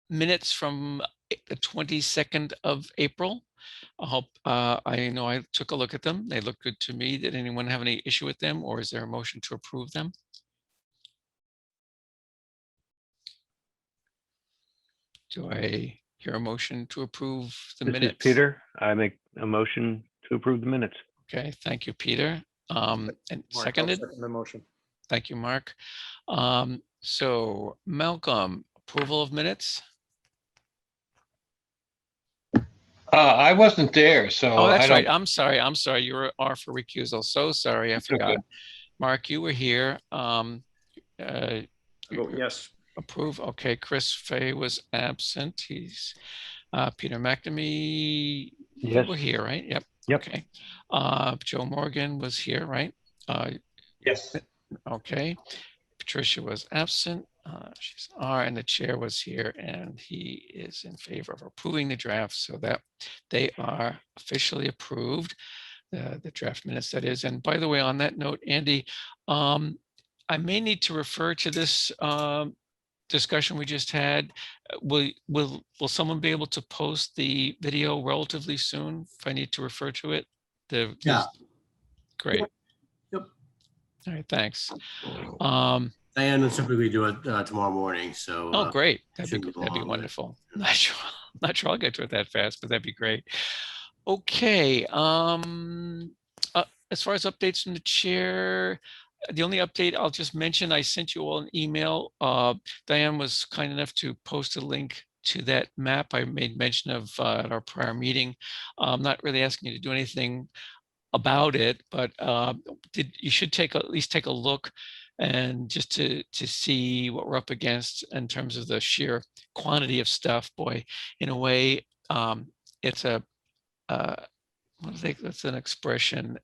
minutes from the 22nd of April. I know I took a look at them. They look good to me. Did anyone have any issue with them, or is there a motion to approve them? Do I hear a motion to approve the minutes? This is Peter. I make a motion to approve the minutes. Okay, thank you, Peter. And Mark, seconded? I'll second the motion. Thank you, Mark. So Malcolm, approval of minutes? I wasn't there, so. Oh, that's right. I'm sorry. You were R for recusal. So sorry, I forgot. Okay. Mark, you were here. Yes. Approve. Okay, Chris Fay was absent. He's Peter McNamee. Yes. You were here, right? Yep. Okay. Joe Morgan was here, right? Yes. Okay. Patricia was absent. she's R, and the chair was here, and he is in favor of approving the draft, so that they are officially approved, the draft minutes that is. And by the way, on that note, Andy, I may need to refer to this discussion we just had. Will someone be able to post the video relatively soon if I need to refer to it? Yeah. Great. Yep. All right, thanks. Diane will typically do it tomorrow morning, so. Oh, great. That'd be shouldn't be long, but- wonderful. Not sure I'll get to it that fast, but that'd be great. Okay. As far as updates from the chair, the only update I'll just mention, I sent you all an email. Diane was kind enough to post a link to that map I made mention of at our prior meeting. I'm not really asking you to do anything about it, but you should at least take a look, and just to see what we're up against in terms of the sheer quantity of stuff. Boy, in a way, it's a that's an expression,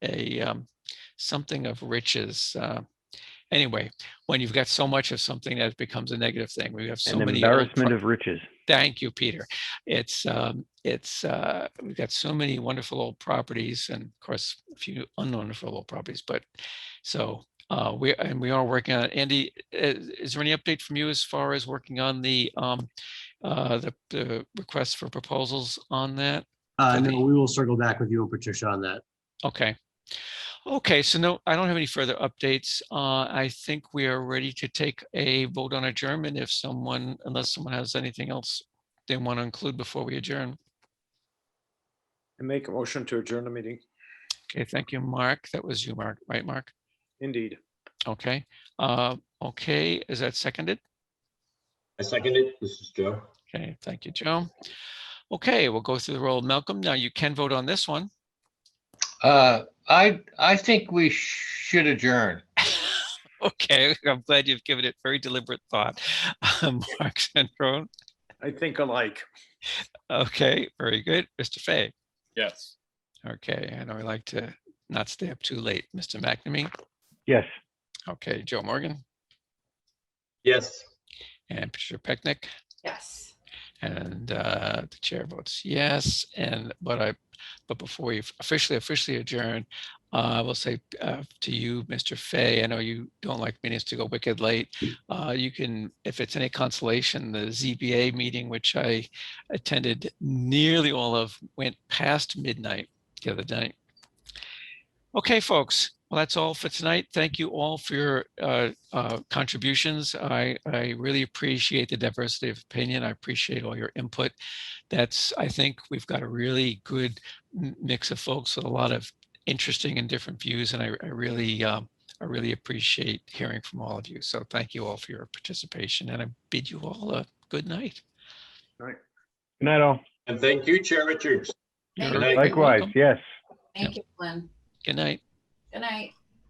something of riches. Anyway, when you've got so much of something, that becomes a negative thing. We have so An many embarrassment of riches. Thank you, Peter. It's we've got so many wonderful old properties, and of course a few unwonderful old properties. But so we are working on it. Andy, is there any update from you as far as working on the requests for proposals on that? No, we will circle back with you and Patricia on that. Okay. Okay, so no, I don't have any further updates. I think we are ready to take a vote on adjournment unless someone has anything else they want to include before we adjourn. And make a motion to adjourn the meeting. Okay, thank you, Mark. That was you, Mark, right, Mark? Indeed. Okay. Okay, is that seconded? I second it. This is Joe. Okay, thank you, Joe. Okay, we'll go through the roll. Malcolm, now you can vote on this one. I think we should adjourn. Okay, I'm glad you've given it very deliberate thought. Mark Centrone. I think alike. Okay, very good. Mr. Fay. Yes. Okay, I know I like to not stay up too late. Mr. McNamee. Yes. Okay, Joe Morgan. Yes. And Patricia Pecknick. Yes. And the chair votes yes. But before we officially adjourn, I will say to you, Mr. Fay, I know you don't like meetings to go wicked late. You can, if it's any consolation, the ZBA meeting, which I attended nearly all of, went past midnight the other night. Okay, folks. Well, that's all for tonight. Thank you all for your contributions. I really appreciate the diversity of opinion. I appreciate all your input. I think we've got a really good mix of folks with a lot of interesting and different views, and I really appreciate hearing from all of you. So thank you all for your participation, and I bid you all a good night. All right. Good night, all. And thank you, Chair Richards. You're Good night. Likewise, welcome. yes. Thank you, Glenn. Good night. Good night.